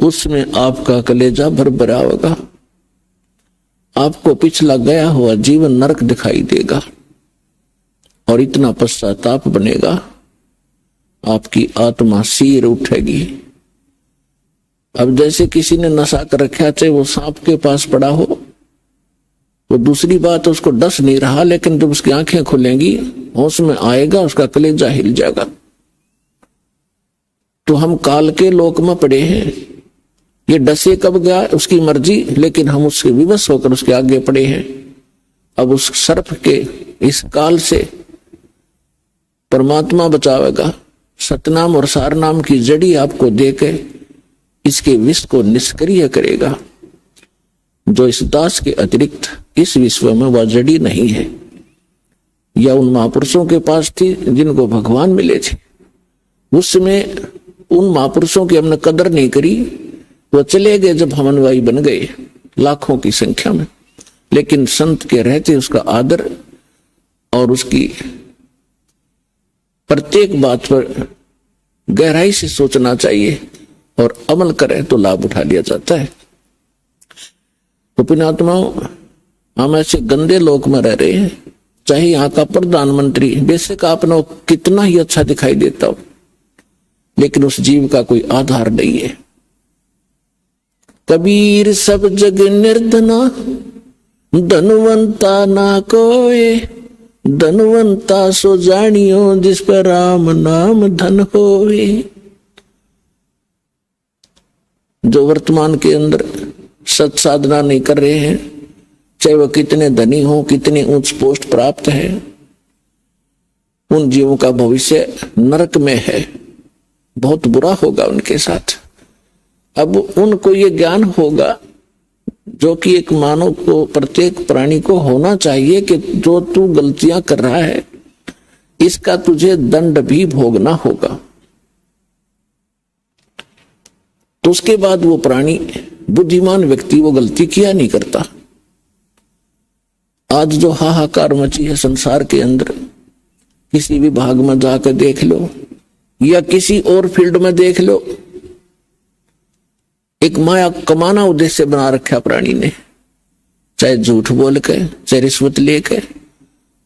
उसमें आपका कलेजा भरभरा होगा, आपको पिछला गया हुआ जीवन नरक दिखाई देगा और इतना पश्चाताप बनेगा, आपकी आत्मा सीर उठेगी। अब जैसे किसी ने नशा कर रखा, चाहे वो सांप के पास पड़ा हो, वो दूसरी बात उसको डस नहीं रहा, लेकिन जब उसकी आंखें खुलेंगी, होश में आएगा, उसका कलेजा हिल जाएगा। तो हम काल के लोक में पड़े हैं, ये डसे कब गया उसकी मर्जी, लेकिन हम उसके विवश होकर उसके आगे पड़े हैं। अब उस सर्प के इस काल से परमात्मा बचावेगा, सतनाम और सारनाम की जड़ी आपको देके इसके विष को निष्क्रिय करेगा। जो इस दास के अतिरिक्त इस विश्व में वह जड़ी नहीं है, या उन महापुरुषों के पास थी जिनको भगवान मिले थे, उसमें उन महापुरुषों की हमने कदर नहीं करी, वो चले गए जब हम अनुयायी बन गए लाखों की संख्या में। लेकिन संत के रहते उसका आदर और उसकी प्रत्येक बात पर गहराई से सोचना चाहिए और अमल करें तो लाभ उठा लिया जाता है। तो पुण्यात्माओं, हम ऐसे गंदे लोक में रह रहे हैं, चाहे यहाँ का प्रधानमंत्री बेशक आपने कितना ही अच्छा दिखाई देता हो, लेकिन उस जीव का कोई आधार नहीं है। कबीर सब जग निर्धना, धनवंता ना कोय, धनवंता सो जानियो जिस पर राम नाम धन होवे। जो वर्तमान के अंदर सत साधना नहीं कर रहे हैं, चाहे वह कितने धनी हो, कितने उच्च पोस्ट प्राप्त है, उन जीवों का भविष्य नरक में है, बहुत बुरा होगा उनके साथ। अब उनको ये ज्ञान होगा जो कि एक मानव को, प्रत्येक प्राणी को होना चाहिए कि जो तू गलतियां कर रहा है इसका तुझे दंड भी भोगना होगा। तो उसके बाद वो प्राणी, बुद्धिमान व्यक्ति, वो गलती किया नहीं करता। आज जो हाहाकार मची है संसार के अंदर, किसी भी भाग में जाकर देख लो या किसी और फील्ड में देख लो, एक माया कमाना उद्देश्य बना रखा प्राणी ने, चाहे झूठ बोल के, चाहे रिश्वत लेके,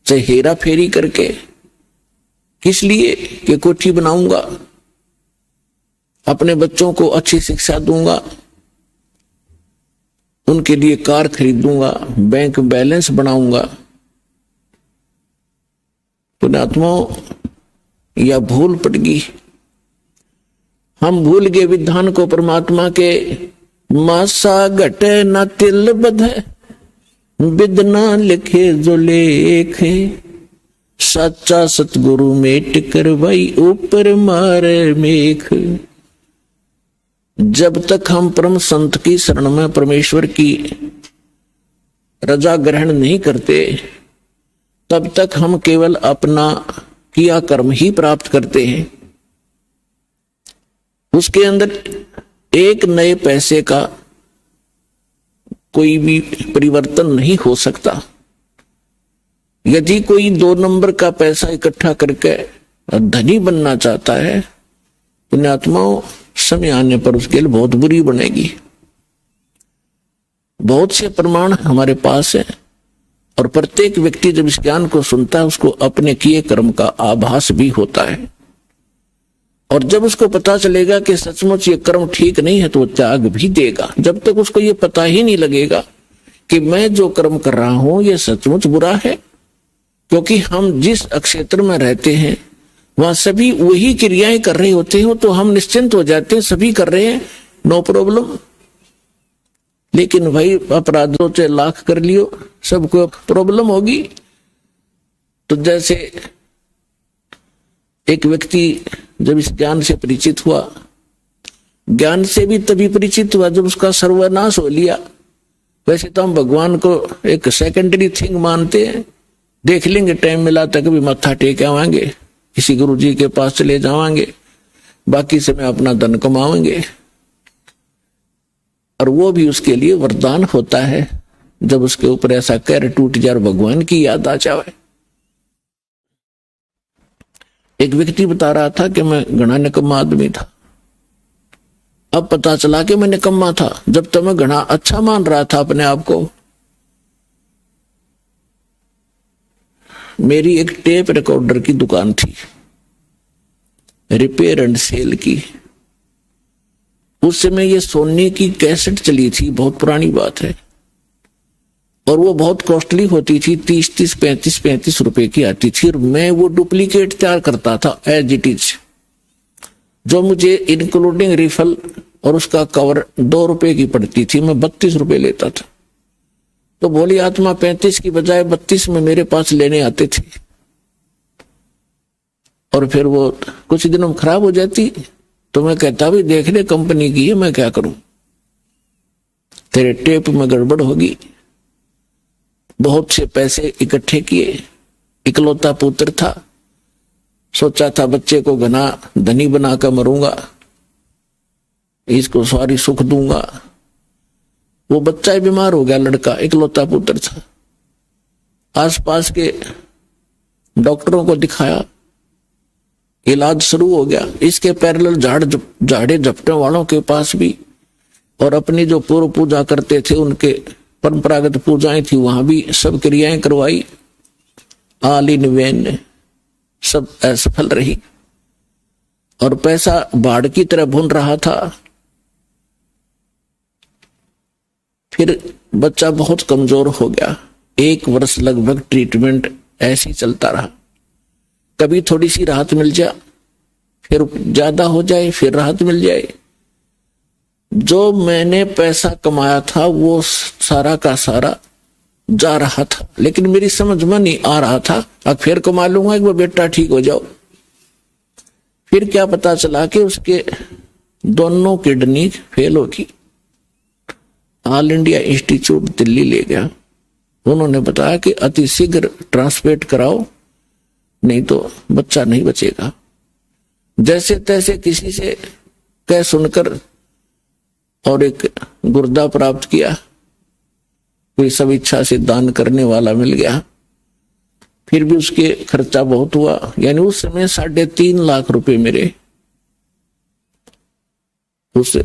चाहे हेरा फेरी करके। किस लिए? कि कोठी बनाऊंगा, अपने बच्चों को अच्छी शिक्षा दूंगा, उनके लिए कार खरीदूंगा, बैंक बैलेंस बनाऊंगा। पुण्यात्माओं, या भूल पड़ गई, हम भूल गए विधान को परमात्मा के। मासा घटे न तिल बधे, विदना लिखे जो लेखे, सच्चा सतगुरु मेट कर भाई ऊपर मारे मेख। जब तक हम परम संत की शरण में परमेश्वर की रजा ग्रहण नहीं करते, तब तक हम केवल अपना किया कर्म ही प्राप्त करते हैं। उसके अंदर एक नए पैसे का कोई भी परिवर्तन नहीं हो सकता। यदि कोई 2 नंबर का पैसा इकट्ठा करके धनी बनना चाहता है, पुण्यात्माओं, समय आने पर उसके लिए बहुत बुरी बनेगी। बहुत से प्रमाण हमारे पास है, और प्रत्येक व्यक्ति जब इस ज्ञान को सुनता है उसको अपने किए कर्म का आभास भी होता है। और जब उसको पता चलेगा कि सचमुच ये कर्म ठीक नहीं है तो वो त्याग भी देगा। जब तक उसको ये पता ही नहीं लगेगा कि मैं जो कर्म कर रहा हूं ये सचमुच बुरा है, क्योंकि हम जिस क्षेत्र में रहते हैं वहां सभी वही क्रियाएं कर रहे होते हैं, तो हम निश्चिंत हो जाते हैं, सभी कर रहे हैं, नो प्रॉब्लम। लेकिन भाई अपराधों से लाख कर लियो, सबको प्रॉब्लम होगी। तो जैसे एक व्यक्ति जब इस ज्ञान से परिचित हुआ, ज्ञान से भी तभी परिचित हुआ जब उसका सर्वनाश हो लिया। वैसे तो हम भगवान को एक सेकेंडरी थिंग मानते हैं, देख लेंगे टाइम मिला तक भी मत्था टेक आवांगे, किसी गुरु जी के पास चले जावांगे, बाकी समय अपना धन कमाएंगे। और वो भी उसके लिए वरदान होता है जब उसके ऊपर ऐसा कहर टूट जाए, भगवान की याद आ जाए। एक व्यक्ति बता रहा था कि मैं घना निकम्मा आदमी था, अब पता चला कि मैं निकम्मा था, जब तक मैं घना अच्छा मान रहा था अपने आप को। मेरी एक टेप रिकॉर्डर की दुकान थी, रिपेयर एंड सेल की। उस समय ये सोनी की कैसेट चली थी, बहुत पुरानी बात है, और वो बहुत कॉस्टली होती थी, 30-35 रुपए की आती थी, और मैं वो डुप्लीकेट तैयार करता था एज इट इज, जो मुझे इंक्लूडिंग रिफल और उसका कवर 2 रुपए की पड़ती थी, मैं 32 रुपए लेता था। तो भोली आत्मा 35 की बजाय 32 में मेरे पास लेने आते थे, और फिर वो कुछ दिनों में खराब हो जाती, तो मैं कहता भी देख ले कंपनी की है, मैं क्या करूं, तेरे टेप में गड़बड़ होगी। बहुत से पैसे इकट्ठे किए, इकलौता पुत्र था, सोचा था बच्चे को घना धनी बनाकर मरूंगा, इसको सारी सुख दूंगा। वो बच्चा ही बीमार हो गया, लड़का इकलौता पुत्र था। आसपास के डॉक्टरों को दिखाया, इलाज शुरू हो गया। इसके पैरेलल झाड़े झपटे वालों के पास भी, और अपनी जो पूर्व पूजा करते थे उनके परंपरागत पूजाएं थी, वहां भी सब क्रियाएं करवाई, ऑल इन वेन, सब असफल रही, और पैसा बाढ़ की तरह भुन रहा था। फिर बच्चा बहुत कमजोर हो गया, 1 वर्ष लगभग ट्रीटमेंट ऐसे ही चलता रहा। कभी थोड़ी सी राहत मिल जाए, फिर ज्यादा हो जाए, फिर राहत मिल जाए। जो मैंने पैसा कमाया था वो सारा का सारा जा रहा था, लेकिन मेरी समझ में नहीं आ रहा था, अब फिर कमा लूंगा एक बार बेटा ठीक हो जाओ। फिर क्या पता चला कि उसके दोनों किडनी फेल होगी। ऑल इंडिया इंस्टीट्यूट दिल्ली ले गया, उन्होंने बताया कि अति शीघ्र ट्रांसप्लांट कराओ, नहीं तो बच्चा नहीं बचेगा। जैसे तैसे किसी से कह सुनकर और एक गुर्दा प्राप्त किया, कोई सब इच्छा से दान करने वाला मिल गया। फिर भी उसके खर्चा बहुत हुआ, यानी उस समय 3.5 लाख रुपए मेरे उस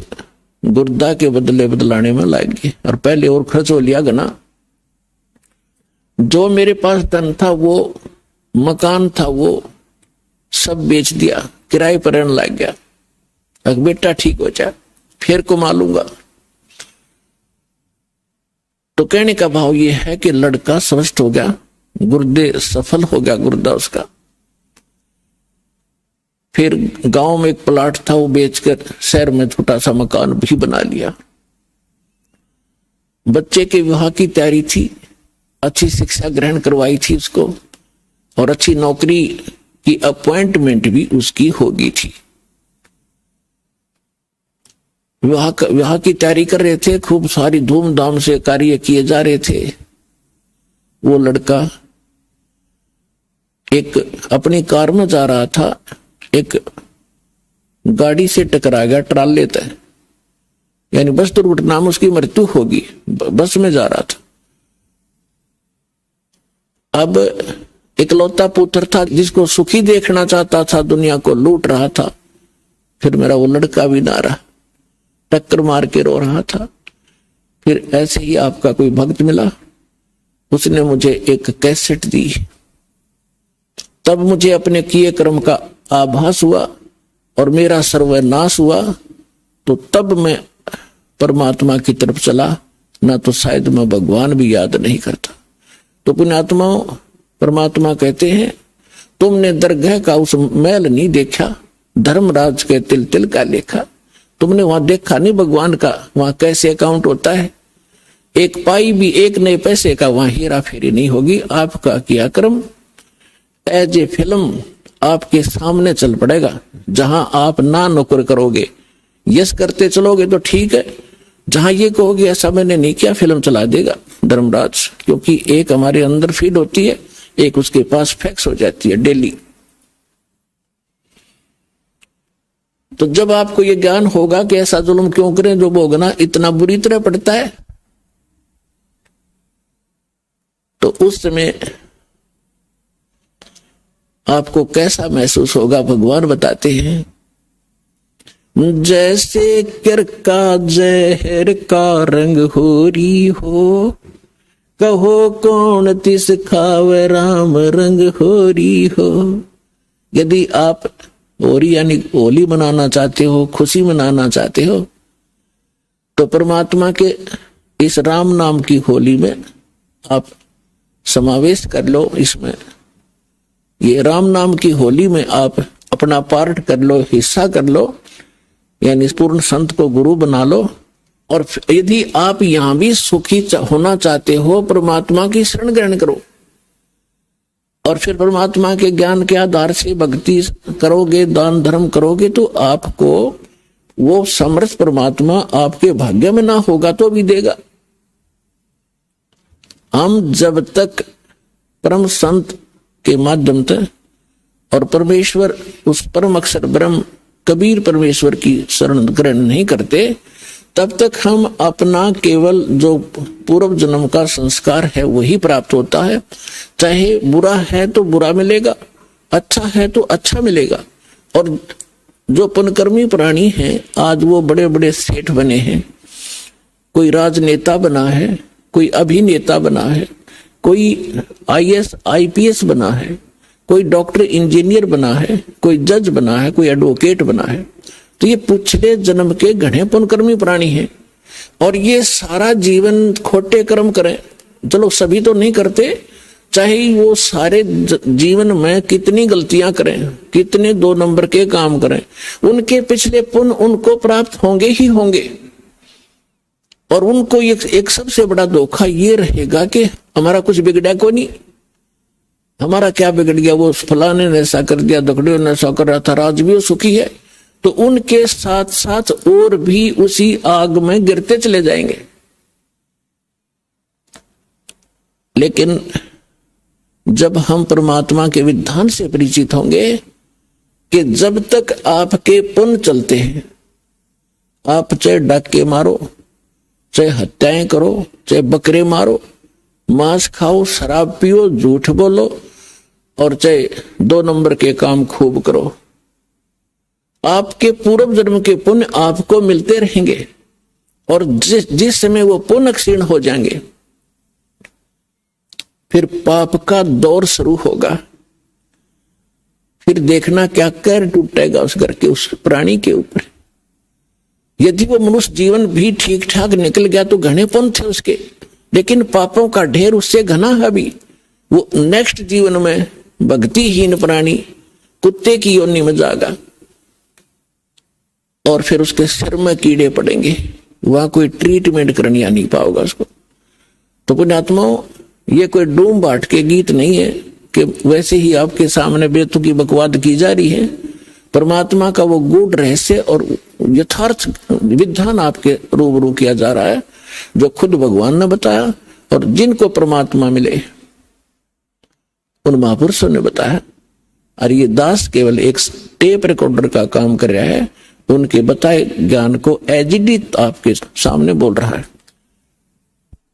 गुर्दा के बदले बदलाने में लग गए, और पहले और खर्च हो लिया गना। जो मेरे पास धन था, वो मकान था, वो सब बेच दिया, किराए पर रहने लग गया। अब बेटा ठीक हो जाए फिर कमा लूंगा। तो कहने का भाव ये है कि लड़का स्वस्थ हो गया, गुर्दे सफल हो गया गुर्दा उसका। फिर गांव में एक प्लाट था, वो बेचकर शहर में छोटा सा मकान भी बना लिया। बच्चे के विवाह की तैयारी थी, अच्छी शिक्षा ग्रहण करवाई थी उसको, और अच्छी नौकरी की अपॉइंटमेंट भी उसकी होगी थी। विवाह की तैयारी कर रहे थे, खूब सारी धूमधाम से कार्य किए जा रहे थे। वो लड़का एक अपनी कार में जा रहा था, एक गाड़ी से टकरा गया, ट्राले तक, यानी बस दुर्घटना में उसकी मृत्यु होगी। बस में जा रहा था। अब इकलौता पुत्र था, जिसको सुखी देखना चाहता था, दुनिया को लूट रहा था। फिर मेरा वो लड़का भी ना रहा, टक्कर मार के रो रहा था। फिर ऐसे ही आपका कोई भक्त मिला, उसने मुझे एक कैसेट दी। तब मुझे अपने किए कर्म का आभास हुआ और मेरा सर्वनाश हुआ। तो तब मैं परमात्मा की तरफ चला, ना तो शायद मैं भगवान भी याद नहीं करता। तो पुण्यात्माओं, परमात्मा कहते हैं, तुमने दरगाह का उस मैल नहीं देखा, धर्मराज के तिल तिल का लेखा। तुमने वहां देखा नहीं भगवान का, वहां कैसे अकाउंट होता है। एक पाई भी, एक नए पैसे का वहां हेरा फेरी नहीं होगी। आपका किया कर्म एज ए फिल्म आपके सामने चल पड़ेगा। जहां आप ना नौकर करोगे, यस करते चलोगे तो ठीक है। जहां ये कहोगे ऐसा मैंने नहीं किया, फिल्म चला देगा धर्मराज। क्योंकि एक हमारे अंदर फीड होती है, एक उसके पास फैक्स हो जाती है डेली। तो जब आपको ये ज्ञान होगा कि ऐसा जुल्म क्यों करें, जो भोगना इतना बुरी तरह पड़ता है, तो उस समय आपको कैसा महसूस होगा, भगवान बताते हैं। जैसे कर का जहर का रंग होरी हो, कहो कौन तिस खावे राम रंग होरी हो। यदि आप होली यानी होली मनाना चाहते हो, खुशी मनाना चाहते हो, तो परमात्मा के इस राम नाम की होली में आप समावेश कर लो। इसमें ये राम नाम की होली में आप अपना पार्ट कर लो, हिस्सा कर लो, यानी पूर्ण संत को गुरु बना लो। और यदि आप यहां भी सुखी होना चाहते हो, परमात्मा की शरण ग्रहण करो और फिर परमात्मा के ज्ञान के आधार से भक्ति करोगे, दान धर्म करोगे, तो आपको वो समर्थ परमात्मा आपके भाग्य में ना होगा तो भी देगा। हम जब तक परम संत के माध्यम से और परमेश्वर उस परम अक्षर ब्रह्म कबीर परमेश्वर की शरण ग्रहण नहीं करते, तब तक हम अपना केवल जो पूर्व जन्म का संस्कार है वही प्राप्त होता है। चाहे बुरा है तो बुरा मिलेगा, अच्छा है तो अच्छा मिलेगा। और जो पुण्यकर्मी प्राणी हैं, आज वो बड़े बड़े सेठ बने हैं, कोई राजनेता बना है, कोई अभिनेता बना है, कोई आईएएस आईपीएस बना है, कोई डॉक्टर इंजीनियर बना है, कोई जज बना है, कोई एडवोकेट बना है, तो ये पिछले जन्म के घने पुण्यकर्मी प्राणी हैं। और ये सारा जीवन खोटे कर्म करें, चलो सभी तो नहीं करते, चाहे वो सारे जीवन में कितनी गलतियां करें, कितने 2 नंबर के काम करें, उनके पिछले पुण्य उनको प्राप्त होंगे ही होंगे। और उनको एक सबसे बड़ा धोखा ये रहेगा कि हमारा कुछ बिगड़ा को नहीं, हमारा क्या बिगड़ गया, वो फलाने ने ऐसा कर दिया, दकड़ियों ने ऐसा कर रहा था, राज भी वो सुखी है। तो उनके साथ साथ और भी उसी आग में गिरते चले जाएंगे। लेकिन जब हम परमात्मा के विधान से परिचित होंगे कि जब तक आपके पुण्य चलते हैं, आप चाहे डाके मारो, चाहे हत्याएं करो, चाहे बकरे मारो, मांस खाओ, शराब पियो, झूठ बोलो, और चाहे 2 नंबर के काम खूब करो, आपके पूर्व जन्म के पुण्य आपको मिलते रहेंगे। और जिस समय वो पुण्य क्षीण हो जाएंगे, फिर पाप का दौर शुरू होगा। फिर देखना क्या कहर टूटेगा उस घर के, उस प्राणी के ऊपर। यदि वो मनुष्य जीवन भी ठीक ठाक निकल गया तो घने पुण्य थे उसके, लेकिन पापों का ढेर उससे घना है भी। वो नेक्स्ट जीवन में भक्तिहीन प्राणी कुत्ते की योनि में जाएगा और फिर उसके सिर में कीड़े पड़ेंगे, वहां कोई ट्रीटमेंट करनी नहीं पाओगा उसको। तो पुण्यात्माओं, ये कोई डूम बाट के गीत नहीं है कि वैसे ही आपके सामने बेतुकी बकवाद की जा रही है। परमात्मा का वो गूढ़ रहस्य और यथार्थ विधान आपके रूबरू किया जा रहा है, जो खुद भगवान ने बताया और जिनको परमात्मा मिले उन महापुरुषों ने बताया। और ये दास केवल एक टेप रिकॉर्डर का काम कर रहा है, उनके बताए ज्ञान को एजिडी आपके सामने बोल रहा है।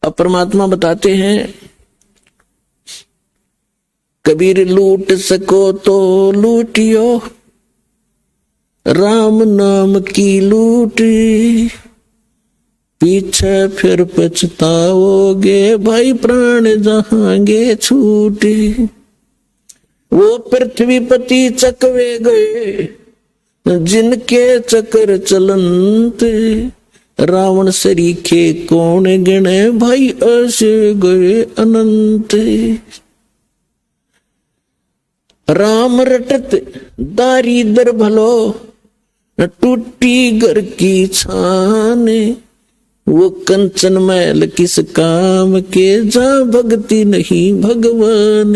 अब परमात्मा बताते हैं, कबीर लूट सको तो लूटियो, राम नाम की लूट, पीछे फिर पछताओगे, भाई प्राण जहांगे छूट। वो पृथ्वीपति चकवे गए, जिनके चक्र चलंत, रावण सरीखे कौन गिने, भाई ऐसे गए अनंत। राम रटत दारिदर भलो, टूटी घर की छान, वो कंचन मैल किस काम के, जा भक्ति नहीं भगवान।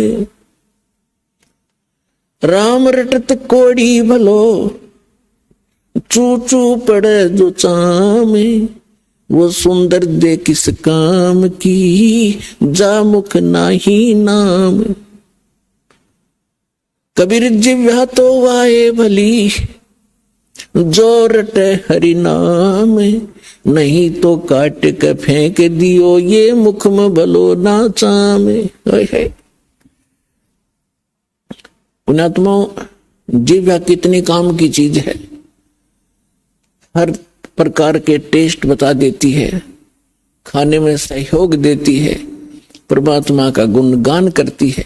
राम रटत कोड़ी भलो, चू चू पड़े जो चामे, वो सुंदर दे किस काम की, जा मुख नाही नाम। कबीर जिव्या तो वाए भली, जो रटे हरि नाम, नहीं तो काट के फेंक दियो, ये मुख में भलो ना चामे। पुण्यात्माओं, जिव्या कितनी काम की चीज है। हर प्रकार के टेस्ट बता देती है, खाने में सहयोग देती है, परमात्मा का गुणगान करती है।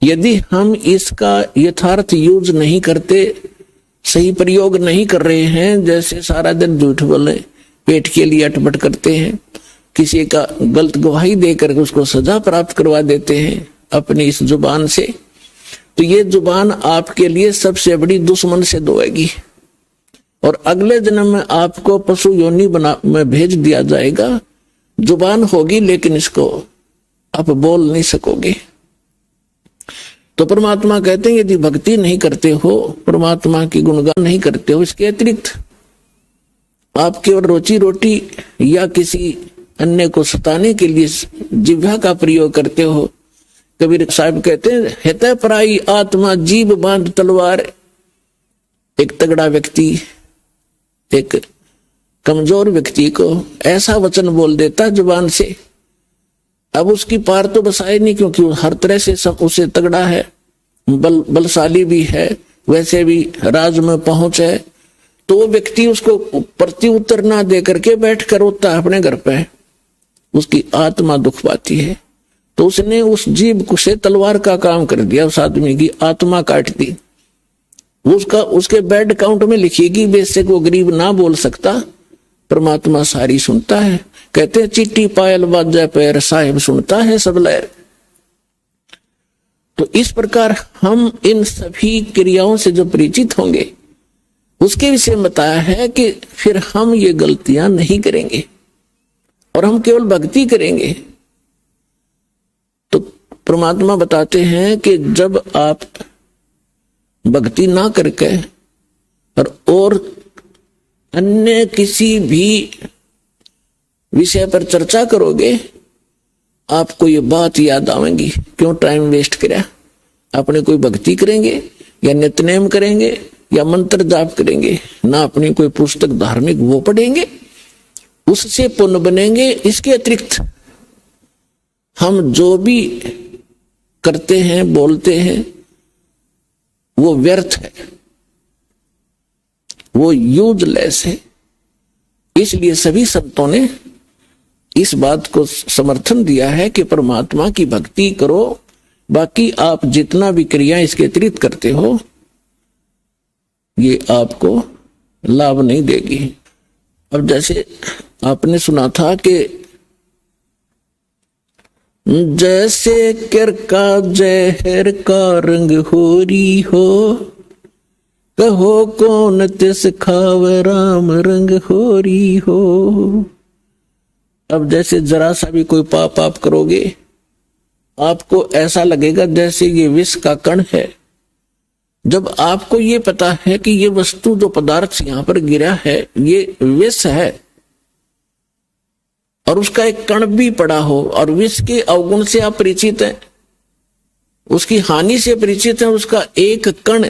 यदि हम इसका यथार्थ यूज नहीं करते, सही प्रयोग नहीं कर रहे हैं, जैसे सारा दिन झूठ बोले, पेट के लिए अटपट करते हैं, किसी का गलत गवाही देकर उसको सजा प्राप्त करवा देते हैं अपनी इस जुबान से, तो ये जुबान आपके लिए सबसे बड़ी दुश्मन से धोएगी और अगले जन्म में आपको पशु योनि में भेज दिया जाएगा। जुबान होगी लेकिन इसको आप बोल नहीं सकोगे। तो परमात्मा कहते हैं यदि भक्ति नहीं करते हो, परमात्मा की गुणगान नहीं करते हो, इसके अतिरिक्त आप केवल रोजी रोटी या किसी अन्य को सताने के लिए जिह्वा का प्रयोग करते हो। कबीर साहब कहते हैं हितै पराई आत्मा जीभ बांध तलवार। एक तगड़ा व्यक्ति एक कमजोर व्यक्ति को ऐसा वचन बोल देता जुबान से, अब उसकी पार तो बसाए नहीं, क्योंकि वो हर तरह से सब उसे तगड़ा है, बलशाली भी है, वैसे भी राज में पहुंच है, तो वो व्यक्ति उसको प्रति उत्तर ना दे करके बैठ कर रोता है अपने घर पे, उसकी आत्मा दुख पाती है। तो उसने उस जीभ से तलवार का काम कर दिया, उस आदमी की आत्मा काट दी। उसका उसके बैड अकाउंट में लिखिएगी, बेशक वो गरीब ना बोल सकता, परमात्मा सारी सुनता है। कहते हैं चिट्ठी पायल बाजा पैर साहिब सुनता है सब लहर। तो इस प्रकार हम इन सभी क्रियाओं से जो परिचित होंगे उसके विषय में बताया है कि फिर हम ये गलतियां नहीं करेंगे और हम केवल भक्ति करेंगे। तो परमात्मा बताते हैं कि जब आप भक्ति ना करके और अन्य किसी भी विषय पर चर्चा करोगे, आपको ये बात याद आवेगी, क्यों टाइम वेस्ट करा। अपने कोई भक्ति करेंगे या नित्यनेम करेंगे या मंत्र जाप करेंगे, ना अपनी कोई पुस्तक धार्मिक वो पढ़ेंगे, उससे पुण्य बनेंगे। इसके अतिरिक्त हम जो भी करते हैं बोलते हैं वो व्यर्थ है, वो यूजलेस है। इसलिए सभी संतों ने इस बात को समर्थन दिया है कि परमात्मा की भक्ति करो, बाकी आप जितना भी क्रिया इसके अतिरिक्त करते हो ये आपको लाभ नहीं देगी। अब जैसे आपने सुना था कि जैसे किर का जहर का रंग होरी हो, कहो कौन तिस खाव राम रंग होरी हो। अब जैसे जरा सा भी कोई पाप आप करोगे, आपको ऐसा लगेगा जैसे ये विष का कण है। जब आपको ये पता है कि ये वस्तु जो पदार्थ यहां पर गिरा है ये विष है और उसका एक कण भी पड़ा हो और विष के अवगुण से आप परिचित हैं, उसकी हानि से परिचित हैं, उसका एक कण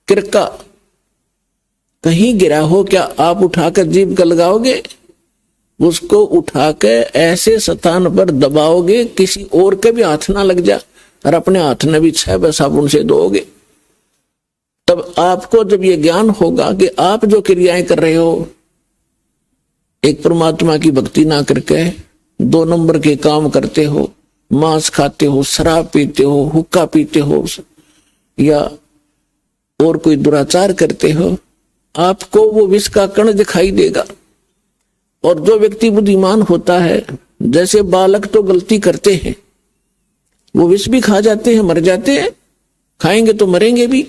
किरका कहीं गिरा हो, क्या आप उठाकर जीभ का लगाओगे? उसको उठाकर ऐसे स्थान पर दबाओगे किसी और के भी हाथ ना लग जा, और अपने हाथ में भी 6 साबुन से धोओगे। तब आपको जब ये ज्ञान होगा कि आप जो क्रियाएं कर रहे हो, एक परमात्मा की भक्ति ना करके 2 नंबर के काम करते हो, मांस खाते हो, शराब पीते हो, हुक्का पीते हो या और कोई दुराचार करते हो, आपको वो विष का कण दिखाई देगा। और जो व्यक्ति बुद्धिमान होता है, जैसे बालक तो गलती करते हैं, वो विष भी खा जाते हैं, मर जाते हैं, खाएंगे तो मरेंगे भी।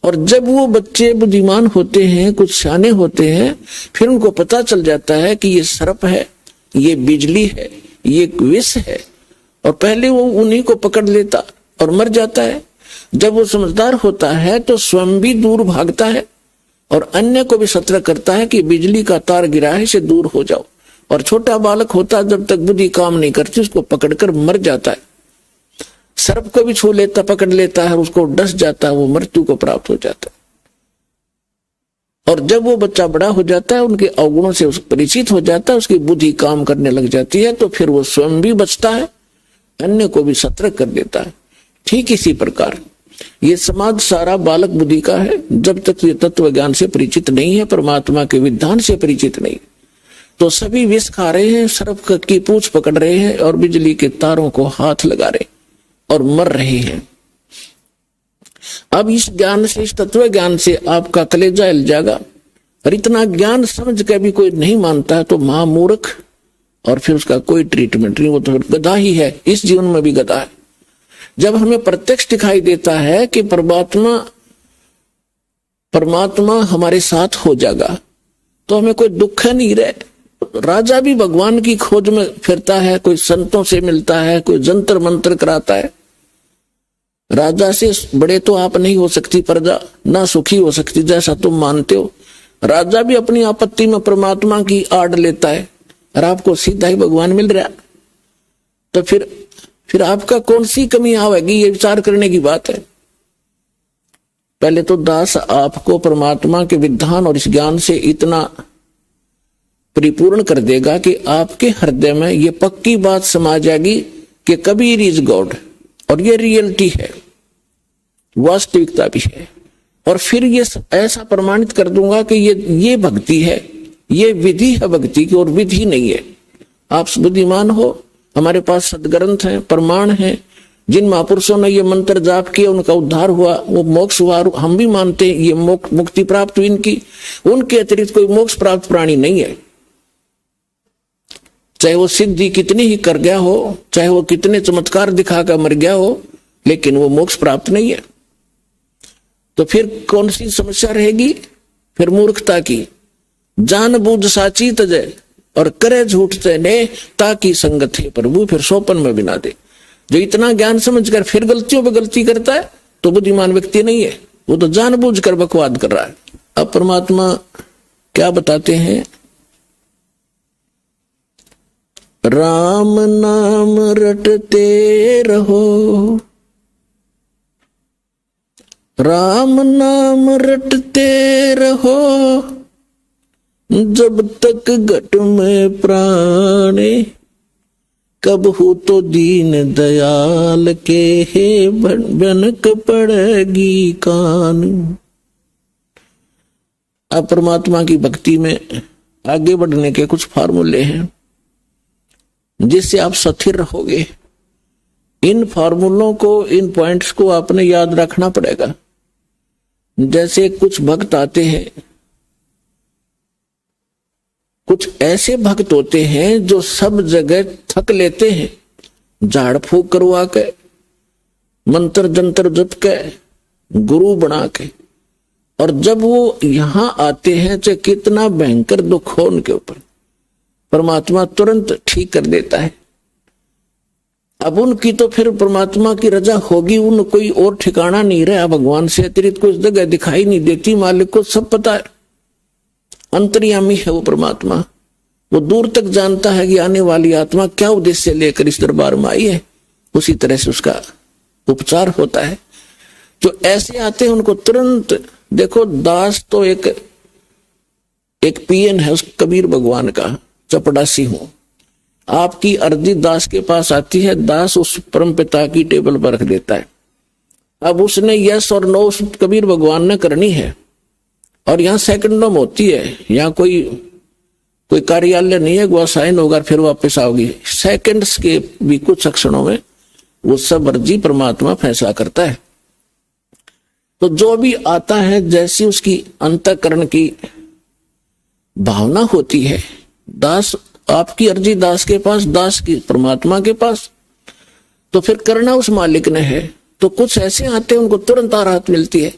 और जब वो बच्चे बुद्धिमान होते हैं, कुछ सियाने होते हैं, फिर उनको पता चल जाता है कि ये सर्प है, ये बिजली है, ये विष है, और पहले वो उन्हीं को पकड़ लेता और मर जाता है। जब वो समझदार होता है तो स्वयं भी दूर भागता है और अन्य को भी सतर्क करता है कि बिजली का तार गिरा है, से दूर हो जाओ। और छोटा बालक होता है, जब तक बुद्धि काम नहीं करती उसको पकड़कर मर जाता है। सर्प को भी छू लेता, पकड़ लेता है, उसको डस जाता है, वो मृत्यु को प्राप्त हो जाता है। और जब वो बच्चा बड़ा हो जाता है, उनके अवगुणों से परिचित हो जाता है, उसकी बुद्धि काम करने लग जाती है, तो फिर वो स्वयं भी बचता है, अन्य को भी सतर्क कर देता है। ठीक इसी प्रकार ये समाज सारा बालक बुद्धि का है। जब तक ये तत्व ज्ञान से परिचित नहीं है, परमात्मा के विधान से परिचित नहीं, तो सभी विष खा रहे हैं, सर्प की पूंछ पकड़ रहे हैं और बिजली के तारों को हाथ लगा रहे और मर रहे हैं। अब इस ज्ञान से, इस तत्व ज्ञान से आपका कलेजा हिल जाएगा। और इतना ज्ञान समझ के भी कोई नहीं मानता है तो महामूर्ख, और फिर उसका कोई ट्रीटमेंट नहीं, वो तो गधा ही है, इस जीवन में भी गधा है। जब हमें प्रत्यक्ष दिखाई देता है कि परमात्मा हमारे साथ हो जाएगा, तो हमें कोई दुख नहीं रहे। राजा भी भगवान की खोज में फिरता है, कोई संतों से मिलता है, कोई जंतर मंत्र कराता है। राजा से बड़े तो आप नहीं हो सकती प्रजा, ना सुखी हो सकती जैसा तुम मानते हो। राजा भी अपनी आपत्ति में परमात्मा की आड़ लेता है और आपको सीधा ही भगवान मिल रहा, तो फिर आपका कौन सी कमी आवेगी, ये विचार करने की बात है। पहले तो दास आपको परमात्मा के विधान और इस ज्ञान से इतना परिपूर्ण कर देगा कि आपके हृदय में ये पक्की बात समा जाएगी कि कबीर इज गॉड, और ये रियलिटी है, वास्तविकता भी है। और फिर ये ऐसा प्रमाणित कर दूंगा कि ये भक्ति है, ये विधि है भक्ति की, और विधि नहीं है। आप बुद्धिमान हो, हमारे पास सदग्रंथ हैं, प्रमाण हैं, जिन महापुरुषों ने ये मंत्र जाप किया उनका उद्धार हुआ, वो मोक्ष हुआ। हम भी मानते हैं ये मुक्ति प्राप्त हुई इनकी, उनके अतिरिक्त कोई मोक्ष प्राप्त प्राणी नहीं है। चाहे वो सिद्धि कितनी ही कर गया हो, चाहे वो कितने चमत्कार दिखाकर मर गया हो, लेकिन वो मोक्ष प्राप्त नहीं है। तो फिर कौन सी समस्या रहेगी? फिर मूर्खता की। जान बूझ साची तजय और करे झूठ ने ताकि संगत है प्रभु, फिर सोपन में बिना दे। जो इतना ज्ञान समझकर फिर गलतियों पे गलती करता है तो बुद्धिमान व्यक्ति नहीं है, वो तो जानबूझ कर बकवाद कर रहा है। अब परमात्मा क्या बताते हैं? राम नाम रटते रहो, राम नाम रटते रहो, जब तक घट में प्राणे, कब हो तो दीन दयाल के हे बनक पड़ेगी कान। अब परमात्मा की भक्ति में आगे बढ़ने के कुछ फार्मूले हैं जिससे आप स्थिर रहोगे। इन फार्मूलों को, इन पॉइंट्स को आपने याद रखना पड़ेगा। जैसे कुछ भक्त आते हैं, कुछ ऐसे भक्त होते हैं जो सब जगह थक लेते हैं, झाड़ फूक करवा के, मंत्र जंतर जप के, गुरु बना के, और जब वो यहां आते हैं चाहे कितना भयंकर दुख हो उनके ऊपर, परमात्मा तुरंत ठीक कर देता है। अब उनकी तो फिर परमात्मा की रजा होगी, उन कोई और ठिकाना नहीं रहा, भगवान से अतिरिक्त कुछ जगह दिखाई नहीं देती। मालिक को सब पता है, अंतर्यामी है वो परमात्मा। वो दूर तक जानता है कि आने वाली आत्मा क्या उद्देश्य लेकर इस दरबार में आई है, उसी तरह से उसका उपचार होता है। जो ऐसे आते हैं उनको तुरंत, देखो दास तो एक पीएन है उस कबीर भगवान का, चपड़ासी हूं। आपकी अर्जी दास के पास आती है, दास उस परम पिता की टेबल पर रख देता है। अब उसने यस और नो उस कबीर भगवान ने करनी है, और यहाँ सेकंडों में होती है। यहाँ कोई कार्यालय नहीं है, वह साइन होगा फिर वापस आओगी। सेकंड्स के भी कुछ क्षणों में वो सब अर्जी परमात्मा फैसला करता है। तो जो भी आता है, जैसी उसकी अंतःकरण की भावना होती है, दास आपकी अर्जी दास के पास, दास की परमात्मा के पास, तो फिर करना उस मालिक ने है। तो कुछ ऐसे आते हैं उनको तुरंत राहत मिलती है।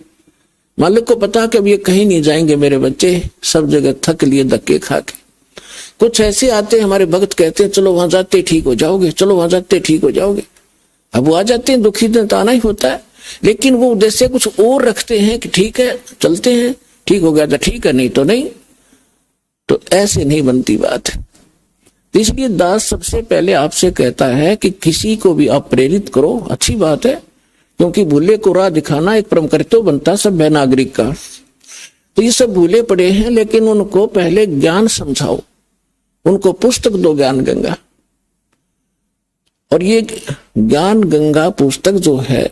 मालिक को पता कि अब ये कहीं नहीं जाएंगे मेरे बच्चे, सब जगह थक लिए धक्के खा के। कुछ ऐसे आते हैं, हमारे भक्त कहते हैं चलो वहां जाते ठीक हो जाओगे, चलो वहां जाते ठीक हो जाओगे। अब वो आ जाते हैं, दुखी दिन तो आना ही होता है, लेकिन वो उद्देश्य कुछ और रखते हैं कि ठीक है चलते हैं, ठीक हो गया तो ठीक है, नहीं तो नहीं। तो ऐसे नहीं बनती बात है। तो इसलिए दास सबसे पहले आपसे कहता है कि किसी को भी आप प्रेरित करो, अच्छी बात है, क्योंकि भूले को राह दिखाना एक परम कर्तव्य बनता सभ्य नागरिक का। तो ये सब भूले पड़े हैं, लेकिन उनको पहले ज्ञान समझाओ, उनको पुस्तक दो ज्ञान गंगा। और ये ज्ञान गंगा पुस्तक जो है,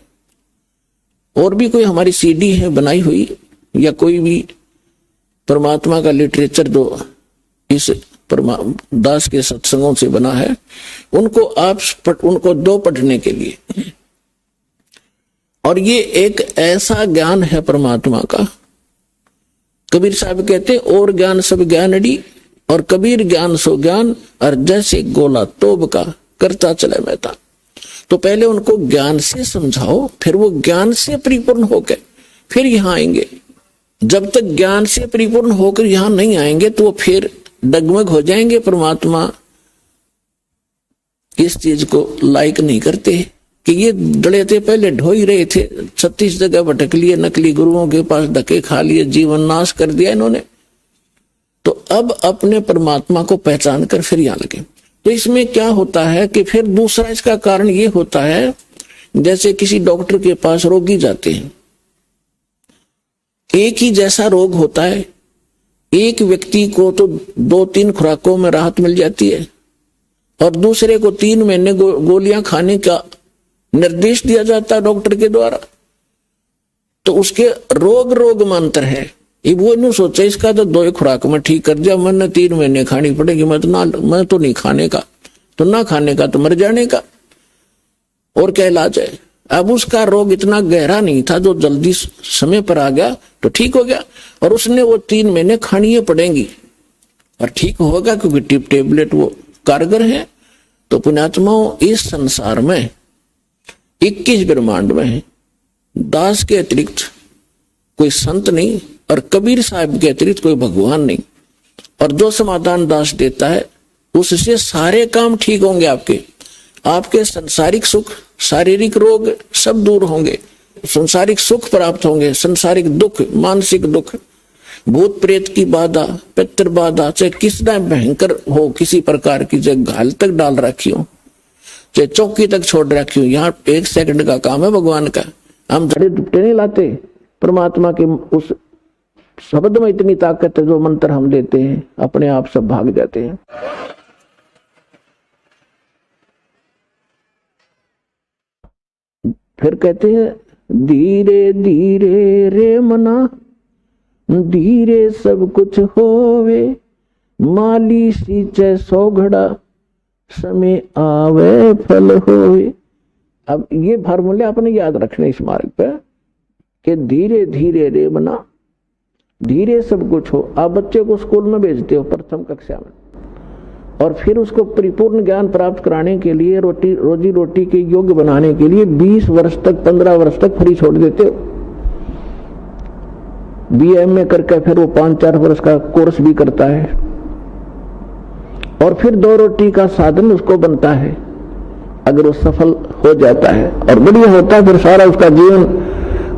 और भी कोई हमारी सीडी है बनाई हुई या कोई भी परमात्मा का लिटरेचर जो इस दास के सत्संगों से बना है, उनको दो पढ़ने के लिए। और ये एक ऐसा ज्ञान है परमात्मा का। कबीर साहब कहते हैं और ज्ञान सब ज्ञानड़ी, और कबीर ज्ञान सो ज्ञान, और जैसे गोला तोब का करता चले मेहता। तो पहले उनको ज्ञान से समझाओ, फिर वो ज्ञान से परिपूर्ण होकर फिर यहां आएंगे। जब तक ज्ञान से परिपूर्ण होकर यहां नहीं आएंगे तो वो फिर डगमग हो जाएंगे। परमात्मा इस चीज को लाइक नहीं करते कि ये डले थे, पहले ढो ही रहे थे, 36 जगह भटक लिए, नकली गुरुओं के पास धक्के खा लिए, जीवन नाश कर दिया इन्होंने। तो अब अपने परमात्मा को पहचान कर फिर यहां लगे। तो इसमें क्या होता है कि फिर दूसरा इसका कारण ये होता है, जैसे किसी डॉक्टर के पास रोगी जाते हैं, एक ही जैसा रोग होता है, एक व्यक्ति को तो 2-3 खुराकों में राहत मिल जाती है और दूसरे को 3 महीने गोलियां खाने का निर्देश दिया जाता है डॉक्टर के द्वारा। तो उसके रोग में अंतर है। वो नहीं सोचा इसका तो 2 खुराक में ठीक कर दिया, मैंने 3 महीने खानी पड़ेगी, मैं तो नहीं खाने का, तो ना खाने का तो मर जाने का, और क्या इलाज है। अब उसका रोग इतना गहरा नहीं था, जो जल्दी समय पर आ गया तो ठीक हो गया, और उसने वो 3 महीने खानी ही पड़ेंगी और ठीक होगा क्योंकि टेबलेट वो कारगर है। तो पुण्यात्माओं, इस संसार में 21 ब्रह्मांड में दास के अतिरिक्त कोई संत नहीं और कबीर साहब के अतिरिक्त कोई भगवान नहीं। और जो समाधान दास देता है उससे सारे काम ठीक होंगे। आपके संसारिक सुख, शारीरिक रोग सब दूर होंगे, संसारिक सुख प्राप्त होंगे, संसारिक दुख, मानसिक दुख, भूत प्रेत की बाधा, पितृ बाधा, चाहे कितना भयंकर हो, किसी प्रकार की, चाहे घायल तक डाल रखी हो, चाहे चौकी तक छोड़ रखी हो, यहाँ 1 सेकंड का काम है भगवान का। हम धड़े दुपटे नहीं लाते, परमात्मा के उस शब्द में इतनी ताकत है, जो मंत्र हम देते हैं अपने आप सब भाग जाते हैं। फिर कहते हैं धीरे धीरे रे मना, धीरे सब कुछ होवे, माली सींचे 100 घड़ा, समय आवे फल होवे। अब ये फार्मूले आपने याद रखने इस मार्ग पे कि धीरे धीरे रे मना, धीरे सब कुछ हो। आप बच्चे को स्कूल में भेजते हो प्रथम कक्षा में, और फिर उसको परिपूर्ण ज्ञान प्राप्त कराने के लिए, रोजी रोटी के योग्य बनाने के लिए 20 वर्ष तक, 15 वर्ष तक फ्री छोड़ देते हो। BA करके फिर वो 5-4 वर्ष का कोर्स भी करता है, और फिर 2 रोटी का साधन उसको बनता है। अगर वो सफल हो जाता है और बढ़िया होता है, फिर सारा उसका जीवन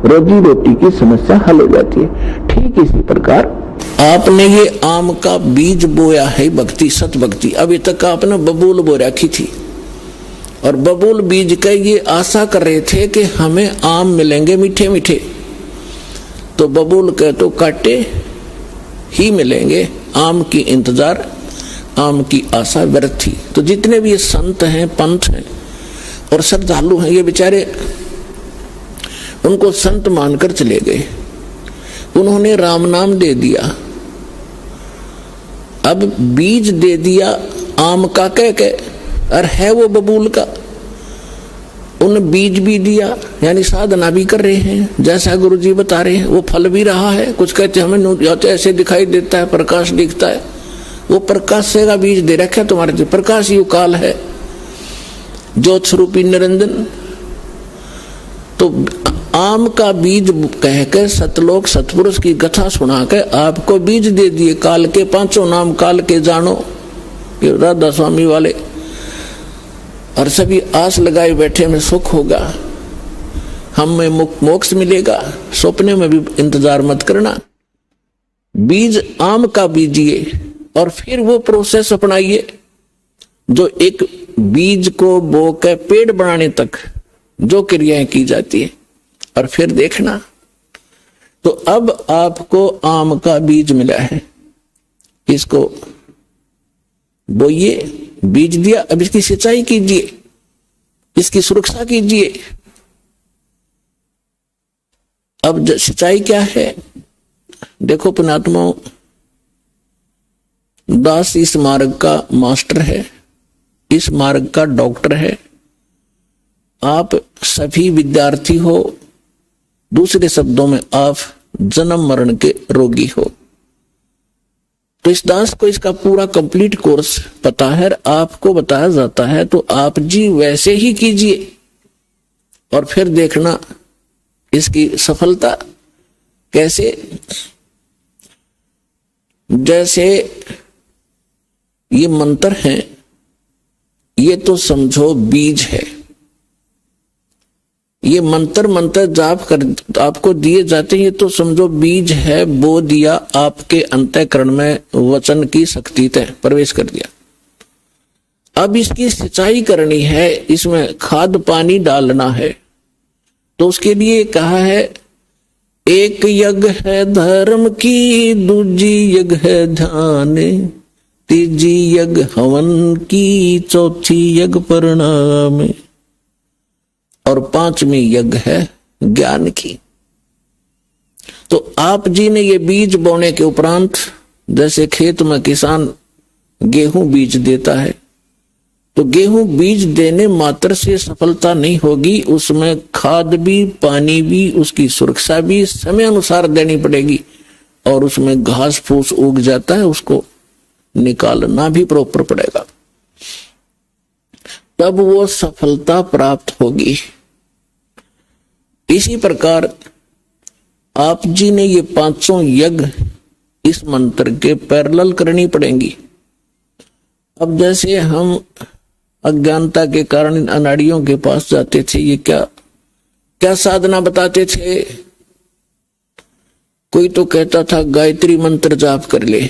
रोजी रोटी की समस्या हल हो जाती है। ठीक इसी प्रकार आपने ये आम का बीज बोया है, भक्ति, सत भक्ति। अभी तक आपने बबूल बो रखी थी, और बबूल बीज का ये आशा कर रहे थे कि हमें आम मिलेंगे मीठे मीठे, तो बबूल के तो काटे ही मिलेंगे, आम की इंतजार, आम की आशा व्यर्थ थी। तो जितने भी ये संत हैं, पंथ हैं और श्रद्धालु हैं, ये बेचारे उनको संत मानकर चले गए, उन्होंने राम नाम दे दिया, अब बीज दे दिया आम का कह के, और है वो बबूल का। उन बीज भी दिया, यानी साधना भी कर रहे हैं, जैसा गुरु जी बता रहे हैं, वो फल भी रहा है। कुछ कहते हैं हमें ऐसे दिखाई देता है, प्रकाश दिखता है, वो प्रकाश से का बीज दे रखा है तुम्हारे, प्रकाश ही काल है, ज्योत स्वरूपी निरंजन। तो आम का बीज कहकर सतलोक सतपुरुष की कथा सुना के आपको बीज दे दिए, काल के 5 नाम काल के जानो, ये राधा स्वामी वाले, और सभी आस लगाए बैठे में सुख होगा, हमें मोक्ष मिलेगा, सपने में भी इंतजार मत करना। बीज आम का बीजिए और फिर वो प्रोसेस अपनाइए जो एक बीज को बो के पेड़ बनाने तक जो क्रियाएं की जाती है, और फिर देखना। तो अब आपको आम का बीज मिला है, इसको बोइए, बीज दिया, अब इसकी सिंचाई कीजिए, इसकी सुरक्षा कीजिए, अब सच्चाई क्या है? देखो पुण्यात्माओं, दास इस मार्ग का मास्टर है, इस मार्ग का डॉक्टर है। आप सभी विद्यार्थी हो, दूसरे शब्दों में आप जन्म मरण के रोगी हो। तो इस दास को इसका पूरा कंप्लीट कोर्स पता है, आपको बताया जाता है, तो आप जी वैसे ही कीजिए और फिर देखना इसकी सफलता कैसे। जैसे ये मंत्र है, ये तो समझो बीज है। ये मंत्र जाप कर आपको दिए जाते हैं, ये तो समझो बीज है, बो दिया आपके अंतःकरण में, वचन की शक्ति तय प्रवेश कर दिया। अब इसकी सिंचाई करनी है, इसमें खाद पानी डालना है। तो उसके लिए कहा है, एक यज्ञ है धर्म की, दूजी यज्ञ है ध्यान, तीजी यज्ञ हवन की, चौथी यज्ञ परिणाम, और पांचवी यज्ञ है ज्ञान की। तो आप जी ने ये बीज बोने के उपरांत, जैसे खेत में किसान गेहूं बीज देता है, तो गेहूं बीज देने मात्र से सफलता नहीं होगी, उसमें खाद भी, पानी भी, उसकी सुरक्षा भी समय अनुसार देनी पड़ेगी। और उसमें घास फूस उग जाता है, उसको निकालना भी प्रॉपर पड़ेगा, तब वो सफलता प्राप्त होगी। इसी प्रकार आप जी ने ये पांचों यज्ञ इस मंत्र के पैरेलल करनी पड़ेंगी। अब जैसे हम अज्ञानता के कारण इन अनाड़ियों के पास जाते थे, ये क्या क्या साधना बताते थे। कोई तो कहता था गायत्री मंत्र जाप कर ले,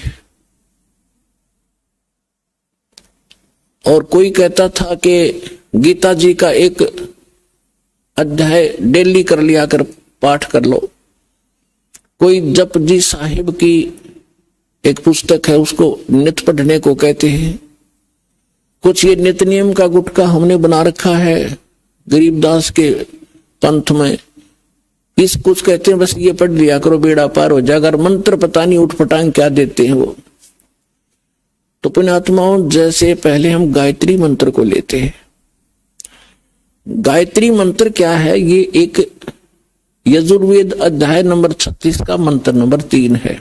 और कोई कहता था कि गीता जी का एक अध्याय डेली कर लिया कर पाठ कर लो। कोई जप जी साहिब की एक पुस्तक है, उसको नित्य पढ़ने को कहते हैं। कुछ ये नित्य नियम का गुटका हमने बना रखा है गरीबदास के पंथ में, इस कुछ कहते हैं बस ये पढ़ लिया करो बेड़ा पार हो जाएगा। मंत्र पता नहीं उठ पटांग क्या देते हैं वो। तो पुण्यात्माओं, जैसे पहले हम गायत्री मंत्र को लेते हैं। गायत्री मंत्र क्या है? ये एक यजुर्वेद अध्याय नंबर 36 का मंत्र नंबर 3 है,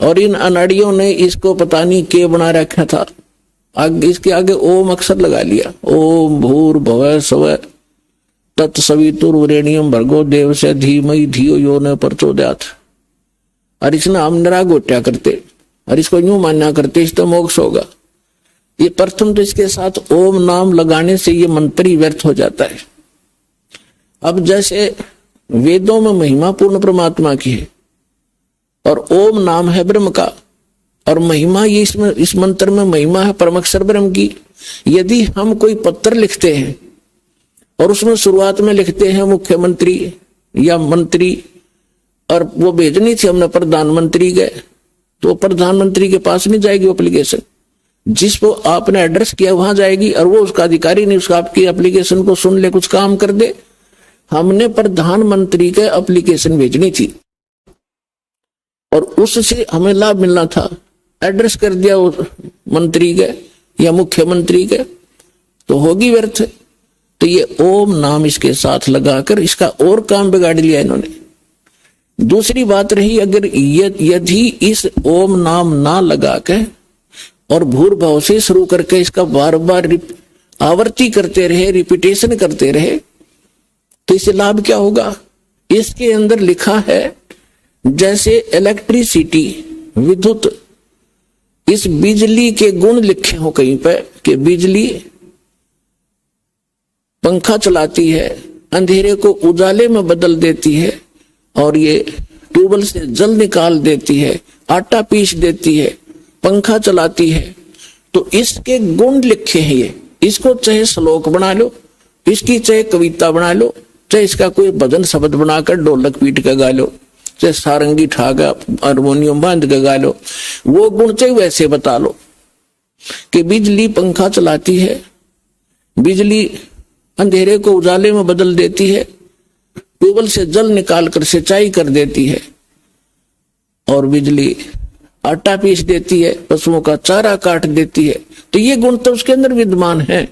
और इन अनाड़ियों ने इसको पता नहीं के बना रखा था। इसके आगे ओम अक्षर लगा लिया, ओम भूर्भुवः स्वः तत्सवितुर्वरेण्यं भर्गो देवस्य धीमहि धियो यो न प्रचोदयात्। और इसने हम निरा गोट्या करते और इसको यूं मान्या करते इससे मोक्ष होगा। ये प्रथम तो इसके साथ ओम नाम लगाने से ये मंत्र ही व्यर्थ हो जाता है। अब जैसे वेदों में महिमा पूर्ण परमात्मा की है और ओम नाम है ब्रह्म का, और महिमा ये इस मंत्र में महिमा है परमक्षर ब्रह्म की। यदि हम कोई पत्र लिखते हैं और उसमें शुरुआत में लिखते हैं मुख्यमंत्री या मंत्री, और वो भेजनी थी हमने प्रधानमंत्री गए, तो प्रधानमंत्री के पास नहीं जाएगी एप्लीकेशन, जिसको आपने एड्रेस किया वहां जाएगी, और वो उसका अधिकारी नहीं उसका आपकी एप्लीकेशन को सुन ले, कुछ काम कर दे। हमने प्रधानमंत्री के एप्लीकेशन भेजनी थी और उससे हमें लाभ मिलना था, एड्रेस कर दिया उस मंत्री के या मुख्यमंत्री के, तो होगी व्यर्थ। तो ये ओम नाम इसके साथ लगाकर इसका और काम बिगाड़ लिया इन्होंने। दूसरी बात रही, अगर यदि इस ओम नाम ना लगा के और भूर्भाव से शुरू करके इसका बार बार आवर्ती करते रहे, रिपीटेशन करते रहे, तो इससे लाभ क्या होगा? इसके अंदर लिखा है जैसे इलेक्ट्रिसिटी, विद्युत, इस बिजली के गुण लिखे हो कहीं पे कि बिजली पंखा चलाती है, अंधेरे को उजाले में बदल देती है, और ये ट्यूबवेल से जल निकाल देती है, आटा पीस देती है, पंखा चलाती है। तो इसके गुण लिखे हैं ये। इसको चाहे श्लोक बना लो, इसकी चाहे कविता बना लो, चाहे इसका कोई भजन शब्द बनाकर ढोलक पीट के गा लो, चाहे सारंगी ठागा हारमोनियम बांध के गा लो, वो गुण चाहे वैसे बता लो कि बिजली पंखा चलाती है, बिजली अंधेरे को उजाले में बदल देती है, ट्यूबवेल से जल निकालकर सिंचाई कर देती है, और बिजली आटा पीस देती है, पशुओं का चारा काट देती है। तो ये गुण तो उसके अंदर विद्यमान है।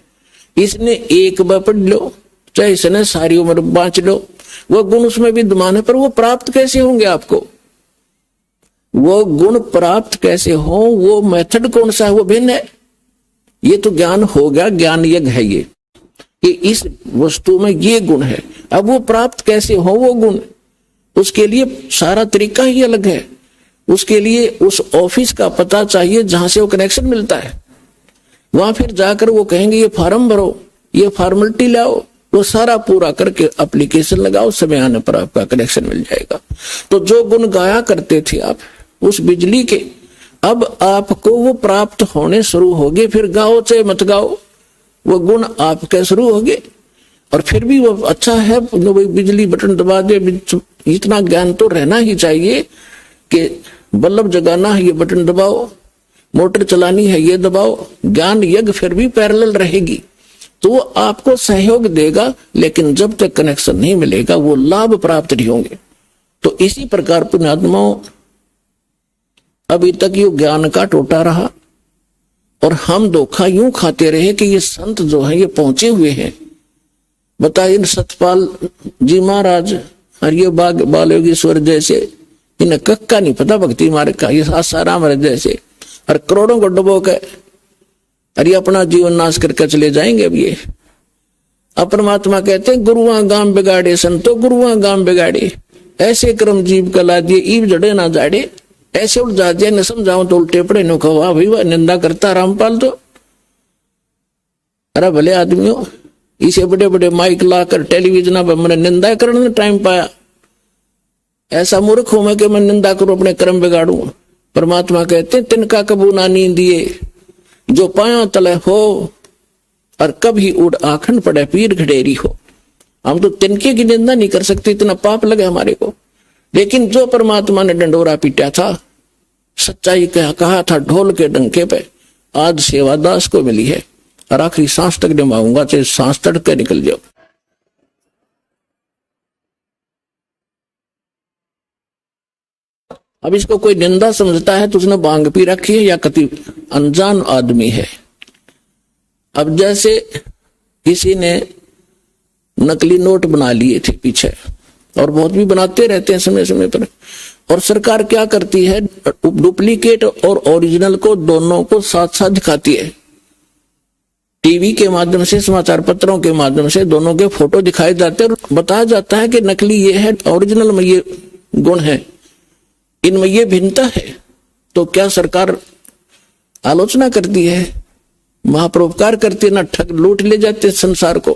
इसने एक बार पढ़ लो, चाहे इसने सारी उम्र बांच लो, वो गुण उसमें विद्यमान है। पर वो प्राप्त कैसे होंगे आपको, वो गुण प्राप्त कैसे हो, वो मेथड कौन सा है, वो भिन्न है। ये तो ज्ञान हो गया, ज्ञान यज्ञ है ये, कि इस वस्तु में ये गुण है। अब वो प्राप्त कैसे हो वो गुण, उसके लिए सारा तरीका ही अलग है। उसके लिए उस ऑफिस का पता चाहिए जहां से वो कनेक्शन मिलता है। वहां फिर जाकर वो कहेंगे ये फॉर्म भरो, ये फॉर्मेलिटी लाओ, वो सारा पूरा करके एप्लीकेशन लगाओ, समय आने पर आपका कनेक्शन मिल जाएगा। तो जो गुण गाया करते थे आप उस बिजली के, अब आपको वो प्राप्त होने शुरू हो गए। फिर गाओ चाहे मत गाओ, वो गुण आपके शुरू हो गए। और फिर भी वो अच्छा है, बिजली बटन दबा दे, इतना ज्ञान तो रहना ही चाहिए कि बल्ब जगाना है ये बटन दबाओ, मोटर चलानी है ये दबाओ। ज्ञान यज्ञ फिर भी पैरेलल रहेगी, तो वो आपको सहयोग देगा, लेकिन जब तक कनेक्शन नहीं मिलेगा वो लाभ प्राप्त नहीं होंगे। तो इसी प्रकार पुण्यात्माओं, अभी तक ये ज्ञान का टोटा रहा और हम धोखा यूं खाते रहे कि ये संत जो है ये पहुंचे हुए हैं। बताइए, इन सतपाल जी महाराज और ये बाल योगेश्वर जैसे, इन्हें कक्का नहीं पता भक्ति मार्ग का, ये आसाराम जैसे और करोड़ों को डुबो के अरे अपना जीवन नाश करके चले जाएंगे। अब ये परमात्मा कहते हैं गुरुआ गाम बिगाड़े संतो गुरुआ गाम बिगाड़े, ऐसे कर्म जीव कला दिए ईब जड़े ना जाड़े। ऐसे उलझा दिया, न समझाऊं तो उल्टे पड़े, न कहो वाह भाई वाह, निंदा करता रामपाल तो। अरे भले आदमियों, इसे बड़े बड़े माइक लाकर टेलीविजन पर मैंने निंदा करने में टाइम पाया। ऐसा मूर्ख हूं मैं कि मैं निंदा करूं, अपने कर्म बिगाड़ू। परमात्मा कहते हैं तिनका कबू ना नींदिए, जो पाया तले हो और कभी उड़ आखंड पड़े पीर घडेरी हो। हम तो तिनके की निंदा नहीं कर सकते, इतना पाप लगे हमारे को। लेकिन जो परमात्मा ने डंडोरा पीटा था, सच्चाई कहा था ढोल के डंके पे, आज सेवा दास को मिली है और आखिरी सांस तक निभाऊंगा, चाहे सांस तड़के निकल जाओ। अब इसको कोई निंदा समझता है तो उसने भांग पी रखी है या कति अनजान आदमी है। अब जैसे किसी ने नकली नोट बना लिए थे पीछे, और बहुत भी बनाते रहते हैं समय समय पर, और सरकार क्या करती है, डुप्लीकेट और ओरिजिनल को दोनों को साथ साथ दिखाती है। टीवी के माध्यम से, समाचार पत्रों के माध्यम से दोनों के फोटो दिखाए जाते हैं और बताया जाता है कि नकली ये है, ओरिजिनल में ये गुण है, इनमें ये भिन्नता है। तो क्या सरकार आलोचना करती है, महापरोपकार करती है, ना ठग लूट ले जाते संसार को।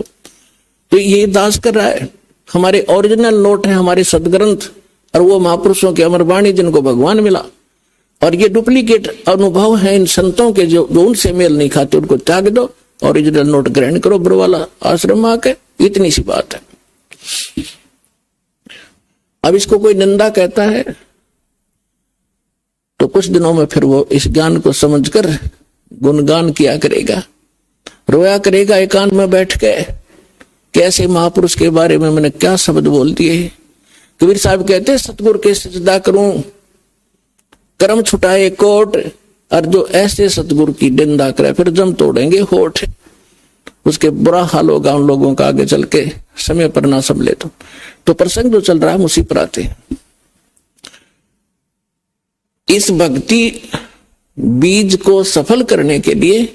तो ये दास कर रहा है। हमारे ओरिजिनल नोट है हमारे सदग्रंथ और वो महापुरुषों की अमर वाणी जिनको भगवान मिला, और ये डुप्लीकेट अनुभव है इन संतों के जो उनसे मेल नहीं खाते, उनको त्याग दो, ओरिजिनल नोट ग्रहण करो बरवाला आश्रम में आके। इतनी सी बात है। अब इसको कोई निंदा कहता है तो कुछ दिनों में फिर वो इस ज्ञान को समझकर गुणगान किया करेगा, रोया करेगा एकांत में बैठ के, कैसे महापुरुष के बारे में मैंने क्या शब्द बोल दिए। कबीर साहब कहते हैं सतगुरु के सजदा करूं कर्म छुटाए कोट, और जो ऐसे सतगुरु की निंदा करे फिर जम तोड़ेंगे होठ। उसके बुरा हाल होगा उन लोगों का आगे चल के, समय पर ना संभले तो प्रसंग जो चल रहा है उसी पर आते हैं। इस भक्ति बीज को सफल करने के लिए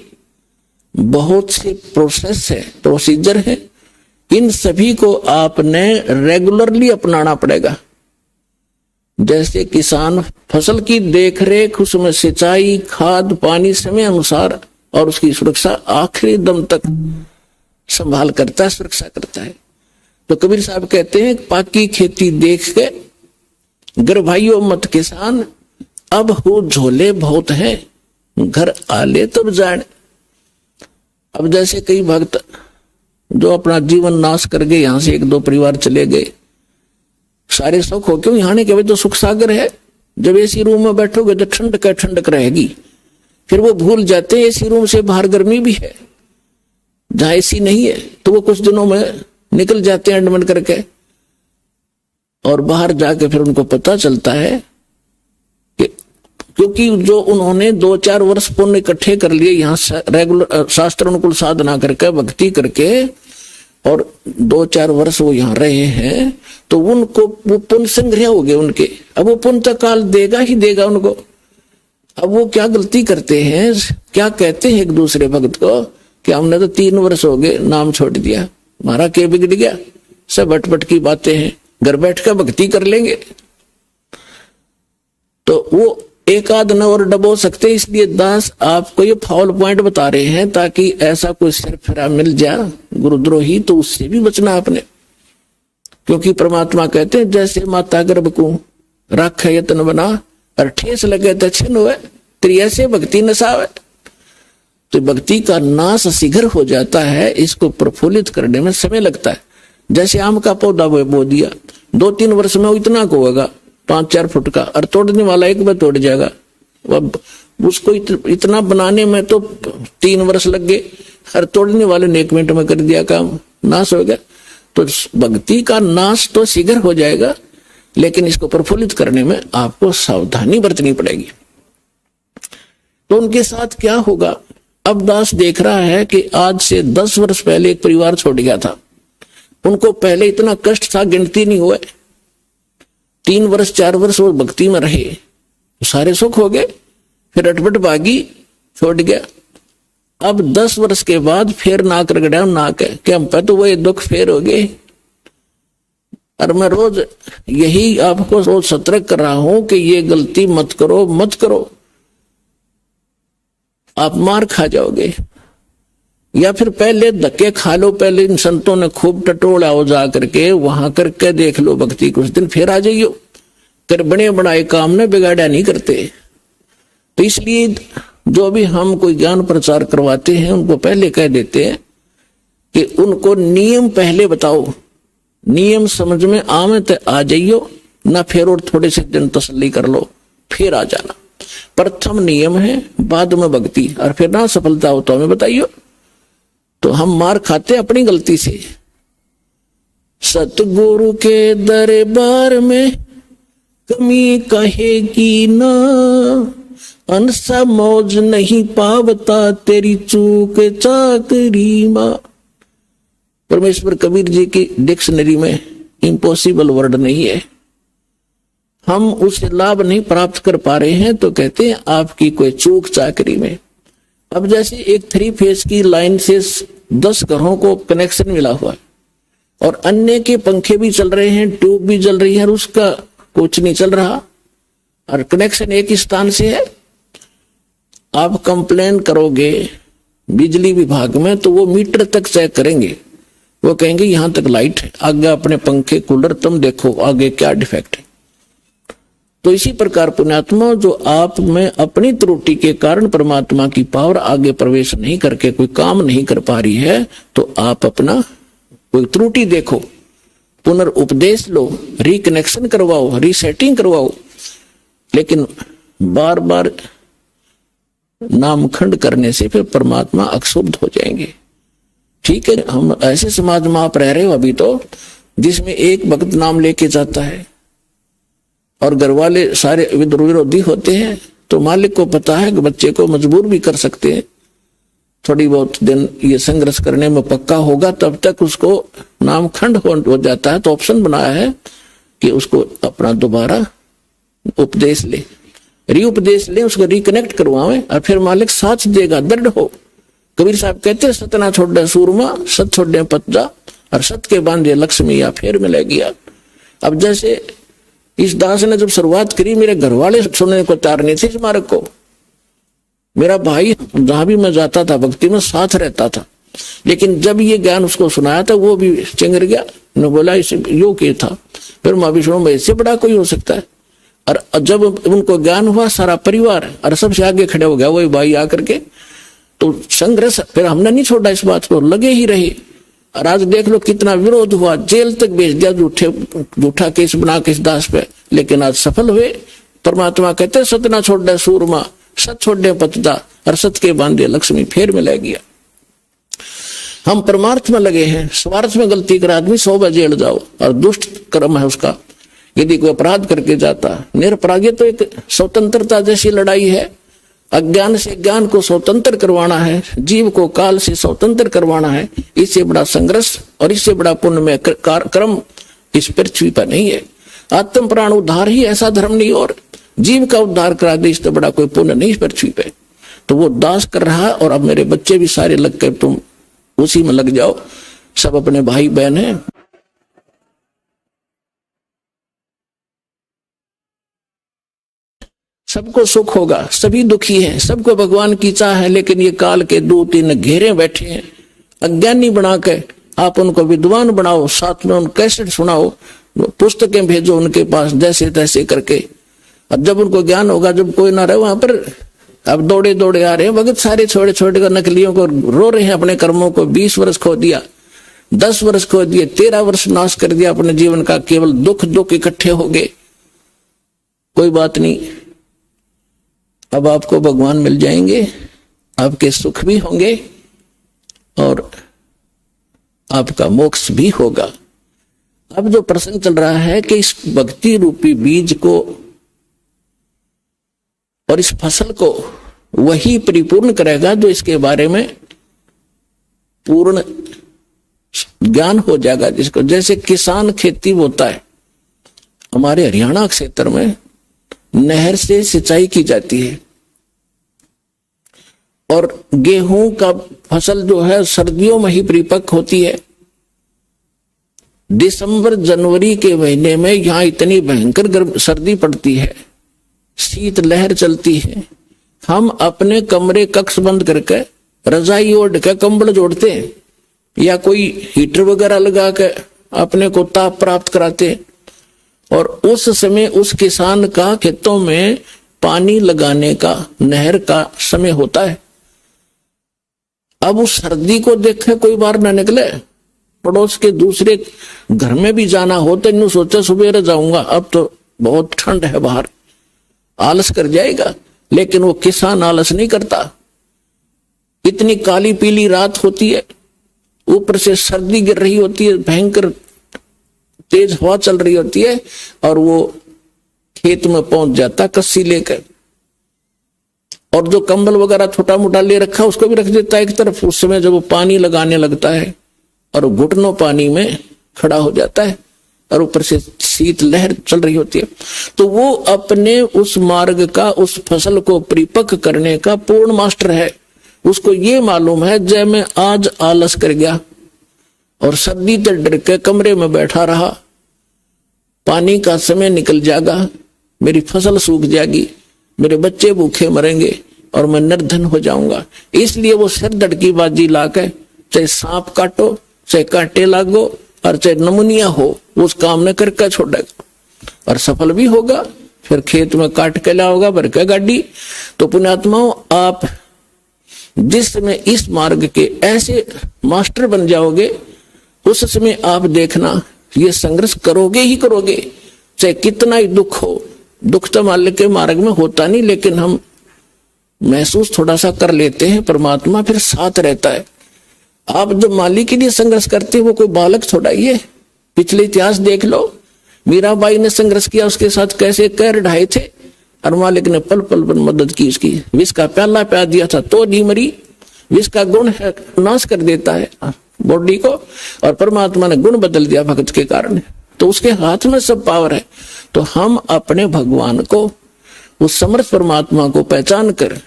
बहुत से प्रोसेस है, प्रोसीजर है। इन सभी को आपने रेगुलरली अपनाना पड़ेगा। जैसे किसान फसल की देखरेख, उसमें सिंचाई, खाद, पानी समय अनुसार और उसकी सुरक्षा आखिरी दम तक संभाल करता है, सुरक्षा करता है। तो कबीर साहब कहते हैं पाकी खेती देख के गर भाइयों मत किसान, अब हो झोले बहुत है घर आले तब जाने। अब जैसे कई भक्त जो अपना जीवन नाश कर गए, यहां से एक दो परिवार चले गए, सारे सुख हो क्यों यहाँ के तो सुख सागर है। जब एसी रूम में बैठोगे तो ठंडक रहेगी, फिर वो भूल जाते हैं एसी रूम से बाहर गर्मी भी है। जहां एसी नहीं है तो वो कुछ दिनों में निकल जाते हैं एडमिट करके, और बाहर जाके फिर उनको पता चलता है कि क्योंकि जो उन्होंने 2-4 वर्ष पुण्य इकट्ठे कर लिए यहाँ रेगुलर शास्त्र अनुकूल साधना करके भक्ति करके, और 2-4 वर्ष वो यहाँ रहे हैं, तो उनको वो पुण्य संग्रह हो गए उनके। अब वो पुण्य काल देगा ही देगा उनको। अब वो क्या गलती करते हैं, क्या कहते हैं एक दूसरे भक्त को कि हमने तो 3 वर्ष हो गए नाम छोड़ दिया, हमारा क्या बिगड़ गया, सब अटपट की बातें हैं, घर बैठ कर भक्ति कर लेंगे। तो वो एक आध न और डबो सकते, इसलिए दास आपको ये फाउल पॉइंट बता रहे हैं ताकि ऐसा कोई सिर फिरा मिल जाए गुरुद्रोही तो उससे भी बचना आपने। क्योंकि परमात्मा कहते हैं जैसे माता गर्भ को राख यत्न बना और ठेस लगे दक्षिण हुए, तेरी ऐसे भक्ति नसावे। तो भक्ति का नाश शीघ्र हो जाता है, इसको प्रफुल्लित करने में समय लगता है। जैसे आम का पौधा बो दिया, 2-3 वर्ष में वो इतना को होगा 5-4 फुट का, और तोड़ने वाला एक बार तोड़ जाएगा। अब उसको इतना बनाने में तो 3 वर्ष लग गए, और तोड़ने वाले ने 1 मिनट में कर दिया काम, नाश हो गया। तो भक्ति का नाश तो शीघ्र हो जाएगा, लेकिन इसको प्रफुल्लित करने में आपको सावधानी बरतनी पड़ेगी। तो उनके साथ क्या होगा, अब दास देख रहा है कि आज से 10 वर्ष पहले एक परिवार छोड़ गया था, उनको पहले इतना कष्ट था गिनती नहीं हुए, 3 वर्ष 4 वर्ष वो भक्ति में रहे, सारे सुख हो गए, फिर अटपट भागी छोड़ गया। अब 10 वर्ष के बाद फिर नाक रगड़ा, नाक है कि हम पे तो वही दुख फेर हो गए। और मैं रोज यही आपको रोज सतर्क कर रहा हूं कि ये गलती मत करो, मत करो, आप मार खा जाओगे। या फिर पहले धक्के खा लो, पहले इन संतों ने खूब टटोला हो जा करके वहां करके देख लो भक्ति, कुछ दिन फिर आ जाइयो। कर बने बनाए काम ने बिगाड़ा नहीं करते। तो इसलिए जो भी हम कोई ज्ञान प्रचार करवाते हैं उनको पहले कह देते हैं कि उनको नियम पहले बताओ, नियम समझ में आवे तो आ जाइयो, ना फिर और थोड़े से दिन तसल्ली कर लो फिर आ जाना। प्रथम नियम है, बाद में भक्ति, और फिर ना सफलता हो तो हमें बताइयो। तो हम मार खाते अपनी गलती से। सतगुरु के दरबार में कमी कहेगी ना, अनसा मौज नहीं पावता तेरी चूक चाकरी मां। परमेश्वर कबीर जी की डिक्शनरी में इम्पॉसिबल वर्ड नहीं है, हम उससे लाभ नहीं प्राप्त कर पा रहे हैं तो कहते हैं आपकी कोई चूक चाकरी में। अब जैसे एक 3 फेज की लाइन से 10 घरों को कनेक्शन मिला हुआ है, और अन्य के पंखे भी चल रहे हैं, ट्यूब भी जल रही है, और उसका कुछ नहीं चल रहा, और कनेक्शन एक ही स्थान से है। आप कंप्लेन करोगे बिजली विभाग में तो वो मीटर तक चेक करेंगे, वो कहेंगे यहां तक लाइट है, आगे अपने पंखे कूलर तुम देखो आगे क्या डिफेक्ट है। तो इसी प्रकार पुण्यात्मा, जो आप में अपनी त्रुटि के कारण परमात्मा की पावर आगे प्रवेश नहीं करके कोई काम नहीं कर पा रही है, तो आप अपना कोई त्रुटि देखो, पुनर्उपदेश लो, रिकनेक्शन करवाओ, रीसेटिंग करवाओ। लेकिन बार बार नामखंड करने से फिर परमात्मा अक्षुब्ध हो जाएंगे। ठीक है, हम ऐसे समाज में आप रह रहे हो अभी तो, जिसमें एक भक्त नाम लेके जाता है और घर वाले सारे विरोधी होते हैं, तो मालिक को पता है कि बच्चे को मजबूर भी कर सकते हैं, थोड़ी बहुत दिन ये संघर्ष करने में पक्का होगा, तब तक उसको नामखंड हो जाता है। तो ऑप्शन बनाया है कि उसको अपना दोबारा उपदेश ले, रीउपदेश ले, उसको रिकनेक्ट करवावे, और फिर मालिक साथ देगा, दृढ़ हो। कबीर साहब कहते हैं सतना छोड़े सूरमा, सत छोड़े पतजा, और सत के बांधे लक्ष्मी या फिर मिलेगी। अब जैसे इस दास ने जब शुरुआत करी, मेरे घर वाले सुनने को तैयार नहीं थे इस मार्ग को। मेरा भाई जहां भी मैं जाता था भक्ति में साथ रहता था, लेकिन जब ये ज्ञान उसको सुनाया था वो भी चिंगर गया, ने बोला इसे यो के था। फिर मैं भी सुनो इससे बड़ा कोई हो सकता है। और जब उनको ज्ञान हुआ सारा परिवार और सबसे आगे खड़े हो गया वही भाई आकर के, तो संघर्ष फिर हमने नहीं छोड़ा, इस बात को लगे ही रहे। और आज देख लो कितना विरोध हुआ, जेल तक भेज दिया झूठा केस बना के इस दास पे, लेकिन आज सफल हुए। परमात्मा कहते सत ना छोड़े सूरमा, सत छोड़े पतदा, और सत के बांधे लक्ष्मी फिर मिलेगी। हम परमार्थ में लगे हैं, स्वार्थ में गलती कर आदमी 100 बार जेल जाओ, और दुष्ट कर्म है उसका। यदि कोई अपराध करके जाता, निरपराध, तो एक स्वतंत्रता जैसी लड़ाई है। अज्ञान से ज्ञान को स्वतंत्र करवाना है, जीव को काल से स्वतंत्र करवाना है। इससे बड़ा संघर्ष और इससे बड़ा पुण्य में क्रम इस पृथ्वी पर नहीं है। आत्म प्राण उद्धार ही ऐसा धर्म नहीं, और जीव का उद्धार करा दे इससे बड़ा कोई पुण्य नहीं इस पृथ्वी पे। तो वो दास कर रहा है, और अब मेरे बच्चे भी सारे लग कर तुम उसी में लग जाओ, सब अपने भाई बहन हैं। सबको सुख होगा, सभी दुखी हैं, सबको भगवान की चाह है, लेकिन ये काल के 2-3 घेरे बैठे हैं अज्ञानी बना के। आप उनको विद्वान बनाओ, साथ में उन कैसेट सुनाओ, पुस्तकें भेजो उनके पास, जैसे तैसे करके। अब जब उनको ज्ञान होगा, जब कोई ना रहे वहां पर, अब दौड़े दौड़े आ रहे हैं भगत सारे छोटे छोटे कर नकलियों को रो रहे हैं अपने कर्मों को। 20 वर्ष खो दिया, 10 वर्ष खो दिए, 13 वर्ष नाश कर दिया अपने जीवन का, केवल दुख दुख इकट्ठे हो गए। कोई बात नहीं, अब आपको भगवान मिल जाएंगे, आपके सुख भी होंगे और आपका मोक्ष भी होगा। अब जो प्रश्न चल रहा है कि इस भक्ति रूपी बीज को और इस फसल को वही परिपूर्ण करेगा जो इसके बारे में पूर्ण ज्ञान हो जाएगा, जिसको जैसे किसान खेती होता है। हमारे हरियाणा क्षेत्र में नहर से सिंचाई की जाती है, और गेहूं का फसल जो है सर्दियों में ही परिपक्व होती है। दिसंबर जनवरी के महीने में यहां इतनी भयंकर सर्दी पड़ती है, शीत लहर चलती है। हम अपने कमरे कक्ष बंद करके रजाई ओढ़ के कंबल जोड़ते हैं, या कोई हीटर वगैरह लगा के अपने को ताप प्राप्त कराते। और उस समय उस किसान का खेतों में पानी लगाने का नहर का समय होता है। अब उस सर्दी को देखे कोई बाहर ना निकले, पड़ोस के दूसरे घर में भी जाना हो तो इन सोचा सुबह जाऊंगा, अब तो बहुत ठंड है बाहर, आलस कर जाएगा। लेकिन वो किसान आलस नहीं करता। इतनी काली पीली रात होती है, ऊपर से सर्दी गिर रही होती है, भयंकर तेज हवा चल रही होती है, और वो खेत में पहुंच जाता कस्सी लेकर, और जो कंबल वगैरह छोटा मोटा ले रखा उसको भी रख देता है एक तरफ। उस समय जब वो पानी लगाने लगता है और घुटनों पानी में खड़ा हो जाता है, और ऊपर से शीत लहर चल रही होती है, तो वो अपने उस मार्ग का, उस फसल को परिपक्व करने का पूर्ण मास्टर है। उसको ये मालूम है, जब मैं आज आलस कर गया और सर्दी से डर के कमरे में बैठा रहा, पानी का समय निकल जाएगा, मेरी फसल सूख जाएगी, मेरे बच्चे भूखे मरेंगे और मैं निर्धन हो जाऊंगा। इसलिए वो सिर धड़की बाजी लाकर, चाहे सांप काटो, चाहे कांटे लागो, और चाहे नमुनिया हो, उस काम में करके छोड़ेगा और सफल भी होगा। फिर खेत में काट के लाओगा भर के गाड़ी। तो पुण्यात्माओं, आप जिस समय इस मार्ग के ऐसे मास्टर बन जाओगे, उस समय आप देखना ये संघर्ष करोगे ही करोगे, चाहे कितना ही दुख हो। दुख तो माल्य के मार्ग में होता नहीं, लेकिन हम महसूस थोड़ा सा कर लेते हैं, परमात्मा फिर साथ रहता है। आप जब मालिक के लिए संघर्ष करते हैं, वो कोई बालक थोड़ा ही है। पिछले इतिहास देख लो, मीराबाई ने संघर्ष किया, उसके साथ कैसे कैर ढाए थे, और मालिक ने पल पल पर मदद की उसकी। विष का प्याला प्यार दिया था तो नहीं मरी। विष का गुण है, नाश कर देता है बॉडी को, और परमात्मा ने गुण बदल दिया भक्त के कारण। तो उसके हाथ में सब पावर है। तो हम अपने भगवान को, उस समर्थ परमात्मा को पहचान कर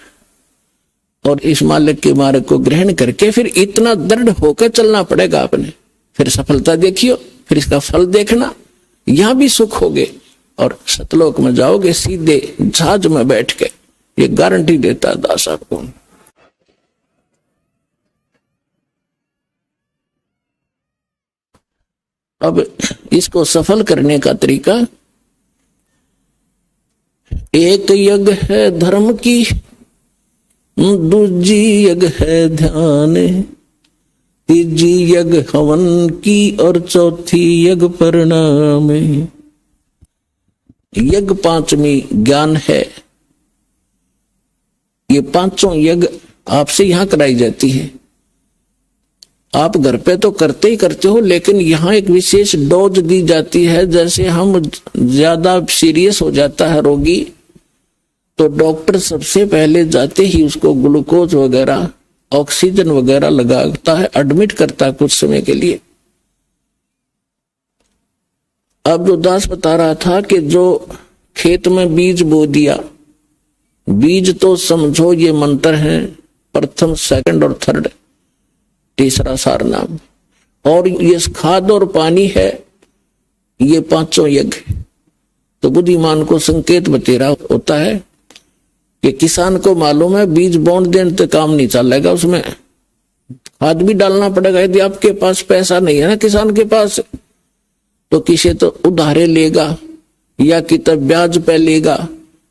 और इस मालिक के मार्ग को ग्रहण करके फिर इतना दृढ़ होकर चलना पड़ेगा आपने। फिर सफलता देखियो, फिर इसका फल देखना, यहां भी सुख होगे और सतलोक में जाओगे सीधे जहाज में बैठ के। ये गारंटी देता है दास आपको। अब इसको सफल करने का तरीका, एक यज्ञ है धर्म की, दूजी यज्ञ है ध्यान, तीजी यज्ञ हवन की, और चौथी यज्ञ परिणाम। यज्ञ पांचवी ज्ञान है। ये पांचों यज्ञ आपसे यहां कराई जाती है। आप घर पे तो करते ही करते हो, लेकिन यहाँ एक विशेष डोज दी जाती है। जैसे हम ज्यादा सीरियस हो जाता है रोगी, तो डॉक्टर सबसे पहले जाते ही उसको ग्लूकोज वगैरह, ऑक्सीजन वगैरह लगाता है, एडमिट करता है कुछ समय के लिए। अब जो दास बता रहा था कि जो खेत में बीज बो दिया, बीज तो समझो ये मंत्र है, प्रथम, सेकंड और थर्ड, तीसरा सारनाम, और ये खाद और पानी है, ये पांचों यज्ञ। तो बुद्धिमान को संकेत बतेरा होता है कि किसान को मालूम है बीज बोन देने तो काम नहीं चलेगा, उसमें खाद भी डालना पड़ेगा। यदि आपके पास पैसा नहीं है ना किसान के पास, तो किसी तो उधारे लेगा या कितना ब्याज पे लेगा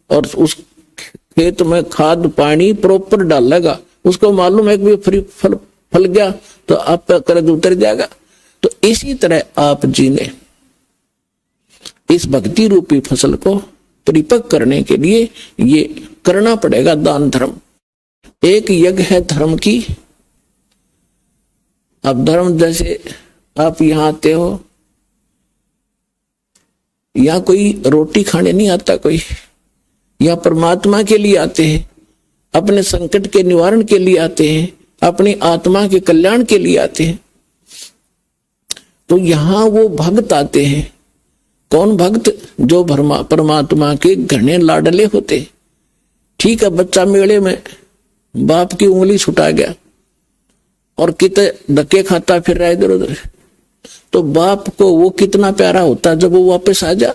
और उस खेत में खाद पानी प्रॉपर डालेगा। उसको मालूम है कि फ्री फल गया तो आप पे कर्ज उतर जाएगा। तो इसी तरह आप जी ने इस भक्ति रूपी फसल को परिपक्व करने के लिए ये करना पड़ेगा दान धर्म। एक यज्ञ है धर्म की। अब धर्म जैसे आप यहां आते हो, या कोई रोटी खाने नहीं आता कोई, या परमात्मा के लिए आते हैं, अपने संकट के निवारण के लिए आते हैं, अपनी आत्मा के कल्याण के लिए आते हैं। तो यहां वो भक्त आते हैं। कौन भक्त? जो परमात्मा के घने लाडले होते। ठीक है, बच्चा मेले में बाप की उंगली छुटा गया और कितने धक्के खाता फिर रहा इधर उधर, तो बाप को वो कितना प्यारा होता है जब वो वापस आ जा।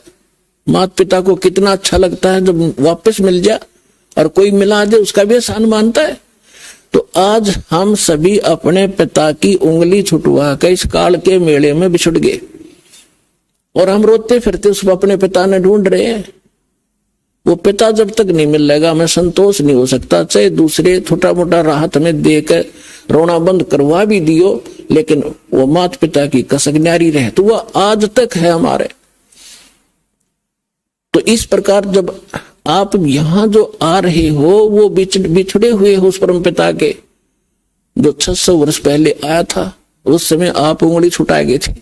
माता पिता को कितना अच्छा लगता है जब वापस मिल जा, और कोई मिला दे उसका भी एहसान मानता है। तो आज हम सभी अपने पिता की उंगली छुटवा कर इस काल के मेले में बिछुड़ गए, और हम रोते फिरते उसको अपने पिता ने ढूंढ रहे हैं। वो पिता जब तक नहीं मिलेगा हमें संतोष नहीं हो सकता। चाहे दूसरे छोटा मोटा राहत हमें देकर रोना बंद करवा भी दियो, लेकिन वो माता पिता की कसक न्यारी रहे तो वह आज तक है हमारे। तो इस प्रकार जब आप यहां जो आ रहे हो, वो बिछड़े हुए हो उस परम पिता के, जो 600 वर्ष पहले आया था। उस समय आप उंगली छुटाए गए थे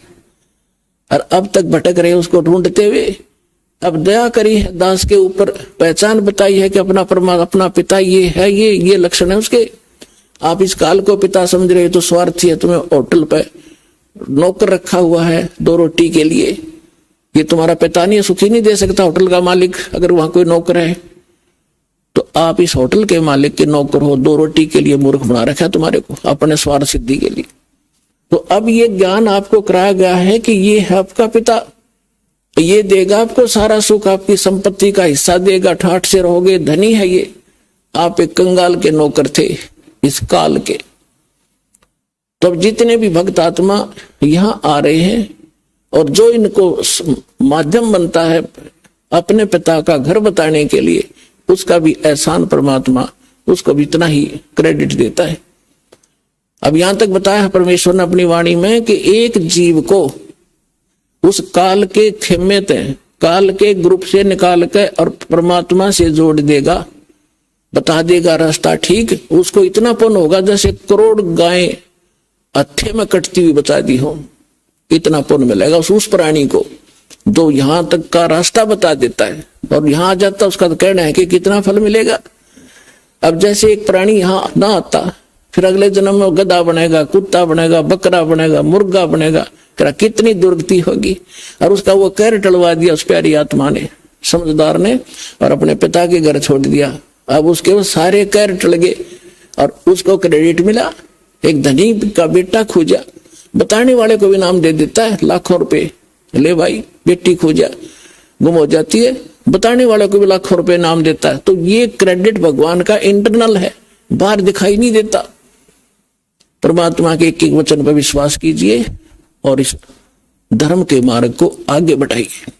और अब तक भटक रहे उसको ढूंढते हुए। अब दया करी है दास के ऊपर, पहचान बताई है कि अपना पिता ये है, ये लक्षण है उसके। आप इस काल को पिता समझ रहे हो तो स्वार्थी है। तुम्हें होटल पे नौकर रखा हुआ है 2 रोटी के लिए, ये तुम्हारा पिता नहीं है, सुखी नहीं दे सकता होटल का मालिक। अगर वहां कोई नौकर है तो आप इस होटल के मालिक के नौकर हो, 2 रोटी के लिए मूर्ख बना रखा है तुम्हारे को, अपने स्वार्थ सिद्धि के लिए। तो अब ये ज्ञान आपको कराया गया है कि ये है आपका पिता, ये देगा आपको सारा सुख, आपकी संपत्ति का हिस्सा देगा, ठाठ से रहोगे, धनी है ये। आप एक कंगाल के नौकर थे इस काल के। तो अब जितने भी भक्त आत्मा यहां आ रहे हैं और जो इनको माध्यम बनता है अपने पिता का घर बताने के लिए, उसका भी एहसान परमात्मा उसको भी इतना ही क्रेडिट देता है। अब यहां तक बताया है परमेश्वर ने अपनी वाणी में कि एक जीव को उस काल के खेमे तय, काल के ग्रुप से निकाल कर और परमात्मा से जोड़ देगा, बता देगा रास्ता ठीक। उसको इतना पुण्य होगा जैसे करोड़ गायें हत्थे में कटती हुई बता दी हो, इतना पुण्य मिलेगा उस प्राणी को जो यहां तक का रास्ता बता देता है। और यहां आ जाता उसका तो कहना है कि कितना फल मिलेगा। अब जैसे एक प्राणी यहां ना आता, फिर अगले जन्म में गधा बनेगा, कुत्ता बनेगा, बकरा बनेगा, मुर्गा बनेगा, कितनी दुर्गति होगी। और उसका वो कहर टलवा दिया उस प्यारी आत्मा ने, समझदार ने, और अपने पिता के घर छोड़ दिया। अब उसके वो सारे कहर टल गए और उसको क्रेडिट मिला। एक धनी का बेटा खोजा, बताने वाले को भी नाम दे देता है लाखों रुपए, ले भाई बेटी खोजा, गुम हो जाती है, बताने वाले को भी लाखों रुपए नाम देता है। तो ये क्रेडिट भगवान का इंटरनल है, बाहर दिखाई नहीं देता। परमात्मा के एक एक वचन पर विश्वास कीजिए और इस धर्म के मार्ग को आगे बढ़ाइए।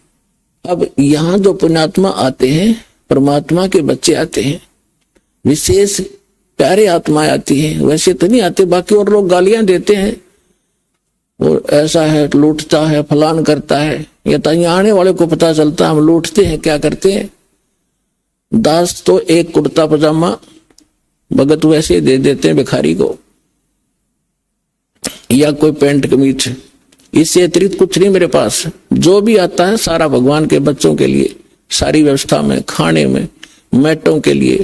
अब यहां जो पुण्यात्मा आते हैं, परमात्मा के बच्चे आते हैं, विशेष प्यारे आत्माएं आती हैं, वैसे तो नहीं आते। बाकी और लोग गालियां देते हैं, वो ऐसा है, लूटता है, फलान करता है, या तो यहाँ आने वाले को पता चलता हम लूटते हैं, क्या करते हैं। दास तो एक कुर्ता पजामा भगत वैसे दे देते हैं भिखारी को, या कोई पैंट कमीज, इससे अतिरिक्त कुछ नहीं मेरे पास। जो भी आता है सारा भगवान के बच्चों के लिए, सारी व्यवस्था में, खाने में, मैटों के लिए,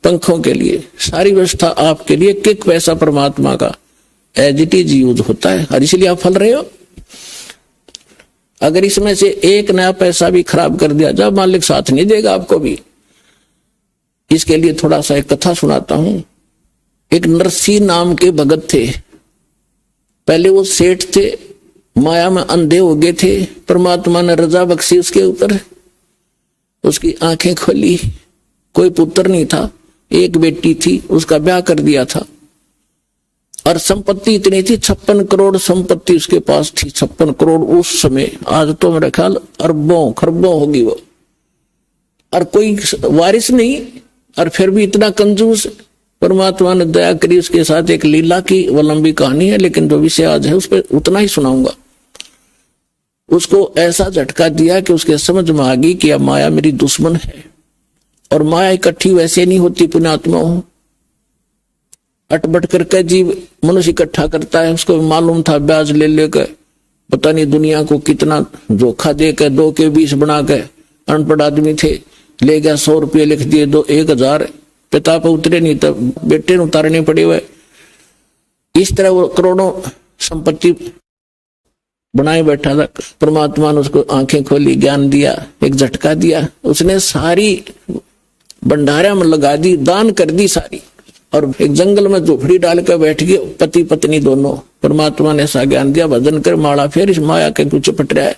पंखों के लिए, सारी व्यवस्था आपके लिए। किक पैसा परमात्मा का एज इट इज यूज होता है, और इसलिए आप फल रहे हो। अगर इसमें से एक नया पैसा भी खराब कर दिया, जब मालिक साथ नहीं देगा आपको भी। इसके लिए थोड़ा सा एक कथा सुनाता हूं। एक नरसी नाम के भगत थे। पहले वो सेठ थे, माया में अंधे हो गए थे। परमात्मा ने रजा बख्शी उसके ऊपर, उसकी आंखें खोली। कोई पुत्र नहीं था, एक बेटी थी, उसका ब्याह कर दिया था। और संपत्ति इतनी थी, 56 करोड़ संपत्ति उसके पास थी। 56 करोड़ उस समय, आज तो मेरा ख्याल अरबों खरबों होगी वो। और कोई वारिस नहीं, और फिर भी इतना कंजूस। परमात्मा ने दया करी, उसके साथ एक लीला की, वो लंबी कहानी है, लेकिन जो विषय आज है उस पर उतना ही सुनाऊंगा। उसको ऐसा झटका दिया कि उसके समझ में आ गई कि अब माया मेरी दुश्मन है। और माया इकट्ठी वैसे नहीं होती, पुण्यात्मा हो। अटबट करके जीव मनुष्य इकट्ठा करता है। उसको मालूम था ब्याज ले लेकर पता नहीं दुनिया को कितना धोखा देकर 2 के 20 बना के, अनपढ़ आदमी थे, ले गया 100 रुपये लिख दिए, 1000 पिता पर उतरे नहीं, तब बेटे ने उतारने पड़े हुए। इस तरह वो करोड़ों संपत्ति बनाए बैठा था। परमात्मा ने उसको आंखें खोली, ज्ञान दिया, एक झटका दिया। उसने सारी भंडारा में लगा दी, दान कर दी सारी। और एक जंगल में झोपड़ी डाल कर बैठ गए, पति पत्नी दोनों। परमात्मा ने ऐसा ज्ञान दिया, भजन कर माला फेर, इस माया के कुछ पट रहा है,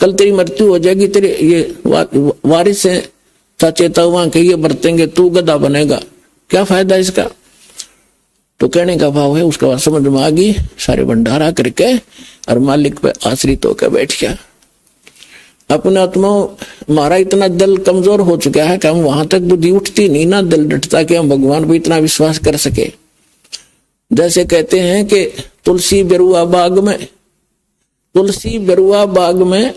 कल तेरी मृत्यु हो जाएगी, तेरे ये वारिस है, सचेता हुआ कि ये बरतेंगे, तू गधा बनेगा, क्या फायदा इसका। तो कहने का भाव है, उसका बात समझ में आ गई। सारे भंडारा करके और मालिक पे आश्रित होकर बैठ गया। अपने आत्मा हमारा इतना दिल कमजोर हो चुका है कि हम वहां तक बुद्धि उठती नहीं ना, दिल डटता कि हम भगवान पर इतना विश्वास कर सके। जैसे कहते हैं कि तुलसी बेरुआ बाग में, तुलसी बेरुआ बाग में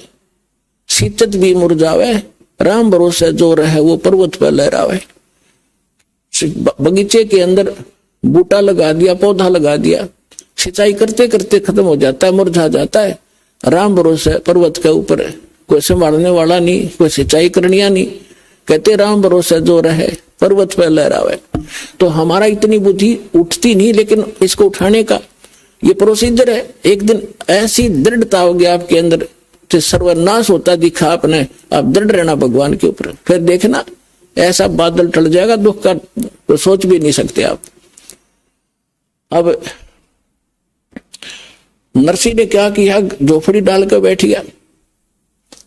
सीचत भी मुरझावे, राम भरोसे जो रहे वो पर्वत पर लहरावे। बगीचे के अंदर बूटा लगा दिया, पौधा लगा दिया, सिंचाई करते करते खत्म हो जाता है, मुरझा जाता है। राम भरोसे पर्वत के ऊपर कोई संभालने वाला नहीं, कोई सिंचाई करनिया नहीं। कहते राम भरोसे जो रहे पर्वत पर लहरावे। तो हमारा इतनी बुद्धि उठती नहीं, लेकिन इसको उठाने का ये प्रोसीजर है। एक दिन ऐसी दृढ़ता होगी आपके अंदर, सर्वनाश होता दिखा आपने, आप दृढ़ रहना भगवान के ऊपर, फिर देखना ऐसा बादल टल जाएगा, दुख का तो सोच भी नहीं सकते आप। अब नरसी ने क्या किया, झोपड़ी डालकर बैठ गया।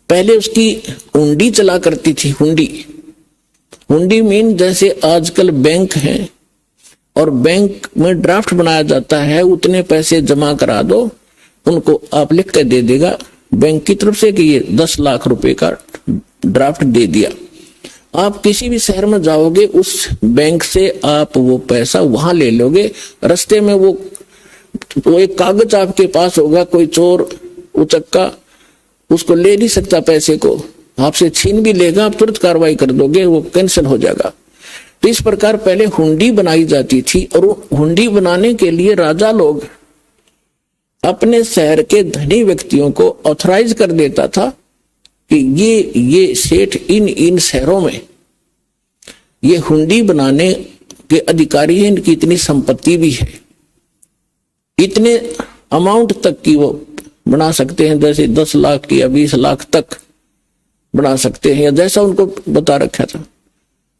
पहले उसकी हुंडी चला करती थी। हुंडी मीन जैसे आजकल बैंक है और बैंक में ड्राफ्ट बनाया जाता है, उतने पैसे जमा करा दो, उनको आप लिख कर दे देगा बैंक की तरफ से कि ये 10 लाख रुपए का ड्राफ्ट दे दिया। आप किसी भी शहर में जाओगे, उस बैंक से आप वो पैसा वहां ले लोगे। रास्ते में वो एक कागज आपके पास होगा, कोई चोर उचक्का उसको ले नहीं सकता, पैसे को आपसे छीन भी लेगा, आप तुरंत कार्रवाई कर दोगे, वो कैंसिल हो जाएगा। तो इस प्रकार पहले हुंडी बनाई जाती थी। और हुंडी बनाने के लिए राजा लोग अपने शहर के धनी व्यक्तियों को ऑथराइज कर देता था कि ये सेठ इन शहरों में ये हुंडी बनाने के अधिकारी हैं, इनकी इतनी संपत्ति भी है, इतने अमाउंट तक की वो बना सकते हैं, जैसे 10 लाख या 20 लाख तक बना सकते हैं, या जैसा उनको बता रखा था।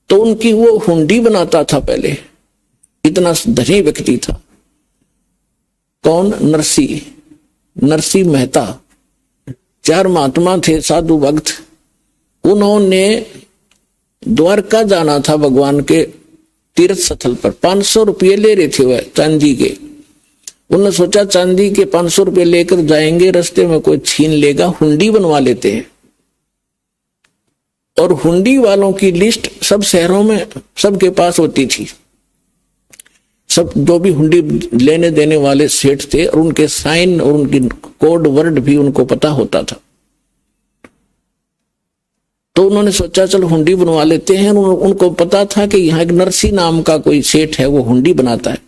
तो उनकी वो हुंडी बनाता था पहले, इतना धनी व्यक्ति था। कौन? नरसी मेहता। 4 महात्मा थे, साधु भक्त। उन्होंने द्वारका जाना था भगवान के तीर्थ स्थल पर। 500 रुपये ले रहे थे वह चांदी के। उन्होंने सोचा चांदी के 500 रुपये लेकर जाएंगे, रास्ते में कोई छीन लेगा, हुंडी बनवा लेते हैं। और हुंडी वालों की लिस्ट सब शहरों में सबके पास होती थी। सब जो भी हुंडी लेने देने वाले सेठ थे, और उनके साइन और उनकी कोड वर्ड भी उनको पता होता था। तो उन्होंने सोचा चल हुंडी बनवा लेते हैं। उनको पता था कि यहाँ एक नरसी नाम का कोई सेठ है, वो हुंडी बनाता है।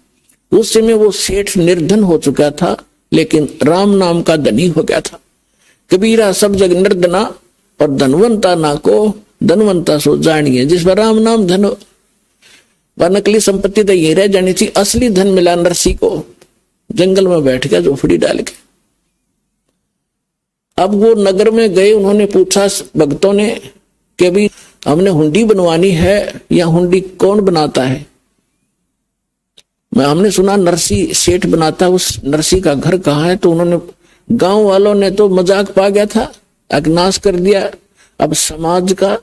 उस समय वो सेठ निर्धन हो चुका था, लेकिन राम नाम का धनी हो गया था। कबीरा सब जग निर्धना और धनवंता ना को धनवंता सो जानिए। जिस पर राम नाम धन वह नकली संपत्ति तो ये रह जानी थी, असली धन मिला नरसी को जंगल में बैठ गया झोपड़ी डाल के। अब वो नगर में गए, उन्होंने पूछा भक्तों ने कि अभी हमने हुंडी बनवानी है, या हुंडी कौन बनाता है? हमने सुना नरसी सेठ बनाता, उस नरसी का घर कहाँ है? तो उन्होंने, गांव वालों ने तो मजाक पा गया था, अग्नाश कर दिया। अब समाज का,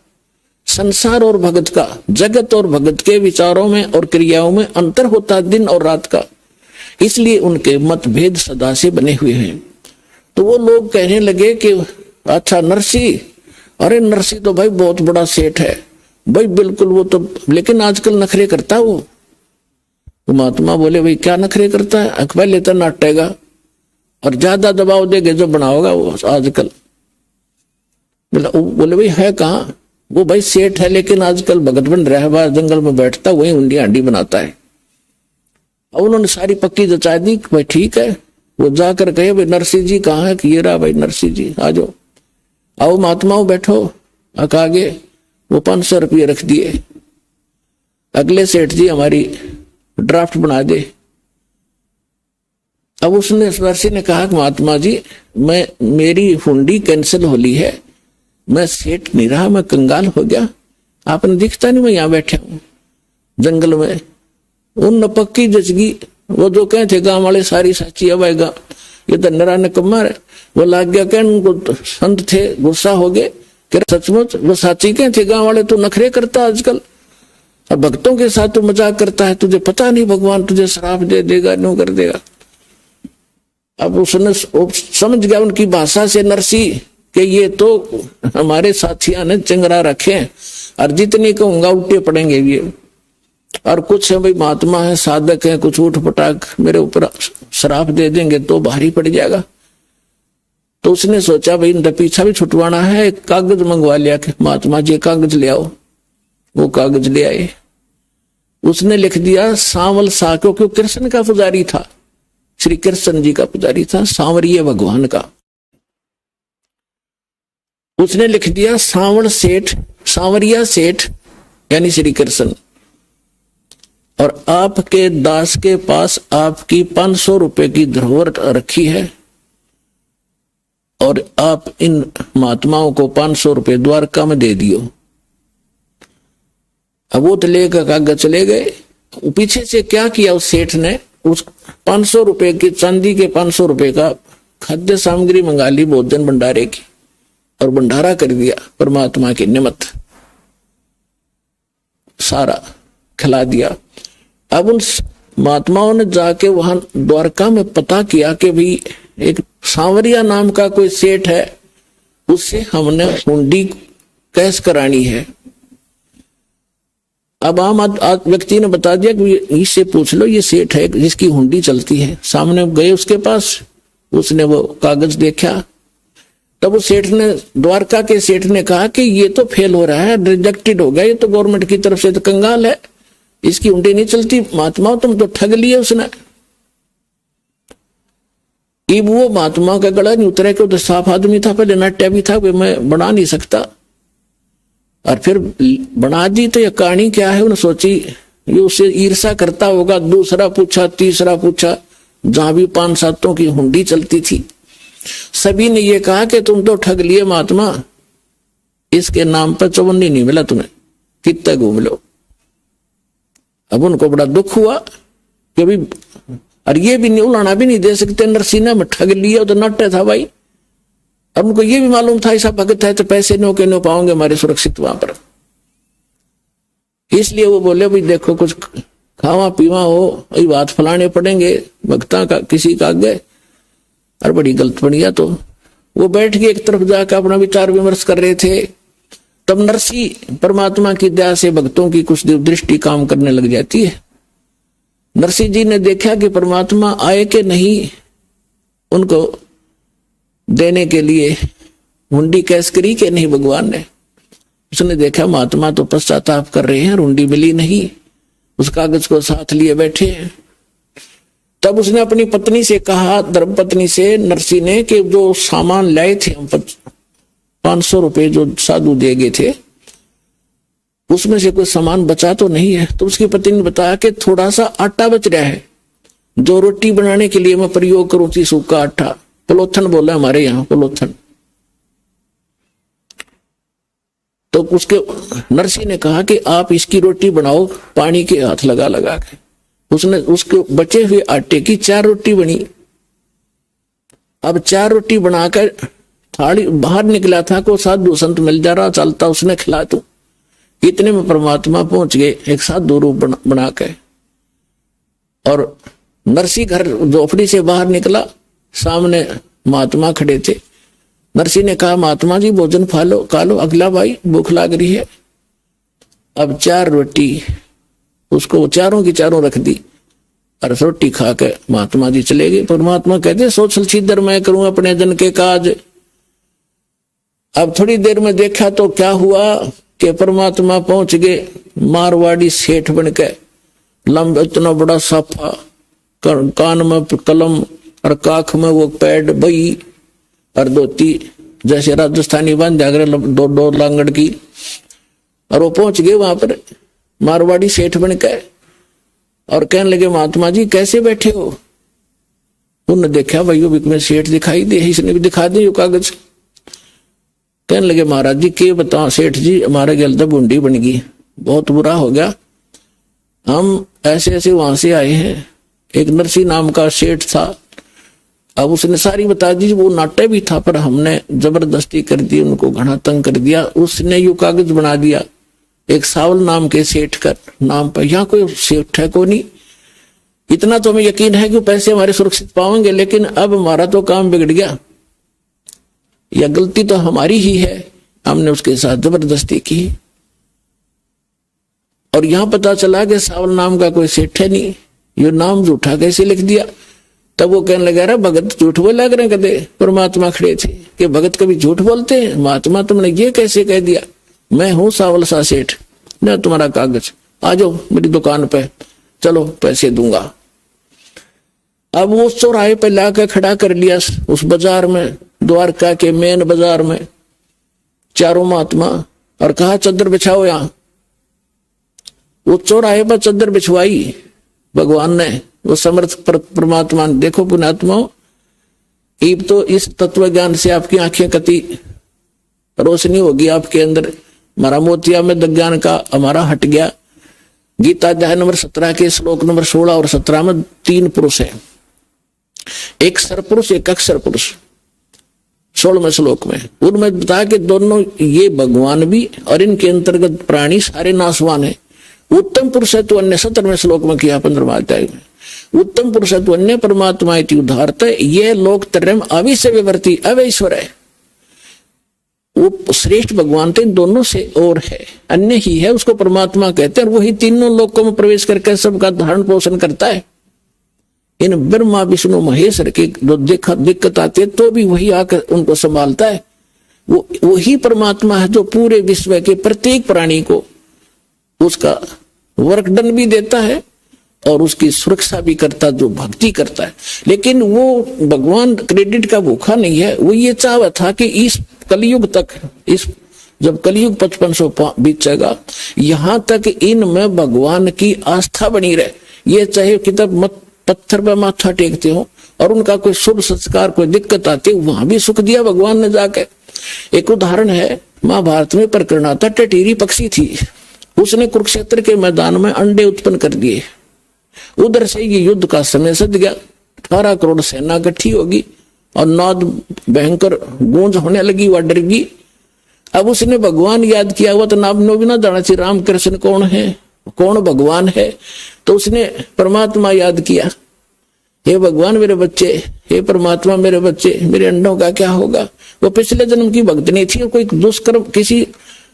संसार और भगत का, जगत और भगत के विचारों में और क्रियाओं में अंतर होता है दिन और रात का, इसलिए उनके मतभेद सदा से बने हुए हैं। तो वो लोग कहने लगे कि अच्छा नरसी, अरे नरसी तो भाई बहुत बड़ा सेठ है भाई, बिल्कुल वो तो, लेकिन आजकल नखरे करता है वो। तो महात्मा बोले भाई क्या नखरे करता है? अखबार लेता नाटेगा और ज्यादा दबाव देगे जो बनाओगा वो आजकल। बोले भाई है कहाँ? वो भाई सेठ है लेकिन आजकल भगत बन रहा है, बाहर जंगल में बैठता, वही हुंडी हांडी बनाता है। और उन्होंने सारी पक्की जचा दी, भाई ठीक है। वो जाकर कहे भाई नरसी जी कहाँ है? कि ये रहा भाई नरसी जी, आ जाओ, आओ महात्माओं बैठो। आगे वो 500 रुपये रख दिए, अगले सेठ जी हमारी ड्राफ्ट बना दे। अब उसने नरसी ने कहा कि महात्मा जी मेरी हुंडी कैंसिल हो ली है, मैं सेठ नहीं रहा, मैं कंगाल हो गया, आपने दिखता नहीं, मैं यहाँ बैठा हूं जंगल में। उन पक्की जचगी, वो जो कहे थे गांव वाले सारी सच्ची, अब आएगा ये तो नरा ने कमर। वो लाग गया कहने, उनको संत थे गुस्सा हो गए कि सचमुच वो साची कहे थे गांव वाले, तू नखरे करता आजकल, अब भक्तों के साथ तू मजाक करता है, तुझे पता नहीं भगवान तुझे श्राप दे देगा, न्यू कर देगा। अब उसने समझ गया उनकी भाषा से नरसी कि ये तो हमारे साथिया ने चंगरा रखे हैं, और जितनी कहूंगा उल्टे पड़ेंगे ये। और कुछ है भाई महात्मा है, साधक है, कुछ उठ पटाक मेरे ऊपर श्राप दे देंगे तो भारी पड़ जाएगा। तो उसने सोचा भाई इनका पीछा भी छुटवाना है, एक कागज मंगवा लिया कि महात्मा जी कागज ले आओ। वो कागज ले आए, उसने लिख दिया सांवल सा, क्योंकि कृष्ण का पुजारी था, श्री कृष्ण जी का पुजारी था, सांवरिया भगवान का। उसने लिख दिया सांवल सेठ, सांवरिया सेठ यानी श्री कृष्ण, और आपके दास के पास आपकी 500 रुपए की धरोहर रखी है, और आप इन महात्माओं को 500 रुपए द्वारका में दे दियो। अब वो तो लेकर कागज चले गए। पीछे से क्या किया उस सेठ ने, उस 500 रुपए की, चांदी के 500 रुपए का खाद्य सामग्री मंगा ली भोजन भंडारे की, और भंडारा कर दिया परमात्मा की निमित्त, सारा खिला दिया। अब उन महात्माओं ने जाके वहां द्वारका में पता किया कि भाई एक सांवरिया नाम का कोई सेठ है, उससे हमने हुंडी कैश करानी है। अब आम व्यक्ति ने बता दिया कि इससे पूछ लो, ये सेठ है जिसकी हुंडी चलती है। सामने गए उसके पास, उसने वो कागज देखा, तब उस सेठ ने, द्वारका के सेठ ने कहा कि ये तो फेल हो रहा है, रिजेक्टेड हो गया, ये तो गवर्नमेंट की तरफ से तो कंगाल है, इसकी हुंडी नहीं चलती। महात्मा तुम तो ठग लिए उसने। वो महात्मा का गला नहीं उतरा कि वो तो साफ आदमी था, पहले नाट्या भी था, मैं बना नहीं सकता, और फिर बना दी। तो ये कहानी क्या है, उन्होंने सोची ये उससे ईर्षा करता होगा। दूसरा पूछा, तीसरा पूछा, जहां भी 5-7 की हुंडी चलती थी, सभी ने ये कहा कि तुम तो ठग लिए महात्मा, इसके नाम पर चवन्नी नहीं मिला तुम्हें, कितना घूम लो। अब उनको बड़ा दुख हुआ कि भाई, और ये भी नहीं, उलाना भी नहीं दे सकते, नरसिंह में ठग लिया तो नट्टे था भाई। अब उनको ये भी मालूम था ऐसा भगत है तो पैसे नो के नो पाओगे हमारे सुरक्षित वहां पर, इसलिए वो बोले भाई देखो कुछ खावा पीवा हो, ये बात फलाने पड़ेंगे भक्ता का किसी का आगे, और बड़ी गलत बढ़िया। तो वो बैठ के एक तरफ जाकर अपना विचार विमर्श कर रहे थे। तब नरसी परमात्मा की दया से भक्तों की कुछ दृष्टि काम करने लग जाती है। नरसिंह जी ने देखा कि परमात्मा आए कि नहीं उनको देने के लिए, हुंडी कैश करी कि नहीं भगवान ने। उसने देखा महात्मा तो पश्चाताप कर रहे हैं, हुंडी मिली नहीं, उस कागज को साथ लिए बैठे हैं। तब उसने अपनी पत्नी से कहा, धर्मपत्नी से नरसी ने, कि जो सामान लाए थे हम 500 रुपए जो साधु दे गए थे, उसमें से कोई सामान बचा तो नहीं है। तो उसकी पत्नी ने बताया कि थोड़ा सा आटा बच रहा है, जो रोटी बनाने के लिए मैं प्रयोग करूं थी, सूखा आटा, पलोथन बोला हमारे यहाँ, पलोथन। तो उसके नरसी ने कहा कि आप इसकी रोटी बनाओ पानी के हाथ लगा लगा के। उसने उसके बचे हुए आटे की 4 रोटी बनी। अब 4 रोटी बनाकर थाली बाहर निकला था, को साधु संत मिल जा रहा चलता, उसने खिला दूं। इतने में परमात्मा पहुंच गए एक साधु रूप बना के। और नरसी घर झोपड़ी से बाहर निकला, सामने महात्मा खड़े थे। नरसी ने कहा, महात्मा जी भोजन खा लो, अगला भाई भूख लग रही है। अब 4 रोटी उसको चारों की चारों रख दी और रोटी खा के महात्मा जी चले गए। परमात्मा कहते, सोचल छिदर मैं करूं अपने जन के काज। अब थोड़ी देर में देखा तो क्या हुआ कि परमात्मा पहुंच गए मारवाड़ी सेठ बनके, लंब इतना बड़ा साफा, कान में कलम और काख में वो पैड बई और धोती, जैसे राजस्थानी बांध दो लांगड़ की। और वो पहुंच गए वहां पर मारवाड़ी सेठ बनके और कहने लगे, महात्मा जी कैसे बैठे हो? उन्होंने देखा भाई में सेठ दिखाई दे, इसने भी दिखा दी कागज। कहने लगे, महाराज जी के बताओ सेठ जी, हमारे गलत बूंदी बन गई, बहुत बुरा हो गया। हम ऐसे ऐसे वहां से आए हैं, एक नरसी नाम का सेठ था। अब उसने सारी बता दी, वो नाट्य भी था पर हमने जबरदस्ती कर दी, उनको घना तंग कर दिया। उसने यू कागज बना दिया एक सावल नाम के सेठ का नाम पर। यहाँ कोई सेठ है को नहीं, इतना तो हमें यकीन है कि पैसे हमारे सुरक्षित पाएंगे, लेकिन अब हमारा तो काम बिगड़ गया, यह गलती तो हमारी ही है, हमने उसके साथ जबरदस्ती की। और यहां पता चला कि सावल नाम का कोई सेठ है नहीं, ये नाम झूठा कैसे लिख दिया। तब वो कहने लगा, रहा भगत झूठ बोल लग रहे कदे। परमात्मा खड़े थे कि भगत कभी झूठ बोलते हैं? महात्मा तुमने ये कैसे कह दिया? मैं हूं सावल सा सेठ, न तुम्हारा कागज, आ जाओ मेरी दुकान पे, चलो पैसे दूंगा। अब वो चौराहे पे लाकर खड़ा कर लिया उस बाजार में, द्वारका के मेन बाजार में, चारों महात्मा, और कहा चद्दर बिछाओ यहां। वो चौराहे पर चद्दर बिछवाई भगवान ने, वो समर्थ परमात्मा ने। देखो पुण्यात्माओं, ईब तो इस तत्व ज्ञान से आपकी आंखें कति रोशनी होगी आपके अंदर। हमारा मोतिया में ज्ञान का हमारा हट गया। गीता अध्याय नंबर 17 के श्लोक नंबर 16 और 17 में 3 पुरुष है, एक सरपुरुष एक अक्षर पुरुष। 16वें श्लोक में उनमें बताया कि दोनों ये भगवान भी और इनके अंतर्गत प्राणी सारे नाशवान है। उत्तम पुरुष है तो अन्य 17वें श्लोक में किया 15वां अध्याय में, उत्तम पुरुष है तो अन्य परमात्मा इति उदाहरत, ये लोक त्रयम अविश्य विवर्ती अवैश्वर है। वो श्रेष्ठ भगवान तो इन दोनों से और है, अन्य ही है, उसको परमात्मा कहते हैं। और वही तीनों लोकों में प्रवेश करके सबका धारण पोषण करता है। इन ब्रह्मा विष्णु महेश्वर के जो दिक्कत आती है तो भी वही आकर उनको संभालता है। वो वही परमात्मा है जो पूरे विश्व के प्रत्येक प्राणी को उसका वर्कडन भी देता है और उसकी सुरक्षा भी करता, जो भक्ति करता है। लेकिन वो भगवान क्रेडिट का भूखा नहीं है, वो ये चाहता था कि इस कलयुग तक, इस जब कलयुग 5500 बीतेगा, यहां तक इनमें भगवान की आस्था बनी रहे। ये चाहे किताब मत पत्थर पर माथा टेकते हो और उनका कोई शुभ संस्कार कोई दिक्कत आती है, वहां भी सुख दिया भगवान ने जाके। एक उदाहरण है, महाभारत में प्रकरण आता, टटीरी पक्षी थी, उसने कुरुक्षेत्र के मैदान में अंडे उत्पन्न कर दिए। उधर से ये युद्ध का समय सद गया, 18 करोड़ सेना इकट्ठी होगी और नाद भयंकर गूंज होने लगी, वह डर गई। अब उसने भगवान याद किया, हुआ तो नाम नो भी ना जाना चाहिए राम कृष्ण कौन है, कौन भगवान है। तो उसने परमात्मा याद किया, हे भगवान मेरे बच्चे, हे परमात्मा मेरे बच्चे, मेरे अंडों का क्या होगा। वो पिछले जन्म की भक्तनी थी और कोई दुष्कर्म किसी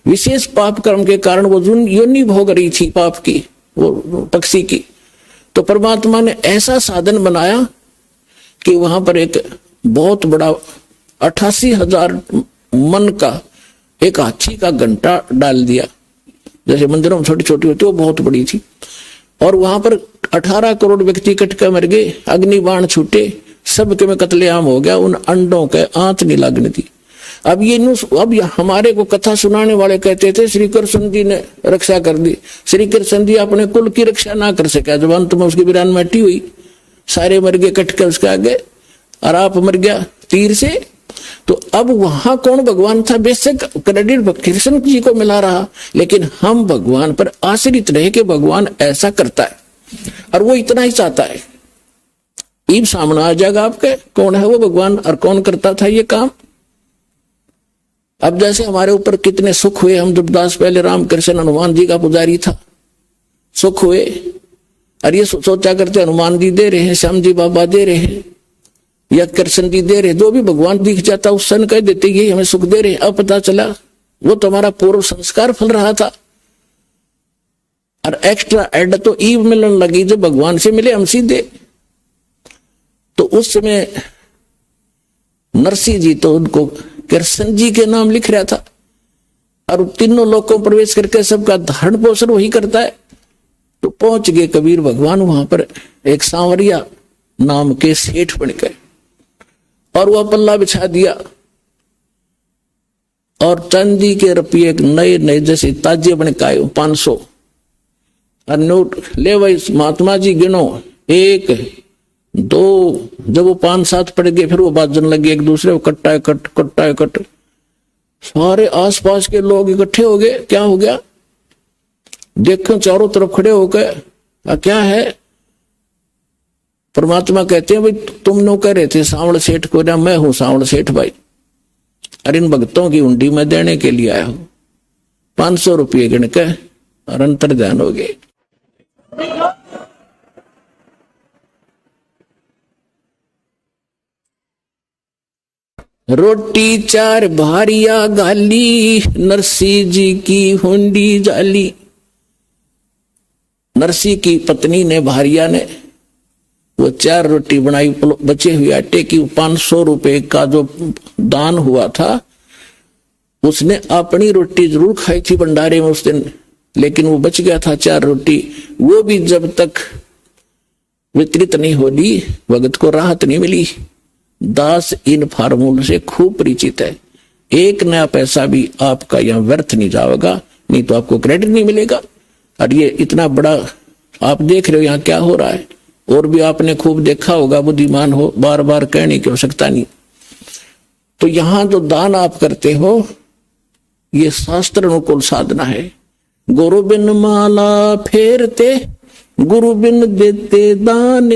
विशेष पाप कर्म के कारण वो योनि भोग रही थी पाप की, वो पक्षी की। तो परमात्मा ने ऐसा साधन बनाया कि वहां पर एक बहुत बड़ा 88,000 मन का एक हाथी का घंटा डाल दिया। जैसे मंदिरों में छोटी छोटी होती, वो बहुत बड़ी थी। और वहां पर 18 करोड़ व्यक्ति कट कर मर गए, अग्निबाण छूटे, सबके में कत्लेआम हो गया, उन अंडों के आंत नहीं लगने दी। अब ये न्यूज, अब हमारे को कथा सुनाने वाले कहते थे श्री कृष्ण जी ने रक्षा कर दी। श्री कृष्ण जी अपने कुल की रक्षा ना कर सके, जब अंत में उसकी वीरान माटी हुई, सारे मर गए कट के उसके आगे, और आप मर गया तीर से। तो अब वहां कौन भगवान था? बेशक क्रेडिट कृष्ण जी को मिला रहा, लेकिन हम भगवान पर आश्रित रहे कि भगवान ऐसा करता है और वो इतना ही चाहता है। ईब सामने आ जाएगा आपके कौन है वो भगवान और कौन करता था ये काम। अब जैसे हमारे ऊपर कितने सुख हुए, हम जब दास पहले रामकृष्ण हनुमान जी का पुजारी था, सुख हुए, और ये सोचा करते हनुमान जी दे रहे हैं, श्याम जी बाबा दे रहे हैं, या कृष्ण जी दे रहे, जो भी भगवान दिख जाता उस सन कह देते ये हमें सुख दे रहे। अब पता चला वो तुम्हारा पूर्व संस्कार फल रहा था, और एक्स्ट्रा एड तो ईव मिलने लगी जो भगवान से मिले हम सीधे। तो उस समय नरसिंह जी तो उनको कृष्ण जी के नाम लिख रहा था, और तीनों लोगों प्रवेश करके सबका धारण पोषण वही करता है। तो पहुंच गए कबीर भगवान वहां पर एक सांवरिया नाम के सेठ बन गए, और वह पल्ला बिछा दिया, और चांदी के रुपये नए नए जैसे ताजे बने का 500 और नोट ले भाई महात्मा जी गिनो, 1 2, जब वो 5-7 पड़ गए फिर वो बाजन लगे एक दूसरे को, कट्टा है कट, कट्टा है कट। सारे आसपास के लोग इकट्ठे हो गए, क्या हो गया देखो, चारों तरफ खड़े हो गए, क्या है? परमात्मा कहते हैं भाई तुम नो कह रहे थे सांवल सेठ को, ना मैं हूं सांवल सेठ भाई, अरे इन भक्तों की हुंडी में देने के लिए आया हूं। 500 रुपये गिन के और अंतर ध्यान हो गए। रोटी 4 भारिया गाली, नरसिंह जी की हुंडी जाली। नरसिंह की पत्नी ने, भारिया ने, वो 4 रोटी बनाई बचे हुए आटे की। 500 रुपए का जो दान हुआ था उसने अपनी रोटी जरूर खाई थी भंडारे में उस दिन, लेकिन वो बच गया था 4 रोटी। वो भी जब तक वितरित नहीं होली भगत को राहत नहीं मिली। दास इन फार्मूले से खूब परिचित है, एक नया पैसा भी आपका यहां व्यर्थ नहीं जाएगा, नहीं तो आपको क्रेडिट नहीं मिलेगा। और ये इतना बड़ा आप देख रहे हो यहाँ क्या हो रहा है, और भी आपने खूब देखा होगा, बुद्धिमान हो, बार बार कहने की आवश्यकता नहीं। तो यहां जो दान आप करते हो ये शास्त्र अनुकूल साधना है। गुरु बिन माला फेरते, गुरु बिन देते दान,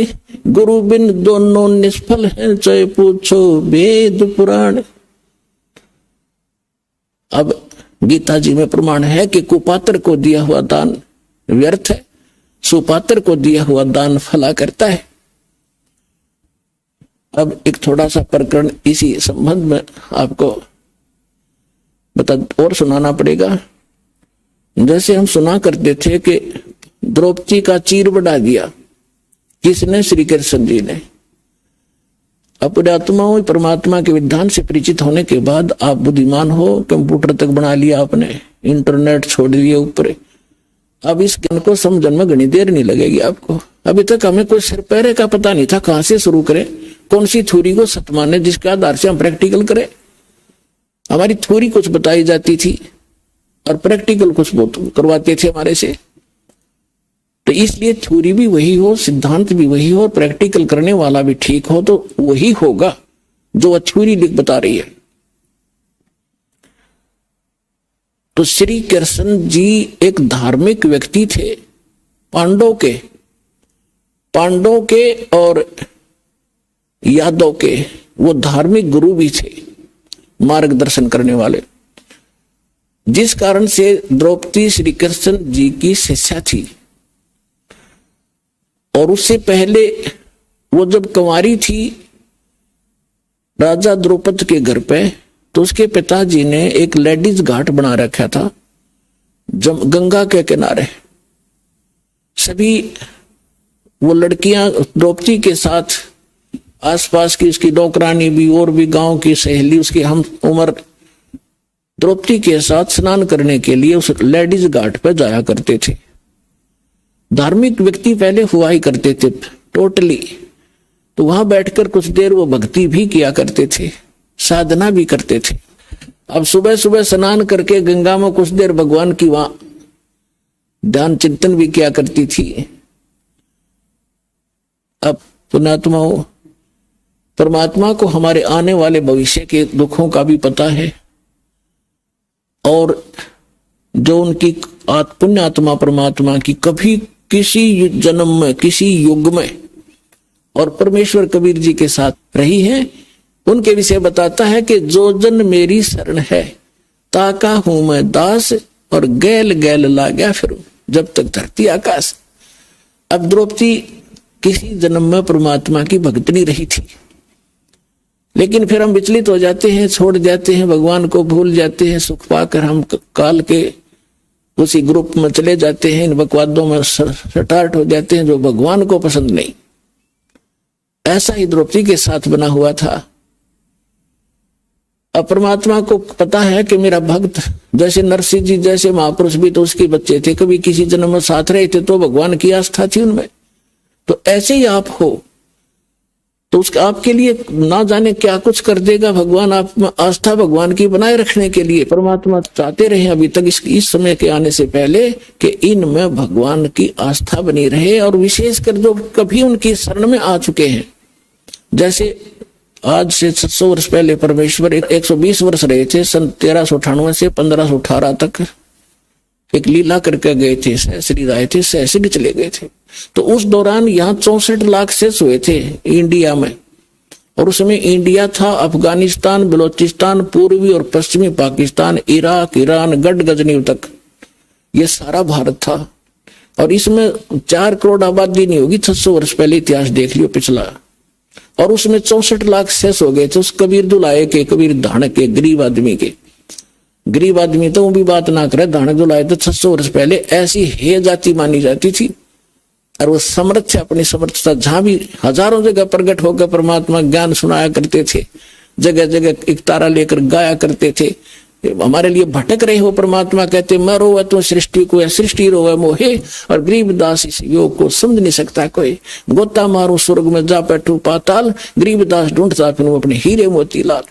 गुरु बिन दोनों निष्फल हैं, चाहे पूछो वेद पुराण। अब गीता जी में प्रमाण है कि कुपात्र को दिया हुआ दान व्यर्थ है, सुपात्र को दिया हुआ दान फला करता है। अब एक थोड़ा सा प्रकरण इसी संबंध में आपको और सुनाना पड़ेगा। जैसे हम सुना करते थे कि द्रौपदी का चीर बढ़ा दिया किसने? श्री कृष्ण जी ने। अपने आत्माओं परमात्मा के विधान से परिचित होने के बाद आप बुद्धिमान हो, कंप्यूटर तक बना लिया आपने, इंटरनेट छोड़ दिए ऊपर, अब इस ज्ञान को समझने में घनी देर नहीं लगेगी आपको। अभी तक हमें कोई सिर पैरे का पता नहीं था, कहां से शुरू करें, कौन सी थ्योरी को सत्य माने जिसके आधार से हम प्रैक्टिकल करें। हमारी थ्योरी कुछ बताई जाती थी और प्रैक्टिकल कुछ करवाते थे हमारे से। तो इसलिए थ्योरी भी वही हो, सिद्धांत भी वही हो, प्रैक्टिकल करने वाला भी ठीक हो, तो वही होगा जो थ्योरी लिख बता रही है। तो श्री कृष्ण जी एक धार्मिक व्यक्ति थे, पांडव के और यादव के वो धार्मिक गुरु भी थे, मार्गदर्शन करने वाले, जिस कारण से द्रौपदी श्री कृष्ण जी की शिष्या थी। और उससे पहले वो जब कुंवारी थी राजा द्रौपद के घर पे, तो उसके पिताजी ने एक लेडीज घाट बना रखा था गंगा के किनारे। सभी वो लड़कियां द्रौपदी के साथ, आसपास की उसकी नौकरानी भी और भी गांव की सहेली उसकी हम उम्र द्रौपदी के साथ स्नान करने के लिए उस लेडीज घाट पर जाया करते थे। धार्मिक व्यक्ति पहले हुआ ही करते थे टोटली, तो वहां बैठकर कुछ देर वो भक्ति भी किया करते थे, साधना भी करते थे। अब सुबह सुबह स्नान करके गंगा में कुछ देर भगवान की वहां ध्यान चिंतन भी किया करती थी। अब पुण्यात्माओं, परमात्मा को हमारे आने वाले भविष्य के दुखों का भी पता है, और जो उनकी पुण्यात्मा परमात्मा की कभी किसी जन्म में, किसी युग में और परमेश्वर कबीर जी के साथ रही है, उनके विषय बताता है कि जो जन मेरी शरण है ताका हूं मैं दास, और गैल गैल ला गया फिर जब तक धरती आकाश। अब द्रौपदी किसी जन्म में परमात्मा की भक्तनी रही थी, लेकिन फिर हम विचलित हो जाते हैं, छोड़ जाते हैं, भगवान को भूल जाते हैं, सुख पाकर हम काल के उसी ग्रुप में चले जाते हैं, इन बकवादों में स्टार्ट हो जाते हैं जो भगवान को पसंद नहीं। ऐसा ही द्रौपदी के साथ बना हुआ था। अब परमात्मा को पता है कि मेरा भक्त, जैसे नरसिंह जी जैसे महापुरुष भी तो उसके बच्चे थे, कभी किसी जन्म में साथ रहे थे, तो भगवान की आस्था थी उनमें। तो ऐसे ही आप हो तो उसका आपके लिए ना जाने क्या कुछ कर देगा भगवान। आप में आस्था भगवान की बनाए रखने के लिए परमात्मा चाहते रहे अभी तक, इस समय के आने से पहले, कि इनमें भगवान की आस्था बनी रहे, और विशेषकर जो कभी उनकी शरण में आ चुके हैं। जैसे आज से 700 वर्ष पहले परमेश्वर 120 वर्ष रहे थे, सन 1398 से 1518 तक एक लीला करके गए थे, सहस्री आए थे, सहस्री चले गए थे। तो उस दौरान यहाँ 64 लाख शेष हुए थे इंडिया में, और उसमें इंडिया था, अफगानिस्तान, बलोचिस्तान, पूर्वी और पश्चिमी पाकिस्तान, इराक, ईरान, गढ़ गजनीव तक, ये सारा भारत था। और इसमें 4 करोड़ आबादी नहीं होगी, 600 वर्ष पहले इतिहास देख लियो पिछला, और उसमें 64 लाख शेष हो गए थे। उस कबीर दुलाए के, कबीर धानक के, गरीब आदमी के, गरीब आदमी तो वो भी बात ना करे, धानक दुलाए तो 600 वर्ष पहले ऐसी हे जाति मानी जाती थी, और वो समर्थ थे, अपनी समर्थता जहां भी हजारों जगह प्रकट होकर परमात्मा ज्ञान सुनाया करते थे, जगह जगह एक तारा लेकर गाया करते थे। हमारे लिए भटक रहे हो परमात्मा कहते, मैं रोवे तो सृष्टि को, या सृष्टि रोवे मोहे, और गरीबदास इस योग को समझ नहीं सकता कोई। गोता मारू स्वर्ग में जा बैठू पाताल, गरीबदास ढूंढता फिर अपने हीरे मोती लाल।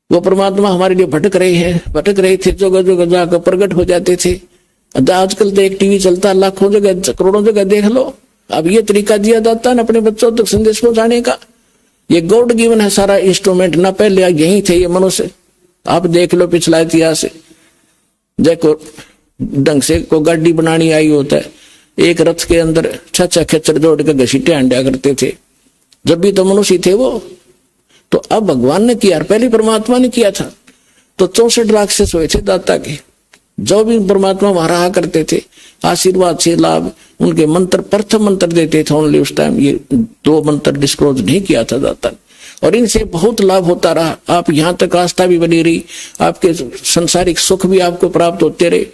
वो परमात्मा हमारे लिए भटक रहे थे, जगह जगह जाकर प्रकट हो जाते थे। आजकल तो एक टीवी चलता, लाखों जगह, करोड़ों जगह देख लो। अब ये तरीका दिया जाता है ना अपने बच्चों तक संदेश पहुंचाने का, ये गॉड गिवन है सारा इंस्ट्रूमेंट ना, पहले यही थे ये मनुष्य। आप देख लो पिछला इतिहास, देखो ढंग से को गाड़ी बनानी आई होता है, एक रथ के अंदर 6 खेचर जोड़ के घसीटे हंडिया करते थे, जब भी तो मनुष्य थे वो। तो अब भगवान ने किया, पहले परमात्मा ने किया था। तो 64 लाख से सोए थे दाता के, जो भी परमात्मा वहां रहा करते थे, आशीर्वाद से लाभ, उनके मंत्र प्रथम मंत्र देते थे ओनली उस टाइम, ये 2 मंत्र डिस्क्लोज नहीं किया था दाता, और इनसे बहुत लाभ होता रहा। आप यहां तक आस्था भी बनी रही, आपके संसारिक सुख भी आपको प्राप्त होते रहे,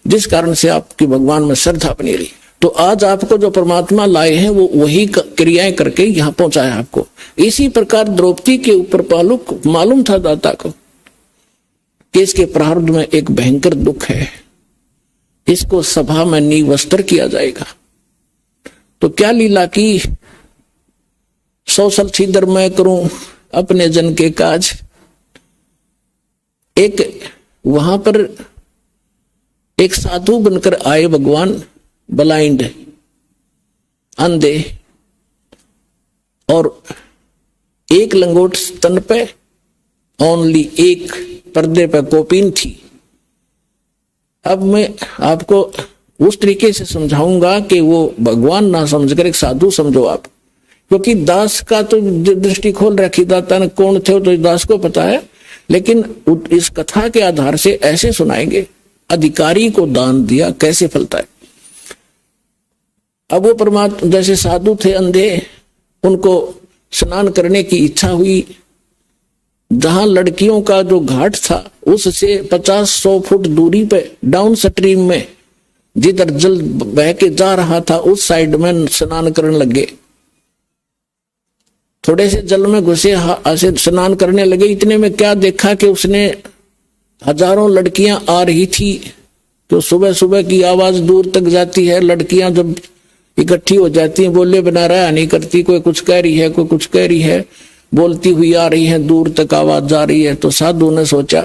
जिस कारण से आपकी भगवान में श्रद्धा बनी रही। तो आज आपको जो परमात्मा लाए हैं वो वही क्रियाएं करके यहाँ पहुंचाया आपको। इसी प्रकार द्रौपदी के ऊपर मालूम था दाता को कि इसके प्रारब्ध में एक भयंकर दुख है, इसको सभा में निवस्त्र किया जाएगा। तो क्या लीला की, 100 साल छिदर मैं करूं अपने जन के काज। एक वहां पर एक साधु बनकर आए भगवान, ब्लाइंड, अंधे, और एक लंगोट स्तन पे, ओनली एक पर्दे पे कोपीन थी। अब मैं आपको उस तरीके से समझाऊंगा कि वो भगवान ना समझकर एक साधु समझो आप, क्योंकि दास का तो दृष्टि खोल रखी दाता ने, कौन थे तो दास को पता है, लेकिन इस कथा के आधार से ऐसे सुनाएंगे, अधिकारी को दान दिया कैसे फलता है। अब वो परमात्मा जैसे साधु थे अंधे, उनको स्नान करने की इच्छा हुई, जहां लड़कियों का जो घाट था उससे 50-100 फुट दूरी पे डाउन स्ट्रीम में जिधर जल बह के जा रहा था उस साइड में स्नान करने लगे। थोड़े से जल में घुसे, ऐसे स्नान करने लगे। इतने में क्या देखा कि उसने हजारों लड़कियां आ रही थी तो सुबह सुबह की आवाज दूर तक जाती है, लड़कियां जब इकट्ठी हो जाती हैं, बोले बिना रहा नहीं करती, कोई कुछ कह रही है, कोई कुछ कह रही है, बोलती हुई आ रही है, दूर तक आवाज जा रही है। तो साधु ने सोचा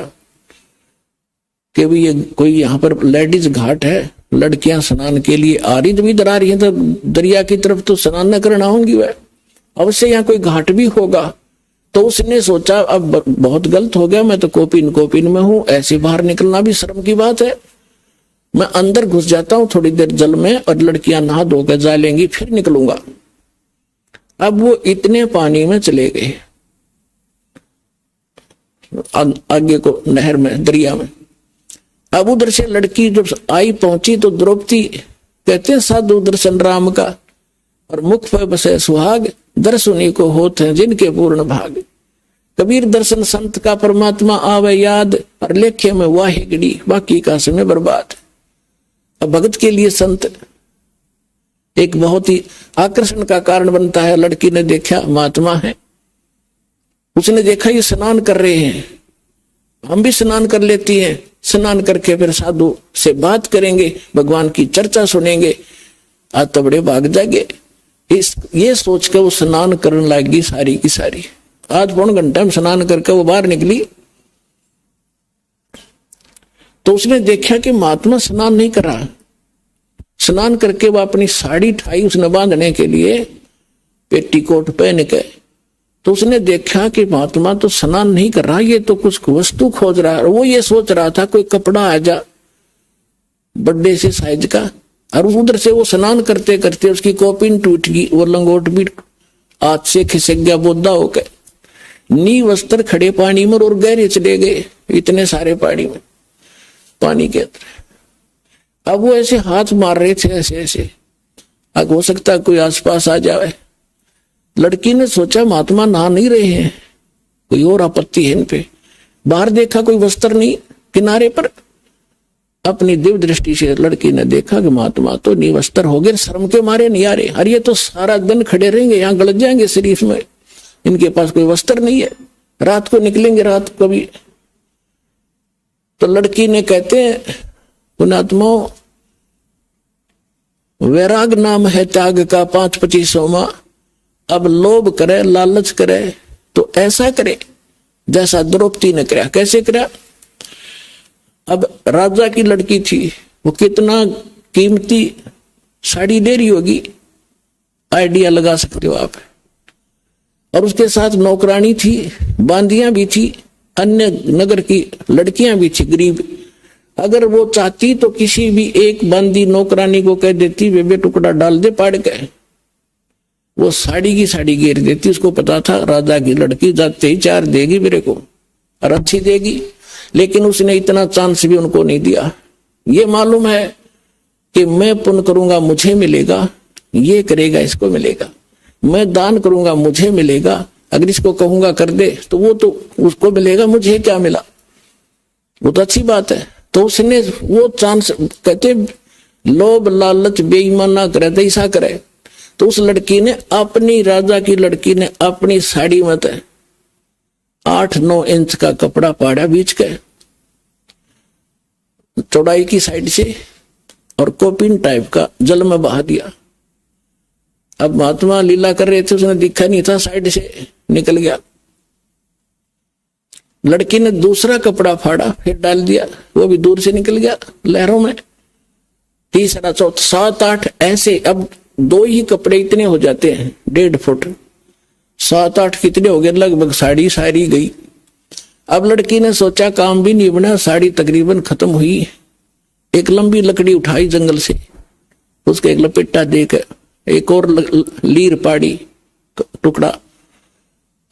कि भी ये कोई यहाँ पर लेडीज घाट है, लड़कियां स्नान के लिए आ रही, जब इधर आ रही है तो दरिया की तरफ तो स्नान न करना होंगी, वह अवश्य यहाँ कोई घाट भी होगा। तो उसने सोचा अब बहुत गलत हो गया, मैं तो कोपिन में हूं, ऐसे बाहर निकलना भी शर्म की बात है, मैं अंदर घुस जाता हूं थोड़ी देर जल में और लड़कियां नहा धोकर जा लेंगी, फिर निकलूंगा। अब वो इतने पानी में चले गए, आगे को नहर में, दरिया में। अब उधर से लड़की जब आई पहुंची तो द्रौपदी कहते साधु दर्शन राम का, और मुख पे बसे सुहाग, दर्शनी को होते हैं जिनके पूर्ण भाग। कबीर दर्शन संत का परमात्मा आवे याद, और लेखे में वाहिगड़ी बाकी का समय बर्बाद। अब भगत के लिए संत एक बहुत ही आकर्षण का कारण बनता है। लड़की ने देखा महात्मा है, उसने देखा ये स्नान कर रहे हैं, हम भी स्नान कर लेती हैं, स्नान करके फिर साधु से बात करेंगे, भगवान की चर्चा सुनेंगे, आज तो बड़े भाग जाएंगे। ये सोच के वो स्नान करने लगी सारी की सारी। आज पौन घंटे में स्नान करके वो बाहर निकली तो उसने देखा कि महात्मा स्नान नहीं कर रहा। स्नान करके वो अपनी साड़ी ठाई उसने बांधने के लिए, पेटीकोट पहन के, तो उसने देखा कि महात्मा तो स्नान नहीं कर रहा, ये तो कुछ वस्तु खोज रहा है। वो ये सोच रहा था कोई कपड़ा आ जा बड़े से साइज का, और उधर से वो स्नान करते करते उसकी कोपिन टूट गई, वो लंगोट भी हाथ से खिसक गया, बोधा होकर नी वस्त्र खड़े पानी में और गहरे चले गए, इतने सारे पानी के अंदर। अब वो ऐसे हाथ मार रहे थे ऐसे ऐसे, अब हो सकता है कोई आसपास आ जाए। लड़की ने सोचा महात्मा नहा नहीं रहे हैं, कोई और आपत्ति है इन पे। बाहर देखा कोई वस्त्र नहीं किनारे पर, अपनी दिव्य दृष्टि से लड़की ने देखा कि महात्मा तो निवस्त्र हो गए, शर्म के मारे नहीं आ रहे। अरे ये तो सारा दिन खड़े रहेंगे, यहाँ गलत जाएंगे शरीफ में, इनके पास कोई वस्त्र नहीं है, रात को निकलेंगे रात को भी। तो लड़की ने कहते हैं पुणात्माओं, वैराग नाम है त्याग का 5-25वां। अब लोभ करे लालच करे तो ऐसा करे जैसा द्रौपदी ने किया। कैसे किया? अब राजा की लड़की थी, वो कितना कीमती साड़ी दे रही होगी, आइडिया लगा सकते हो आप। और उसके साथ नौकरानी थी, बांदियां भी थी, अन्य नगर की लड़कियां भी थी गरीब। अगर वो चाहती तो किसी भी एक बांदी नौकरानी को कह देती बेबे टुकड़ा डाल दे पाड़ के, वो साड़ी की साड़ी घेर देती। उसको पता था राजा की लड़की जाते ही 4 देगी मेरे को, और अच्छी देगी। लेकिन उसने इतना चांस भी उनको नहीं दिया। ये मालूम है कि मैं पुण्य करूंगा मुझे मिलेगा, ये करेगा इसको मिलेगा, मैं दान करूंगा मुझे मिलेगा, अगर इसको कहूंगा कर दे तो वो तो उसको मिलेगा, मुझे क्या मिला, वो तो अच्छी बात है। तो उसने वो चांस, कहते लोभ लालच बेईमान ना करे तो ऐसा करे। तो उस लड़की ने अपनी, राजा की लड़की ने अपनी साड़ी में 8-9 इंच का कपड़ा पाड़ा बीच के चौड़ाई की साइड से, और कोपिन टाइप का जल में बहा दिया। अब महात्मा लीला कर रहे थे, उसने दिखा नहीं था, साइड से निकल गया। लड़की ने दूसरा कपड़ा फाड़ा, फिर डाल दिया, वो भी दूर से निकल गया लहरों में। तीसरा, चौथा, 7-8 ऐसे। अब 2 ही कपड़े इतने हो जाते हैं, 1.5 फुट, 7-8 कितने हो गए, लगभग साड़ी सारी गई। अब लड़की ने सोचा काम भी नहीं बना, साड़ी तकरीबन खत्म हुई। एक लंबी लकड़ी उठाई जंगल से, उसका एक लपेटा देकर एक और लीर पाड़ी टुकड़ा,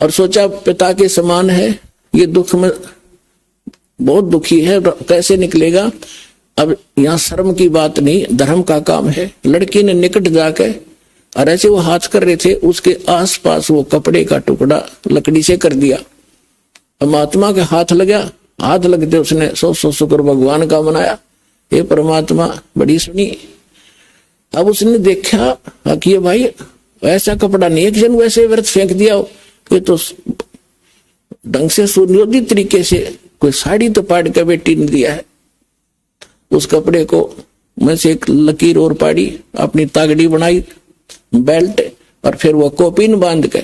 और सोचा पिता के समान है, ये दुख में बहुत दुखी है, कैसे निकलेगा। अब यहाँ शर्म की बात नहीं, धर्म का काम है। लड़की ने निकट जाकर, और ऐसे वो हाथ कर रहे थे, उसके आसपास वो कपड़े का टुकड़ा लकड़ी से कर दिया। अब महात्मा के हाथ लगा, हाथ लगते उसने 100 शुक्र भगवान का मनाया, हे परमात्मा बड़ी सुनी। अब उसने देखा कि भाई ऐसा कपड़ा नहीं है कि वैसे व्रत फेंक दिया हो, ये तो ढंग से सुनियोजित तरीके से कोई साड़ी तो पाड़ के बेटी ने दिया है। उस कपड़े को में से एक लकीर और पाड़ी, अपनी तागड़ी बनाई बेल्ट, और फिर वो कोपिन बांध के,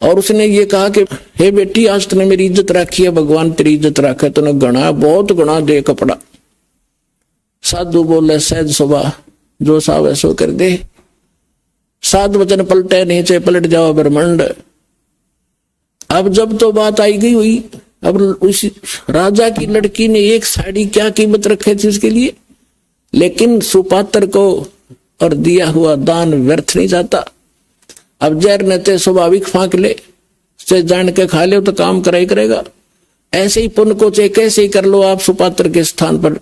और उसने ये कहा कि हे बेटी, आज तूने मेरी इज्जत रखी है, भगवान तेरी इज्जत रखा, तूने गणा बहुत गणा दे कपड़ा। साधु बोले सहज सुबह जो साव सो कर दे, 7 वचन पलटे नीचे पलट जाओ ब्रह्मांड। अब जब तो बात आई गई हुई, अब उस राजा की लड़की ने एक साड़ी क्या कीमत रखी थी उसके लिए, लेकिन सुपात्र को और दिया हुआ दान व्यर्थ नहीं जाता। अब जहर नते स्वाभाविक फांक ले, से जान के खा ले तो काम कराई करेगा। ऐसे ही पुण्य को चाहे कैसे ही कर लो आप, सुपात्र के स्थान पर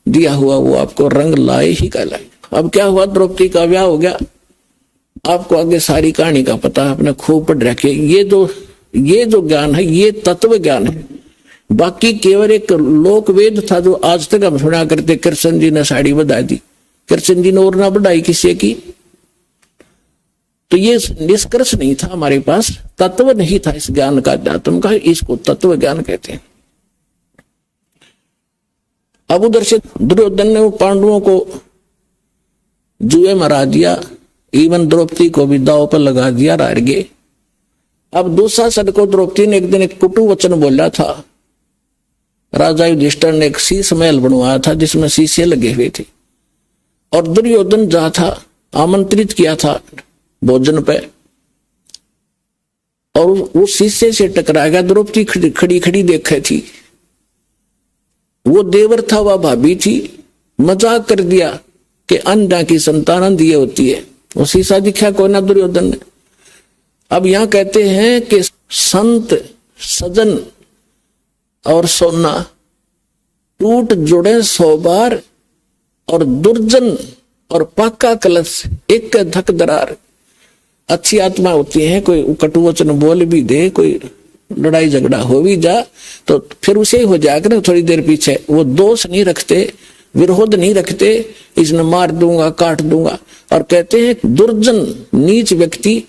दिया हुआ वो आपको रंग लाए ही कहलाए। अब क्या हुआ, द्रौपदी का ब्याह हो गया। आपको आगे सारी कहानी का पता है, आपने खूब पढ़ रखे। ये जो ज्ञान है ये तत्व ज्ञान है, बाकी केवल एक लोक वेद था जो आज तक हम सुना करते। कृष्ण जी ने साड़ी बढ़ा दी, कृष्ण जी ने और ना बढ़ाई किसी की, तो ये निष्कर्ष नहीं था हमारे पास, तत्व नहीं था इस ज्ञान का, अध्यात्म का, इसको तत्व ज्ञान कहते हैं। अब उधर से दुर्योधन ने पांडवों को जुए मरा दिया, इवन द्रौपदी को भी दाव पर लगा दिया रारगे। अब दुशासन को द्रौपदी ने एक दिन एक कुटु वचन बोला था। राजा युधिष्ठिर ने एक शीश महल बनवाया था जिसमें शीशे लगे हुए थे, और दुर्योधन जहां था आमंत्रित किया था भोजन पे, और वो शीशे से टकरा गया। द्रौपदी खड़ी खड़ी देखे थी, वो देवर था वह भाभी थी, मजाक कर दिया कि अंधा की संतान अंधी होती है। वो शीशा दिखा कोई ना दुर्योधन ने। अब यहां कहते हैं कि संत सजन और सोना टूट जुड़े 100 बार, और दुर्जन और पाका कलश एक धक दरार। अच्छी आत्मा होती है, कोई कटु वचन बोल भी दे, कोई लड़ाई झगड़ा हो भी जा तो फिर उसे हो जाकर थोड़ी देर पीछे, वो दोष नहीं रखते, विरोध नहीं रखते, इसने मार दूंगा काट दूंगा। और कहते हैं दुर्जन नीच व्यक्ति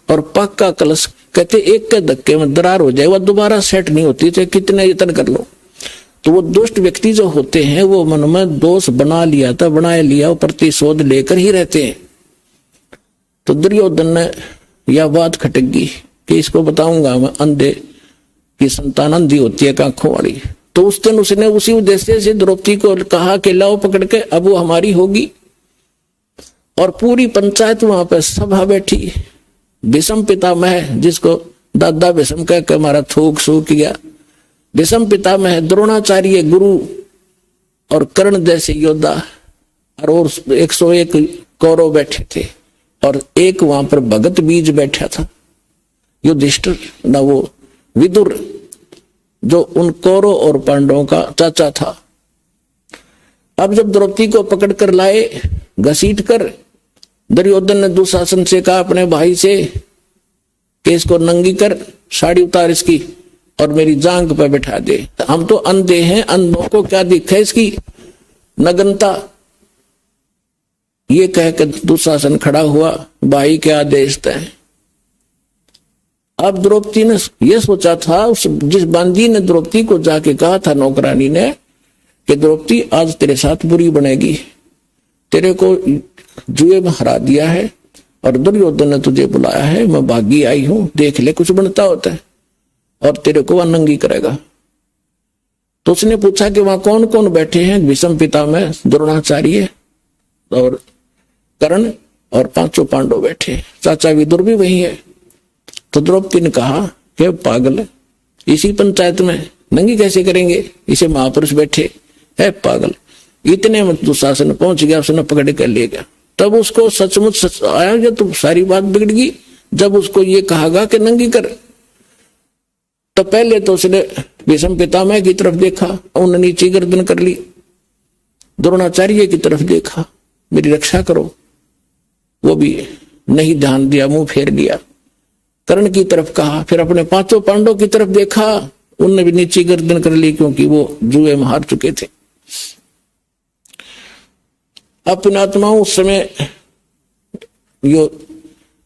और पक्का कलश, कहते एक के धक्के में दरार हो जाए, वह दोबारा सेट नहीं होती, चाहे कितने यत्न कर लो। तो वो दुष्ट व्यक्ति जो होते हैं वो मन में दोष बना लिया था, बनाए लिया, वो प्रतिशोध लेकर ही रहते हैं। तो दुर्योधन ने यह बात खटक गई कि इसको बताऊंगा मैं, अंधे की संतान अंधी होती है आंखों वाली। तो उस दिन उसने उसी उद्देश्य से द्रौपदी को कहा कि लाओ पकड़ के, अब वो हमारी होगी। और पूरी पंचायत वहां पर सभा बैठी। भीष्म पितामह, जिसको दादा भीष्म कह के हमारा थूक सूख गया, भीष्म पितामह, द्रोणाचार्य गुरु और कर्ण जैसे योद्धा, और 101 कौरव बैठे थे, और एक वहां पर भगत बीज बैठा था युधिष्ठिर, न वो विदुर, जो उन कौरव और पांडवों का चाचा था। अब जब द्रौपदी को पकड़ कर लाए घसीट कर, दुर्योधन ने दुशासन से कहा अपने भाई से कि इसको नंगी कर, साड़ी उतार इसकी और मेरी जांग पर बैठा दे। हम तो अंधे हैं, अंधों को क्या दिखे इसकी नग्नता। ये कह कर दुशासन खड़ा हुआ, भाई के आदेश तय। अब द्रौपदी ने यह सोचा था, उस जिस बांदी ने द्रौपदी को जाके कहा था नौकरानी ने कि द्रौपदी आज तेरे साथ बुरी बनेगी, तेरे को जुए में हरा दिया है और दुर्योधन ने तुझे बुलाया है, मैं भागी आई हूं, देख ले कुछ बनता होता है, और तेरे को नंगी करेगा। तो उसने पूछा कि वहां कौन कौन बैठे हैं? भीष्म पितामह, द्रोणाचार्य और कर्ण और 5 पांडव बैठे, चाचा विदुर भी वही है। तो द्रौपदी ने कहा कि पागल, इसी पंचायत में नंगी कैसे करेंगे, इसे महापुरुष बैठे है, पागल। इतने में दुशासन पहुंच गया, उसने पकड़ कर ले गया। तब उसको सचमुच सच आया कि तो सारी बात बिगड़ गई। जब उसको ये कहा कि नंगी कर, तो पहले तो उसने भीष्म पितामह की तरफ देखा, उन्होंने नीची गर्दन कर ली, द्रोणाचार्य की तरफ देखा, मेरी रक्षा करो, वो भी नहीं ध्यान दिया, मुंह फेर लिया। कर्ण की तरफ कहा, फिर अपने 5 पांडव की तरफ देखा, उनने भी नीची गर्दन कर ली, क्योंकि वो जुए में हार चुके थे। अपने आत्माओं उस समय यो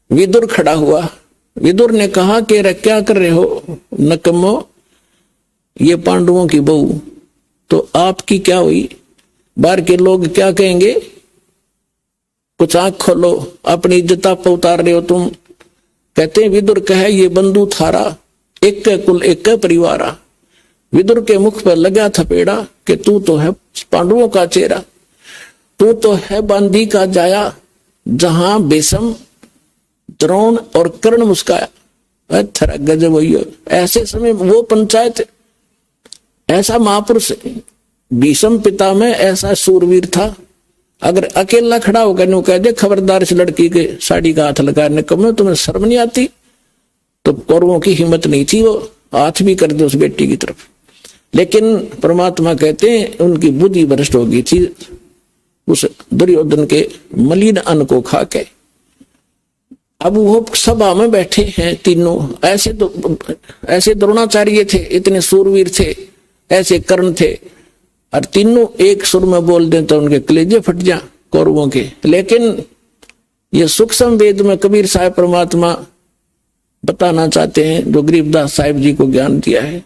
विदुर खड़ा हुआ। विदुर ने कहा कि क्या कर रहे हो नकम्मो, ये पांडवों की बहू तो आपकी क्या हुई? बाहर के लोग क्या कहेंगे? कुछ आंख खोलो, अपनी इज्जत आप उतार रहे हो तुम। कहते हैं विदुर कहे ये बंधु थारा, एक कुल एक परिवारा। विदुर के मुख पर लगा थपेड़ा कि तू तो है पांडवों का चेहरा, तू तो है बांदी का जाया, जहां बेसम द्रोण और कर्ण मुस्काया। थरा गजब हुई। ऐसे समय वो पंचायत, ऐसा महापुरुष भीष्म पिता में ऐसा सूरवीर था, अगर अकेला खड़ा होकर नु कह दे खबरदार इस लड़की के साड़ी का हाथ लगाने को, मैं तुम्हें शर्म नहीं आती? तो कौरवों की हिम्मत नहीं थी, वो हाथ भी कर दे उस बेटी की तरफ। लेकिन परमात्मा कहते हैं उनकी बुद्धि भ्रष्ट हो गई थी उस दुर्योधन के मलिन अन्न को खा के। अब वो सभा में बैठे हैं तीनों, ऐसे द्रोणाचार्य थे, इतने सूरवीर थे, ऐसे कर्ण थे, और तीनों एक सुर में बोल दें तो उनके कलेजे फट जा कौरवों के। लेकिन ये सूक्ष्म वेद में कबीर साहब परमात्मा बताना चाहते हैं, जो गरीबदास साहिब जी को ज्ञान दिया है,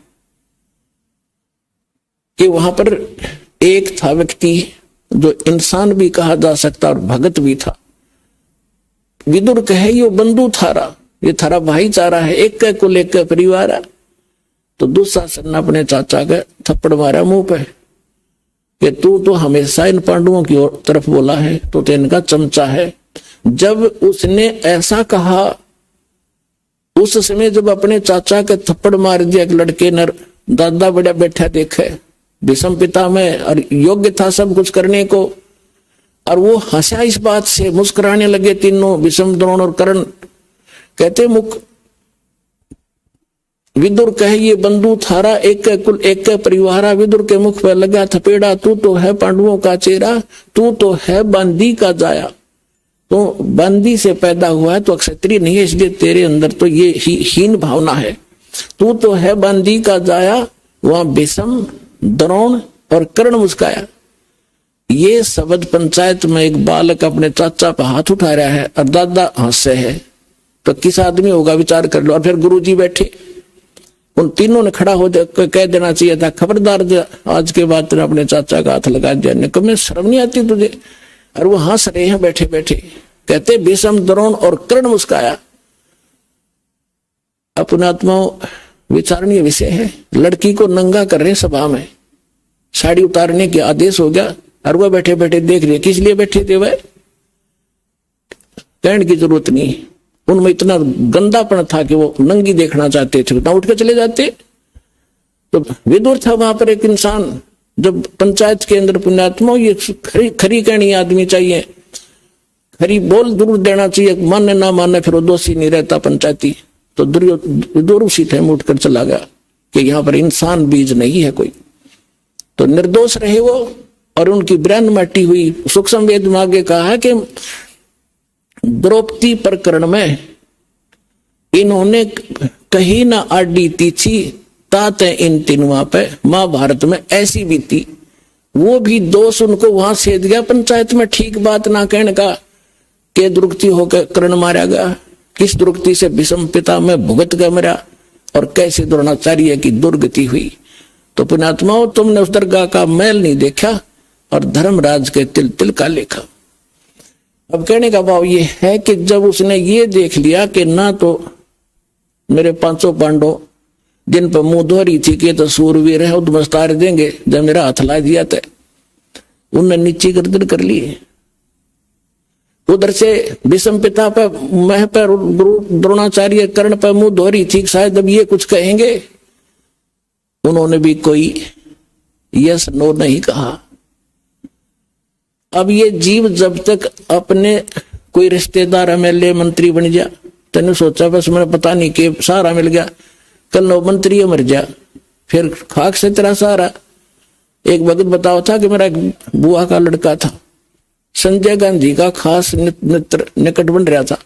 कि वहां पर एक था व्यक्ति जो इंसान भी कहा जा सकता और भगत भी था। विदुर कहे यो बंधु थारा, ये थारा भाईचारा है, एक का कुल एक का परिवार है। तो दुशासन ने अपने चाचा का थप्पड़ मारा मुंह पे कि तू तो हमेशा इन पांडवों की तरफ बोला है, तो इनका चमचा है। जब उसने ऐसा कहा, उस समय जब अपने चाचा के थप्पड़ मार दिया, एक लड़के ने दादा बड़ा बैठा देखे, भीष्म पिता में और योग्य था सब कुछ करने को, और वो हंसा इस बात से, मुस्कुराने लगे तीनों, भीष्म द्रोण और कर्ण। कहते मुख विदुर कहे ये बंधु थारा, एक कुल एक परिवारा। विदुर के मुख पर लगा थपेड़ा, तू तो है पांडवों का चेहरा, तू तो है बांदी का जाया। तो बांदी से पैदा हुआ है तो क्षत्रिय नहीं है, इसलिए तेरे अंदर तो ये हीन भावना है। तू तो है बांदी का जाया, वहां भीष्म द्रोण और कर्ण मुस्काया। ये शब्द पंचायत में एक बालक अपने चाचा पर हाथ उठा रहा है और दादा हंसे है, तो किस आदमी होगा विचार कर लो। और फिर गुरुजी बैठे, उन तीनों ने खड़ा हो कह देना चाहिए था खबरदार आज के बाद तेने अपने चाचा का हाथ लगा दिया, ने कभी शर्म नहीं आती तुझे? और वो हंस रहे हैं बैठे बैठे। कहते भीष्म द्रोण और कर्ण मुस्काया। अपने आत्मा विचारणीय विषय है। लड़की को नंगा कर रहे सभा में, साड़ी उतारने के आदेश हो गया, और वह बैठे बैठे देख रहे। किस लिए बैठे थे वह? कहने की जरूरत नहीं, उनमें इतना गंदापन था कि वो नंगी देखना चाहते थे, ना उठ के चले जाते। तो विदुर था वहां पर एक इंसान, जब पंचायत के अंदर पुण्यात्मा, ये खरी कहनी आदमी चाहिए, खरी बोल जरूर देना चाहिए, माने ना माने फिर वो दोषी नहीं रहता पंचायती। तो विदुर उसी टाइम उठकर चला गया कि यहाँ पर इंसान बीज नहीं है कोई, तो निर्दोष रहे वो। और उनकी ब्रांड माटी हुई। सूक्ष्म वेद में आगे कहा है कि द्रौपदी प्रकरण में इन्होंने कहीं ना आडी तीछी तात इन तीनों पे महाभारत में ऐसी बीती। वो भी दोष उनको वहां सेध गया पंचायत में, ठीक बात ना कहने का, के दुर्गति होकर कर्ण मारा गया, किस दुर्गति से भीष्म पिता में भुगत गया मरा, और कैसे द्रोणाचार्य की दुर्गति हुई। तो पुण्यात्माओं, तुमने उस दरगाह का मैल नहीं देखा और धर्मराज के तिल तिल का लेखा। अब कहने का भाव ये है कि जब उसने ये देख लिया कि ना तो मेरे 500 पांडव जिन पर मुंह दोहरी थी कि तो सूरवीर है, उद्मस्तार देंगे, जब मेरा हाथ ला दिया था उनने नीची गर्दन कर ली। उधर से भीष्म पिता पर, मह पर, द्रोणाचार्य कर्ण पर मुंह दोहरी थी, शायद अब ये कुछ कहेंगे। उन्होंने भी कोई यस नो नहीं कहा। अब ये जीव जब तक अपने कोई रिश्तेदार एमएलए मंत्री बन गया, तेने सोचा बस मैंने पता नहीं कि सहारा मिल गया, कल नो मंत्री मर गया, फिर खाक से तेरा सहारा। एक भगत बताओ था कि मेरा बुआ का लड़का था, संजय गांधी का खास मित्र निकट बन रहा था,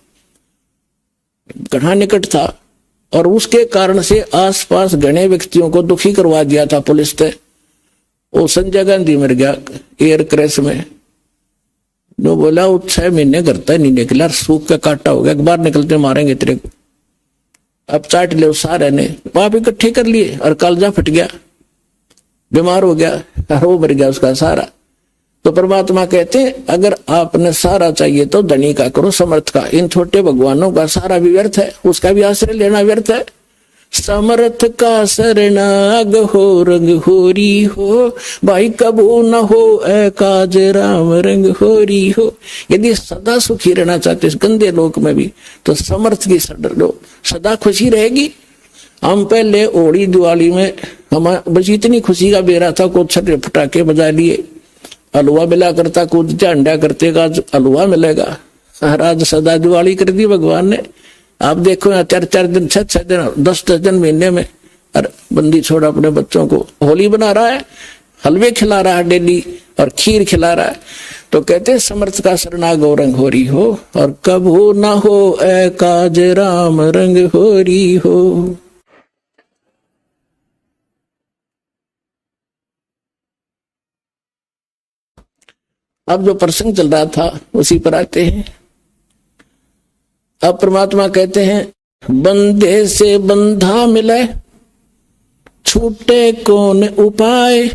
घना निकट था, और उसके कारण से आसपास घने व्यक्तियों को दुखी करवा दिया था पुलिस ने। वो संजय गांधी मर गया एयर क्रैश में। जो बोला वो 6 महीने करता नहीं निकला, सूख का काटा हो गया, बाहर निकलते मारेंगे तेरे को, अब चाट ले। सारे ने पाप इकट्ठे कर लिए और कालजा फट गया। बीमार हो गया, वो मर गया उसका सहारा। तो परमात्मा कहते हैं अगर आपने सहारा चाहिए तो धनी का करो, समर्थ का। इन छोटे भगवानों का सहारा भी व्यर्थ है, उसका भी आश्रय लेना व्यर्थ है। समर्थ का शरणाग हो रंग होरी हो, भाई कबू न हो ए काज राम रंग होरी हो। यदि सदा सुखी रहना चाहते इस गंदे लोक में भी तो समर्थ की शरण लो, सदा खुशी रहेगी। हम पहले होली दिवाली में हम बस इतनी खुशी का बेरा था, को छठे पटाखे बजा लिए, हलवा मिला करता, कूद झंडा करते का हलवा मिलेगा। आज सदा दिवाली कर दी भगवान ने। आप देखो यहाँ 4-4 दिन 6-6 दिन 10-10 दिन महीने में अरे बंदी छोड़ अपने बच्चों को होली बना रहा है, हलवे खिला रहा है डेली और खीर खिला रहा है। तो कहते हैं समर्थ का शरणा गौरंग होरी हो और कबू ना हो ए काज राम रंग होरी हो। अब जो प्रसंग चल रहा था उसी पर आते हैं। अब परमात्मा कहते हैं बंदे से बंधा मिले, छूटे कौन उपाय,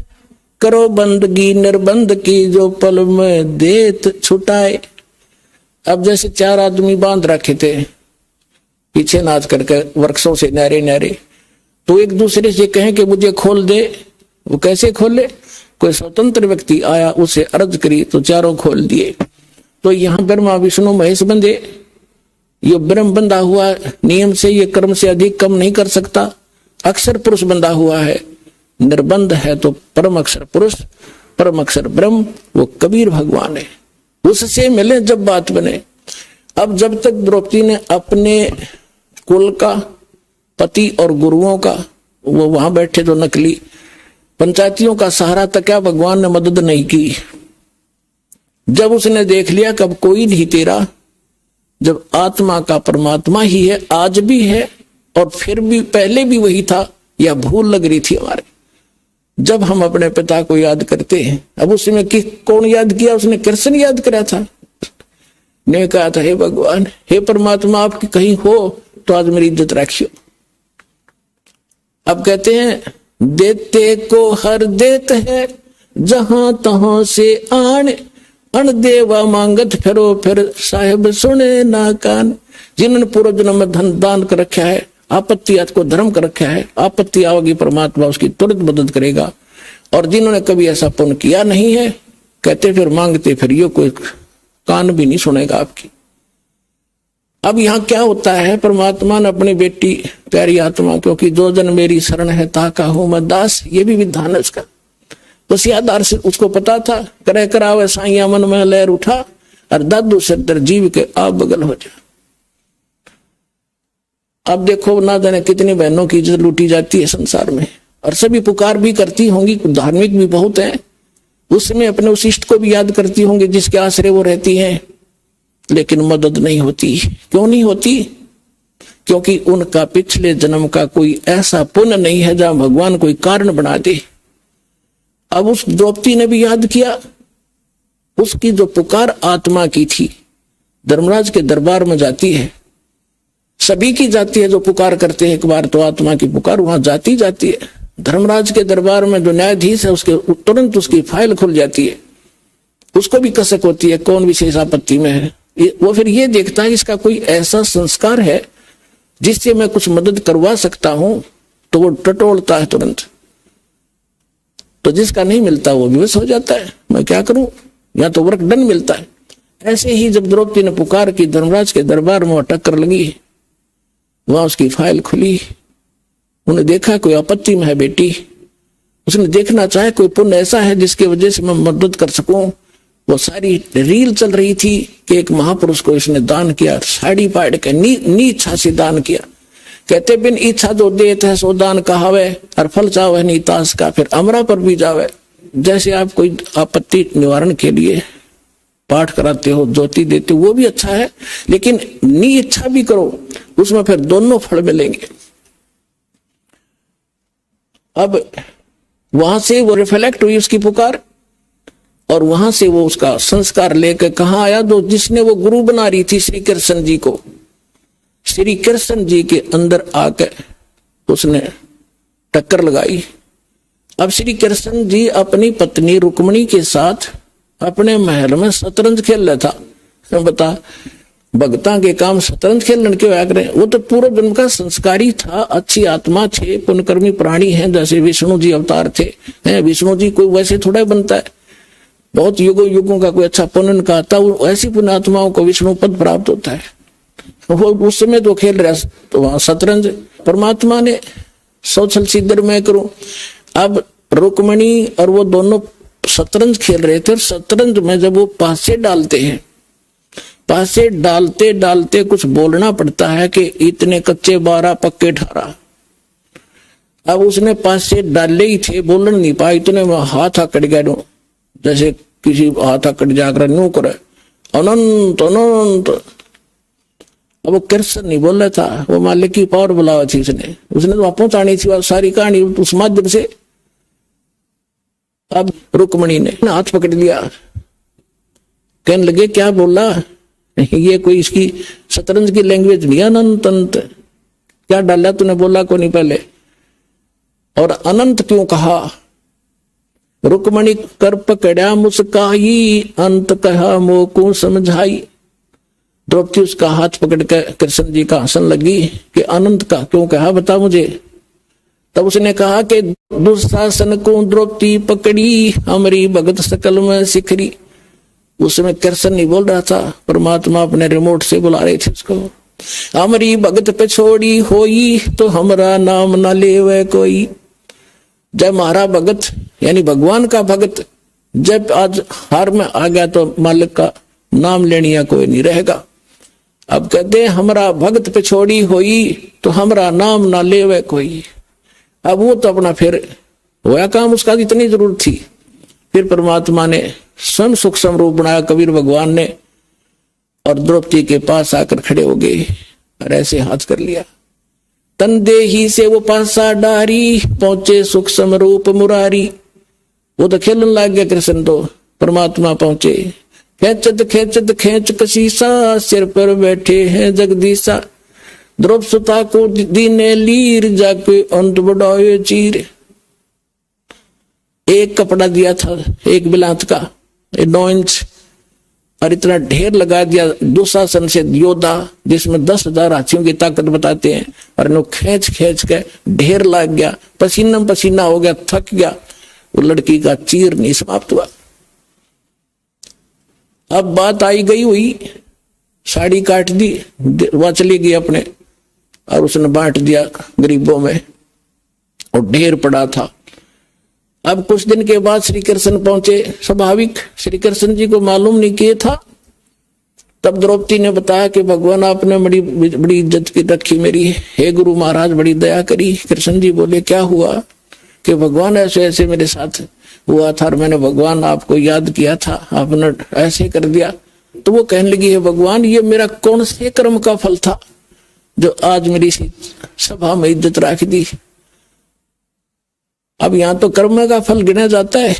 करो बंदगी निर्बंध की, जो पल में देत छुटाए। अब जैसे 4 आदमी बांध रखे थे पीछे नाच करके वृक्षों से न्यारे न्यारे, तो एक दूसरे से कहें कि मुझे खोल दे, वो कैसे खोले? कोई स्वतंत्र व्यक्ति आया, उसे अर्ज करी तो चारों खोल दिए। तो यहां ब्रह्मा विष्णु महेश बंधे, ये ब्रह्म बंधा हुआ नियम से, ये कर्म से अधिक कम नहीं कर सकता। अक्षर पुरुष बंधा हुआ है, निर्बंध है तो परम अक्षर पुरुष, परम अक्षर ब्रह्म, वो कबीर भगवान है, उससे मिले जब बात बने। अब जब तक द्रौपदी ने अपने कुल का, पति और गुरुओं का, वो वहां बैठे तो नकली पंचायतियों का सहारा तक क्या भगवान ने मदद नहीं की। जब उसने देख लिया कब कोई नहीं तेरा, जब आत्मा का परमात्मा ही है, आज भी है और फिर भी पहले भी वही था, या भूल लग रही थी हमारे। जब हम अपने पिता को याद करते हैं, अब उसमें कौन याद किया? उसने कृष्ण याद करा था, ने कहा था हे भगवान, हे परमात्मा, आपकी कहीं हो तो आज मेरी इज्जत रखियो। अब कहते हैं देते को हर देत है, जहां तहां से आन, अण देवा मांगत फिरो, फिर साहिब सुने ना कान। जिन्होंने पूर्व जन्म में धन दान कर रखा है, आपत्ति को धर्म कर रखा है, आपत्ति आओगी परमात्मा उसकी तुरंत मदद करेगा। और जिन्होंने कभी ऐसा पुण्य किया नहीं है, कहते फिर मांगते फिर ये कोई कान भी नहीं सुनेगा आपकी। अब यहाँ क्या होता है, परमात्मा ने अपनी बेटी प्यारी आत्मा, क्योंकि जो जन मेरी शरण है ताका हूं मैं दास, ये भी विधान है उसका। उसी आधार से उसको पता था, करे करावे साइया मन में लहर उठा, और दादू से जीव के आप बगल हो जा। अब देखो ना जाने कितनी बहनों की इज्जत लूटी जाती है संसार में, और सभी पुकार भी करती होंगी, धार्मिक भी बहुत हैं, उसमें अपने उस इष्ट को भी याद करती होंगी जिसके आश्रय वो रहती हैं, लेकिन मदद नहीं होती। क्यों नहीं होती? क्योंकि उनका पिछले जन्म का कोई ऐसा पुण्य नहीं है जहां भगवान कोई कारण बना दे। अब उस द्रौपदी ने भी याद किया, उसकी जो पुकार आत्मा की थी, धर्मराज के दरबार में जाती है, सभी की जाती है जो पुकार करते हैं एक बार तो आत्मा की पुकार वहां जाती जाती है। धर्मराज के दरबार में जो न्यायाधीश है उसके तुरंत उसकी फाइल खुल जाती है, उसको भी कसक होती है कौन विशेष आपत्ति में है। वो फिर ये देखता है इसका कोई ऐसा संस्कार है जिससे मैं कुछ मदद करवा सकता हूं, तो वो टटोलता है तुरंत। तो जिसका नहीं मिलता वो विवश हो जाता है, मैं क्या करूं, या तो वर्क डन मिलता है। ऐसे ही जब द्रौपदी ने पुकार की, धर्मराज के दरबार में टक्कर लगी, वहां उसकी फाइल खुली, उन्हें देखा कोई आपत्ति में है बेटी, उसने देखना चाहे कोई पुण्य ऐसा है जिसकी वजह से मैं मदद कर सकूं। वो सारी रील चल रही थी कि एक महापुरुष को इसने दान किया, साड़ी पाड़ के नी इच्छा से दान किया। कहते बिन इच्छा जो देत है सो दान कहावे, और फल चावे नी तास का, फिर अमरा पर भी जावे। जैसे आप कोई आपत्ति निवारण के लिए पाठ कराते हो, ज्योति देते हो, वो भी अच्छा है, लेकिन नी इच्छा भी करो, उसमें फिर दोनों फल मिलेंगे। अब वहां से वो रिफ्लेक्ट हुई उसकी पुकार, और वहां से वो उसका संस्कार लेकर कहां आया, जो जिसने वो गुरु बना रही थी श्री कृष्ण जी को, श्री कृष्ण जी के अंदर आकर उसने टक्कर लगाई। अब श्री कृष्ण जी अपनी पत्नी रुक्मणी के साथ अपने महल में शतरंज खेल रहा था। बता, भगता के काम शतरंज खेलने क्यों आया करें? वो तो पूर्व जन्म का संस्कारी था, अच्छी आत्मा थे, पुण्यकर्मी प्राणी हैं, जैसे विष्णु जी अवतार थे। विष्णु जी कोई वैसे थोड़ा बनता है, बहुत युगों युगों का कोई अच्छा पुण्य का आता, ऐसी पुण्य आत्माओं को विष्णु पद प्राप्त होता है। वो उस समय तो खेल रहा तो वहां शतरंज, परमात्मा ने सौछल सिद्धर में करूं। अब रुक्मणी और वो दोनों शतरंज खेल रहे थे, और शतरंज में जब वो पासे डालते हैं, पासे डालते डालते कुछ बोलना पड़ता है कि इतने कच्चे 12 पक्के 18। अब उसने पासे डाले ही थे, बोलने नहीं पाया, इतने में हाथ आकड़ गया, जैसे किसी हाथ आकड़ जाकर न्यू करे अनंत अनंत। अब वो कृष्ण नहीं बोल रहा था, वो मालिक की पावर बुलावा थी उसने तो पहुंचानी थी सारी कहानी उस माध्यम से। अब रुक्मणी ने हाथ पकड़ लिया, कहने लगे क्या बोला ये, कोई इसकी शतरंज की लैंग्वेज नहीं, अनंत अनंत क्या डाला तूने, बोला को नहीं पहले, और अनंत क्यों कहा? रुक्मणी कर पकड़ा मुस्काई, अंत कहा मोको समझाई। द्रौपदी उसका हाथ पकड़ कर कृष्ण जी का हंसन लगी कि अनंत का क्यों कहा, बता मुझे। तब उसने कहा कि दुशासन को द्रौपदी पकड़ी, हमारी भगत सकल में सिखरी। उस समय कृष्ण नहीं बोल रहा था, परमात्मा अपने रिमोट से बुला रहे थे उसको। हमारी भगत पे छोड़ी होई, तो हमारा नाम न लेवे कोई। जब हमारा भगत यानी भगवान का भगत जब आज हार में आ गया, तो मालिक का नाम लेनिया कोई नहीं रहेगा। अब कहते हमारा भगत पे छोड़ी होई, तो हमारा नाम ना लेवे कोई। अब वो तो अपना फिर होया काम, उसका इतनी जरूरत थी। फिर परमात्मा ने स्वयं सूक्ष्म रूप बनाया कबीर भगवान ने, और द्रौपदी के पास आकर खड़े हो गए और ऐसे हाथ कर लिया। तन देही से वो पासा डारी, पहुंचे सूक्ष्म रूप मुरारी। वो तो खेलने लग गया कृष्ण, तो परमात्मा पहुंचे। खेचत खेचत खेच कशीसा, सिर पर बैठे हैं जगदीशा। द्रौपदी को दीने लीर, जाके अंत बढ़ाए चीर। एक कपड़ा दिया था एक बिलात का 9 इंच, और इतना ढेर लगा दिया दुशासन से योद्धा, जिसमें 10,000 हाथियों की ताकत बताते हैं, और नो खींच खींच के ढेर लग गया, पसीना पसीना हो गया, थक गया। वो लड़की का चीर नहीं समाप्त हुआ। अब बात आई गई हुई, साड़ी काट दी, वह चली गई अपने, और उसने बांट दिया गरीबों में, और ढेर पड़ा था। अब कुछ दिन के बाद श्री कृष्ण पहुंचे। स्वाभाविक श्री कृष्ण जी को मालूम नहीं किया था। तब द्रौपदी ने बताया कि भगवान आपने बड़ी बड़ी इज्जत की रखी मेरी, हे गुरु महाराज बड़ी दया करी। कृष्ण जी बोले क्या हुआ? कि भगवान ऐसे ऐसे मेरे साथ हुआ था, और मैंने भगवान आपको याद किया था, आपने ऐसे कर दिया। तो वो कहने लगी है भगवान, ये मेरा कौन से कर्म का फल था जो आज मेरी सभा में इज्जत रख दी? अब यहां तो कर्म का फल गिना जाता है।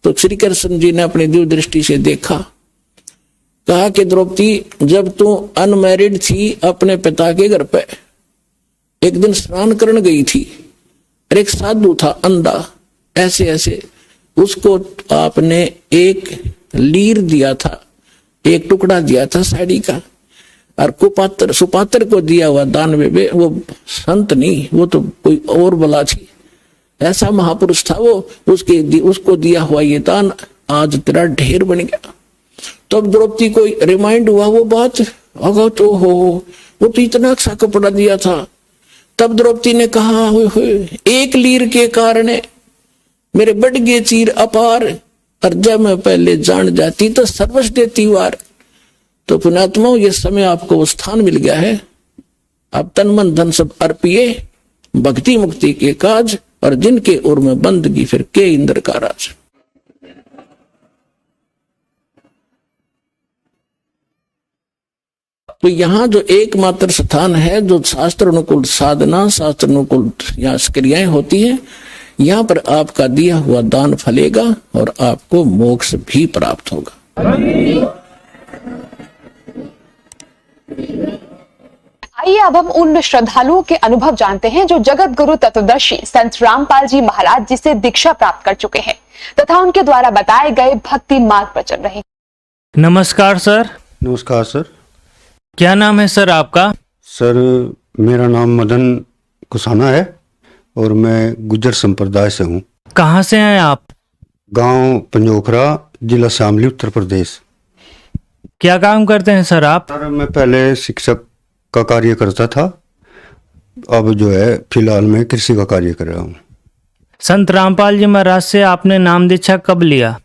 तो श्री कृष्ण जी ने अपनी दिव्य दृष्टि से देखा, कहा कि द्रौपदी जब तू अनमैरिड थी अपने पिता के घर पे, एक दिन स्नान करने गई थी, और एक साधु था अंधा, ऐसे ऐसे उसको आपने एक लीर दिया था, एक टुकड़ा दिया था साड़ी का, और कुपात्र सुपात्र को दिया हुआ दान में, वो संत नहीं, वो तो कोई और बला थी, ऐसा महापुरुष था वो, उसको दिया हुआ ये दान आज तेरा ढेर बन गया। तब तो द्रौपदी को रिमाइंड हुआ वो बात, अगर तो हो वो तो इतना अच्छा कपड़ा दिया था। तब द्रौपदी ने कहा एक लीर के कारण मेरे बढ़ गए चीर अपार, और जब मैं पहले जान जाती तो सर्वस्व देती वार। तो पुण्यात्मा ये समय आपको वो स्थान मिल गया है, आप तन मन धन सब अर्पिए भक्ति मुक्ति के काज, और जिनके उर में बंदगी फिर के इंद्र का राज। तो यहाँ जो एकमात्र स्थान है जो शास्त्र अनुकूल साधना, शास्त्र अनुकूल यहाँ क्रियाएं होती हैं, यहाँ पर आपका दिया हुआ दान फलेगा और आपको मोक्ष भी प्राप्त होगा। आइए अब हम उन श्रद्धालुओं के अनुभव जानते हैं जो जगत गुरु तत्वदर्शी संत रामपाल जी महाराज जी से दीक्षा प्राप्त कर चुके हैं तथा उनके द्वारा बताए गए भक्ति मार्ग पर चल रहे। नमस्कार सर। नमस्कार सर। क्या नाम है सर आपका? सर मेरा नाम मदन कुसाना है और मैं गुज्जर संप्रदाय से हूँ। कहाँ से हैं आप? गांव पंजोखरा, जिला शामली, उत्तर प्रदेश। क्या काम करते हैं सर आप? सर मैं पहले शिक्षक का कार्य करता था, अब जो है फिलहाल मैं कृषि का कार्य कर रहा हूँ। संत रामपाल जी महाराज से आपने नाम दीक्षा कब लिया?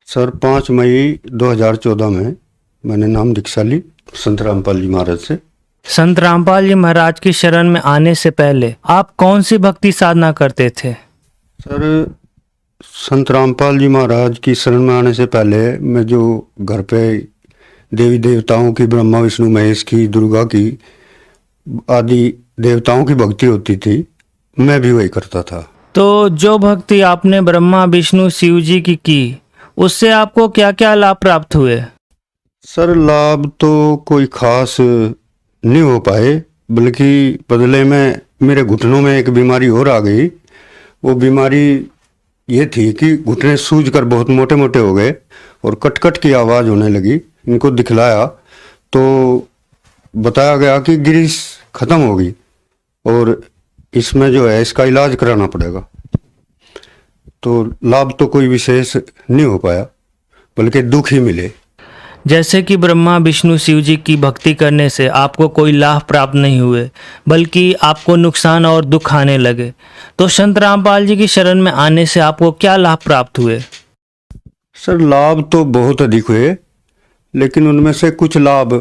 सर 5 मई 2014 में मैंने नाम दीक्षा ली संत रामपाल जी महाराज से। संत रामपाल जी महाराज की शरण में आने से पहले आप कौन सी भक्ति साधना करते थे? सर संत रामपाल जी महाराज की शरण में आने से पहले मैं जो घर पे देवी देवताओं की, ब्रह्मा विष्णु महेश की, दुर्गा की आदि देवताओं की भक्ति होती थी, मैं भी वही करता था। तो जो भक्ति आपने ब्रह्मा विष्णु शिव जी की उससे आपको क्या क्या लाभ प्राप्त हुए? सर लाभ तो कोई खास नहीं हो पाए, बल्कि बदले में मेरे घुटनों में एक बीमारी और आ गई। वो बीमारी ये थी कि घुटने सूज कर बहुत मोटे मोटे हो गए और कट कट की आवाज़ होने लगी। इनको दिखलाया तो बताया गया कि ग्रीस खत्म होगी और इसमें जो है इसका इलाज कराना पड़ेगा। तो लाभ तो कोई विशेष नहीं हो पाया, बल्कि दुख ही मिले। जैसे कि ब्रह्मा विष्णु शिव जी की भक्ति करने से आपको कोई लाभ प्राप्त नहीं हुए, बल्कि आपको नुकसान और दुख आने लगे, तो संत रामपाल जी की शरण में आने से आपको क्या लाभ प्राप्त हुए? सर लाभ तो बहुत अधिक हुए, लेकिन उनमें से कुछ लाभ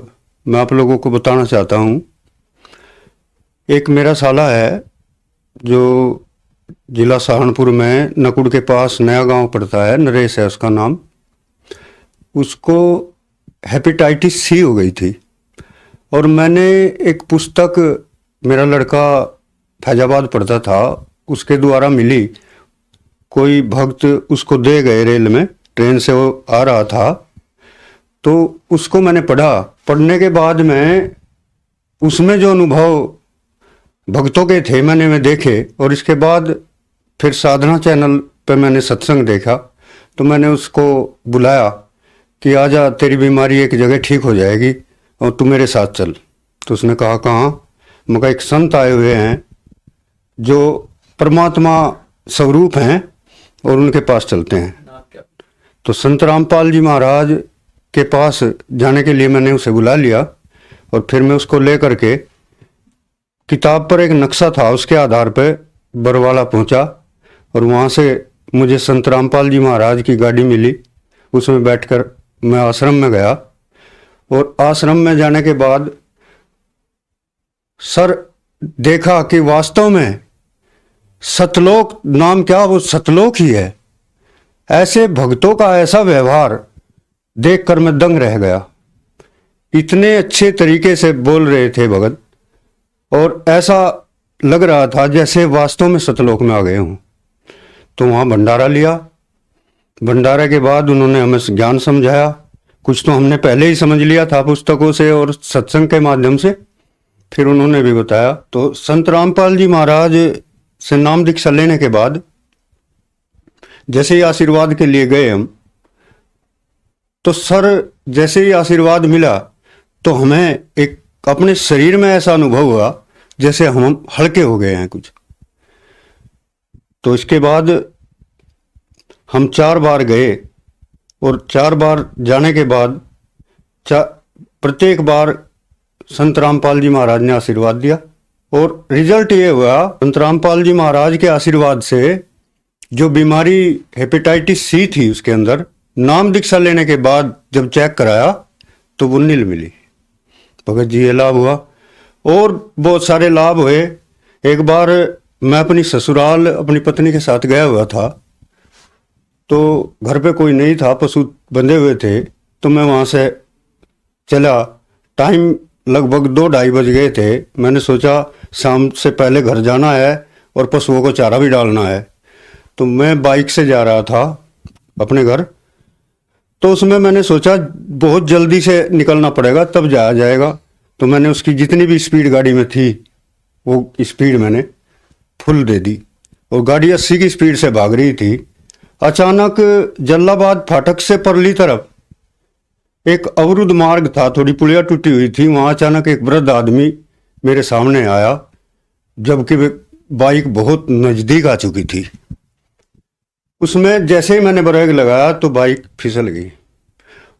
मैं आप लोगों को बताना चाहता हूँ। एक मेरा साला है जो जिला सहारनपुर में नकुड़ के पास नया गांव पड़ता है, नरेश है उसका नाम। उसको हेपेटाइटिस सी हो गई थी और मैंने एक पुस्तक, मेरा लड़का फैजाबाद पढ़ता था, उसके द्वारा मिली। कोई भक्त उसको दे गए, रेल में ट्रेन से वो आ रहा था, तो उसको मैंने पढ़ा। पढ़ने के बाद में उसमें जो अनुभव भक्तों के थे मैंने देखे, और इसके बाद फिर साधना चैनल पे मैंने सत्संग देखा, तो मैंने उसको बुलाया कि आजा, तेरी बीमारी एक जगह ठीक हो जाएगी और तू मेरे साथ चल। तो उसने कहा कहाँ? मैं कहा एक संत आए हुए हैं जो परमात्मा स्वरूप हैं और उनके पास चलते हैं। तो संत रामपाल जी महाराज के पास जाने के लिए मैंने उसे बुला लिया और फिर मैं उसको ले करके, किताब पर एक नक्शा था, उसके आधार पे बरवाला पहुंचा और वहाँ से मुझे संत रामपाल जी महाराज की गाड़ी मिली। उसमें बैठकर मैं आश्रम में गया और आश्रम में जाने के बाद सर देखा कि वास्तव में सतलोक नाम क्या, वो सतलोक ही है। ऐसे भक्तों का ऐसा व्यवहार देखकर मैं दंग रह गया। इतने अच्छे तरीके से बोल रहे थे भगत, और ऐसा लग रहा था जैसे वास्तव में सतलोक में आ गए हों। तो वहाँ भंडारा लिया। भंडारे के बाद उन्होंने हमें ज्ञान समझाया। कुछ तो हमने पहले ही समझ लिया था पुस्तकों से और सत्संग के माध्यम से, फिर उन्होंने भी बताया। तो संत रामपाल जी महाराज से नाम दीक्षा लेने के बाद जैसे ही आशीर्वाद के लिए गए हम, तो सर जैसे ही आशीर्वाद मिला तो हमें एक अपने शरीर में ऐसा अनुभव हुआ जैसे हम हल्के हो गए हैं कुछ। तो इसके बाद हम 4 बार गए और 4 बार जाने के बाद प्रत्येक बार संत रामपाल जी महाराज ने आशीर्वाद दिया और रिजल्ट ये हुआ, संत रामपाल जी महाराज के आशीर्वाद से जो बीमारी हेपेटाइटिस सी थी उसके अंदर, नाम दीक्षा लेने के बाद जब चेक कराया तो वो नील मिली। भगत जी ये लाभ हुआ और बहुत सारे लाभ हुए। एक बार मैं अपनी ससुराल अपनी पत्नी के साथ गया हुआ था, तो घर पे कोई नहीं था, पशु बंधे हुए थे, तो मैं वहाँ से चला। टाइम लगभग 2-2:30 बज गए थे। मैंने सोचा शाम से पहले घर जाना है और पशुओं को चारा भी डालना है, तो मैं बाइक से जा रहा था अपने घर। तो उसमें मैंने सोचा बहुत जल्दी से निकलना पड़ेगा तब जाया जाएगा। तो मैंने उसकी जितनी भी स्पीड गाड़ी में थी वो स्पीड मैंने फुल दे दी और गाड़ी 80 की स्पीड से भाग रही थी। अचानक जल्लाबाद फाटक से परली तरफ एक अवरुद्ध मार्ग था, थोड़ी पुलिया टूटी हुई थी, वहां अचानक एक वृद्ध आदमी मेरे सामने आया, जबकि बाइक बहुत नजदीक आ चुकी थी। उसमें जैसे ही मैंने ब्रेक लगाया तो बाइक फिसल गई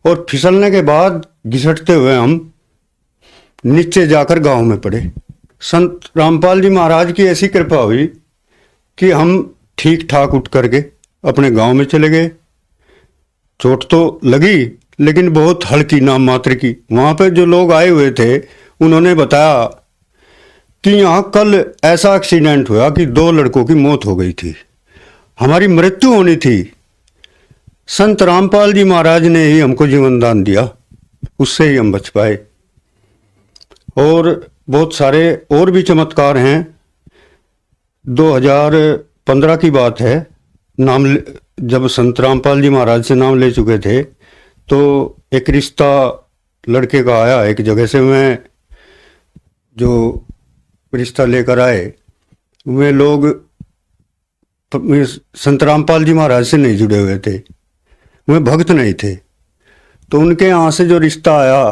और फिसलने के बाद घिसटते हुए हम नीचे जाकर गांव में पड़े। संत रामपाल जी महाराज की ऐसी कृपा हुई कि हम ठीक ठाक उठ करके अपने गांव में चले गए। चोट तो लगी लेकिन बहुत हल्की, नाम मात्र की। वहां पे जो लोग आए हुए थे उन्होंने बताया कि यहाँ कल ऐसा एक्सीडेंट हुआ कि 2 लड़कों की मौत हो गई थी, हमारी मृत्यु होनी थी। संत रामपाल जी महाराज ने ही हमको जीवन दान दिया, उससे ही हम बच पाए। और बहुत सारे और भी चमत्कार हैं। 2015 की बात है, जब संत रामपाल जी महाराज से नाम ले चुके थे तो एक रिश्ता लड़के का आया एक जगह से। मैं जो रिश्ता लेकर आए वे लोग संत रामपाल जी महाराज से नहीं जुड़े हुए थे, वे भक्त नहीं थे। तो उनके यहाँ से जो रिश्ता आया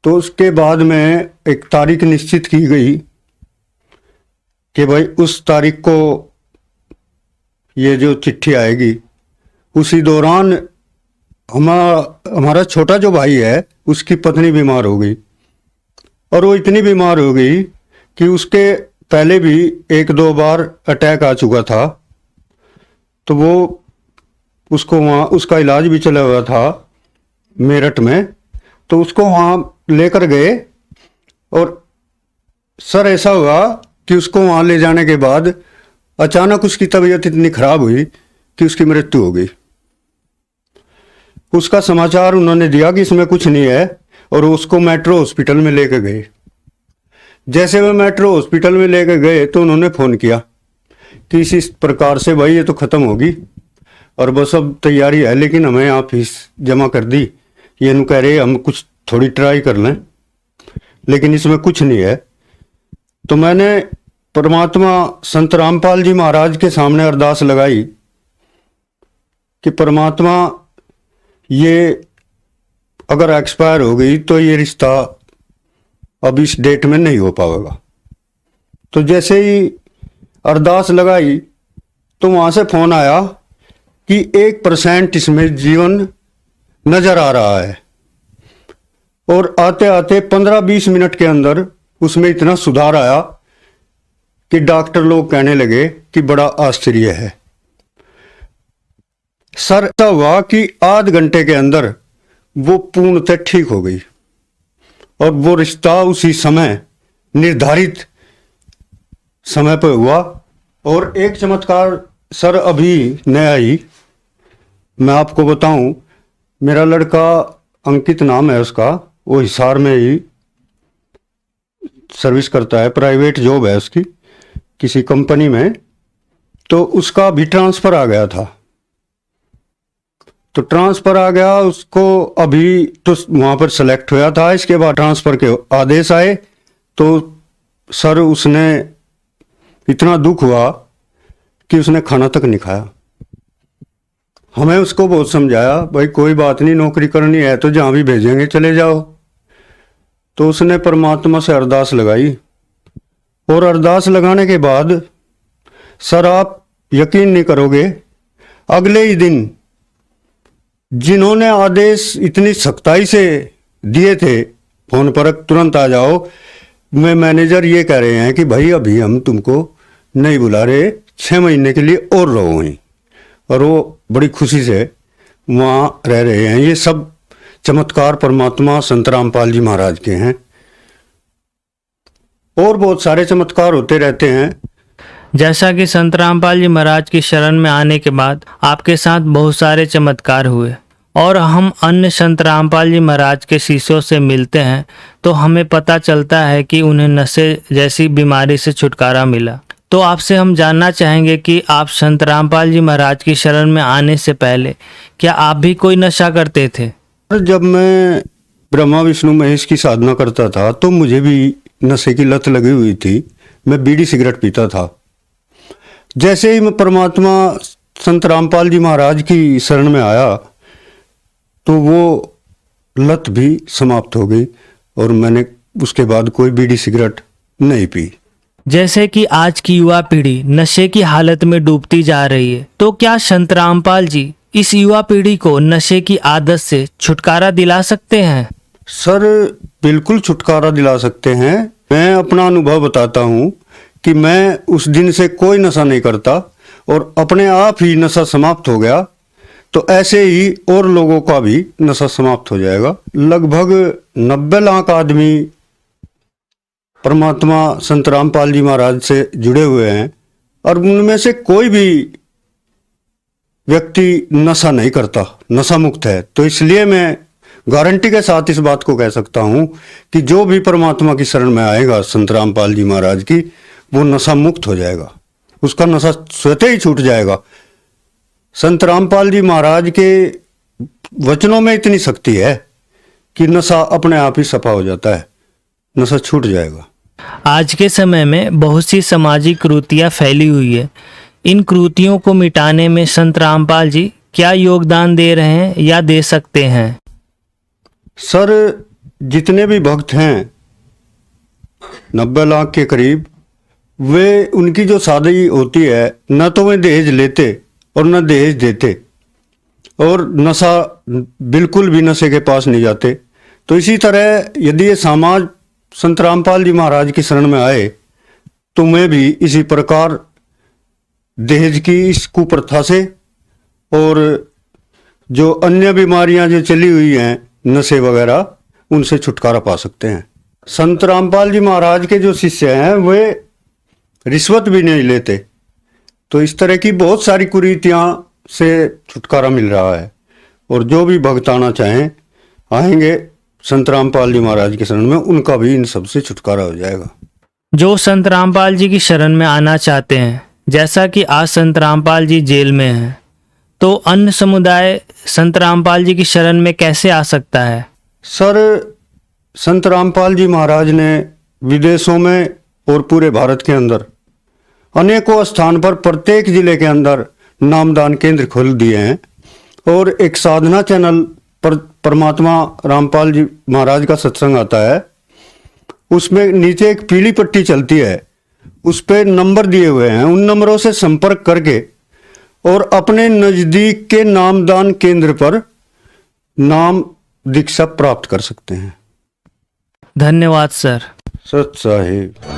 तो उसके बाद में एक तारीख निश्चित की गई कि भाई उस तारीख को ये जो चिट्ठी आएगी। उसी दौरान हमारा छोटा जो भाई है उसकी पत्नी बीमार हो गई और वो इतनी बीमार हो गई कि उसके पहले भी 1-2 बार अटैक आ चुका था। तो वो उसको वहाँ उसका इलाज भी चला हुआ था मेरठ में, तो उसको वहाँ लेकर गए और सर ऐसा हुआ कि उसको वहाँ ले जाने के बाद अचानक उसकी तबीयत इतनी खराब हुई कि उसकी मृत्यु हो गई। उसका समाचार उन्होंने दिया कि इसमें कुछ नहीं है और उसको मेट्रो हॉस्पिटल में लेकर गए। जैसे वे मेट्रो हॉस्पिटल में लेकर गए तो उन्होंने फ़ोन किया कि इस प्रकार से भाई ये तो ख़त्म होगी और बस अब तैयारी है, लेकिन हमें यहाँ फीस जमा कर दी। ये नु कह रहे हम कुछ थोड़ी ट्राई कर लें, लेकिन इसमें कुछ नहीं है। तो मैंने परमात्मा संत रामपाल जी महाराज के सामने अरदास लगाई कि परमात्मा ये अगर एक्सपायर हो गई तो ये रिश्ता अब इस डेट में नहीं हो पाएगा। तो जैसे ही अरदास लगाई तो वहां से फोन आया कि 1% इसमें जीवन नजर आ रहा है और आते आते 15-20 मिनट के अंदर उसमें इतना सुधार आया कि डॉक्टर लोग कहने लगे कि बड़ा आश्चर्य है। सर ऐसा हुआ कि आध घंटे के अंदर वो पूर्णतः ठीक हो गई और वो रिश्ता उसी समय निर्धारित समय पर हुआ। और एक चमत्कार सर अभी नया ही मैं आपको बताऊं, मेरा लड़का अंकित नाम है उसका, वो हिसार में ही सर्विस करता है, प्राइवेट जॉब है उसकी किसी कंपनी में। तो उसका भी ट्रांसफ़र आ गया था। तो ट्रांसफ़र आ गया उसको, अभी तो वहाँ पर सेलेक्ट हुआ था, इसके बाद ट्रांसफ़र के आदेश आए। तो सर उसने इतना दुख हुआ कि उसने खाना तक नहीं खाया। हमें उसको बहुत समझाया, भाई कोई बात नहीं, नौकरी करनी है तो जहाँ भी भेजेंगे चले जाओ। तो उसने परमात्मा से अरदास लगाई और अरदास लगाने के बाद सर आप यकीन नहीं करोगे, अगले ही दिन जिन्होंने आदेश इतनी सख्ताई से दिए थे फोन पर तुरंत आ जाओ, मैं मैनेजर ये कह रहे हैं कि भाई अभी हम तुमको नहीं बुला रहे, 6 महीने के लिए और रहो वहीं। और वो बड़ी खुशी से वहाँ रह रहे हैं। ये सब चमत्कार परमात्मा संत रामपाल जी महाराज के हैं। और बहुत सारे चमत्कार होते रहते हैं। जैसा कि संत रामपाल जी महाराज की शरण में आने के बाद आपके साथ बहुत सारे चमत्कार हुए और हम अन्य संत रामपाल जी महाराज के शिष्यों से मिलते हैं तो हमें पता चलता है कि उन्हें नशे जैसी बीमारी से छुटकारा मिला। तो आपसे हम जानना चाहेंगे कि आप संत रामपाल जी महाराज की शरण में आने से पहले क्या आप भी कोई नशा करते थे? जब मैं ब्रह्मा विष्णु महेश की साधना करता था तो मुझे भी नशे की लत लगी हुई थी। मैं बीड़ी सिगरेट पीता था। जैसे ही मैं परमात्मा संत रामपाल जी महाराज की शरण में आया तो वो लत भी समाप्त हो गई और मैंने उसके बाद कोई बीड़ी सिगरेट नहीं पी। जैसे कि आज की युवा पीढ़ी नशे की हालत में डूबती जा रही है, तो क्या संत रामपाल जी इस युवा पीढ़ी को नशे की आदत से छुटकारा दिला सकते हैं? सर बिल्कुल छुटकारा दिला सकते हैं। मैं अपना अनुभव बताता हूँ कि मैं उस दिन से कोई नशा नहीं करता और अपने आप ही नशा समाप्त हो गया। तो ऐसे ही और लोगों का भी नशा समाप्त हो जाएगा। लगभग 90 लाख आदमी परमात्मा संत रामपाल जी महाराज से जुड़े हुए हैं और उनमें से कोई भी व्यक्ति नशा नहीं करता, नशा मुक्त है। तो इसलिए मैं गारंटी के साथ इस बात को कह सकता हूं कि जो भी परमात्मा की शरण में आएगा संत रामपाल जी महाराज की, वो नशा मुक्त हो जाएगा, उसका नशा स्वतः ही छूट जाएगा। संत रामपाल जी महाराज के वचनों में इतनी शक्ति है कि नशा अपने आप ही सफा हो जाता है, नशा छूट जाएगा। आज के समय में बहुत सी सामाजिक कुरीतियां फैली हुई है। इन कुरीतियों को मिटाने में संत रामपाल जी क्या योगदान दे रहे हैं या दे सकते हैं? सर जितने भी भक्त हैं 90 लाख के करीब, वे उनकी जो शादी होती है न तो वे दहेज लेते और न दहेज देते और नशा बिल्कुल भी नशे के पास नहीं जाते। तो इसी तरह यदि ये समाज संत रामपाल जी महाराज की शरण में आए तो मैं भी इसी प्रकार दहेज की इस कुप्रथा से और जो अन्य बीमारियां जो चली हुई हैं नशे वगैरह, उनसे छुटकारा पा सकते हैं। संत रामपाल जी महाराज के जो शिष्य हैं वे रिश्वत भी नहीं लेते। तो इस तरह की बहुत सारी कुरीतियां से छुटकारा मिल रहा है और जो भी भक्त आना चाहें आएंगे संत रामपाल जी महाराज की शरण में, उनका भी इन सब से छुटकारा हो जाएगा। जो संत रामपाल जी की शरण में आना चाहते हैं, जैसा कि आज संत रामपाल जी जेल में हैं, तो अन्य समुदाय संत रामपाल जी की शरण में कैसे आ सकता है? सर संत रामपाल जी महाराज ने विदेशों में और पूरे भारत के अंदर अनेकों स्थान पर प्रत्येक जिले के अंदर नामदान केंद्र खोल दिए हैं और एक साधना चैनल पर परमात्मा रामपाल जी महाराज का सत्संग आता है। उसमें नीचे एक पीली पट्टी चलती है, उस पर नंबर दिए हुए हैं। उन नंबरों से संपर्क करके और अपने नजदीक के नामदान केंद्र पर नाम दीक्षा प्राप्त कर सकते हैं। धन्यवाद सर। सत साहिब।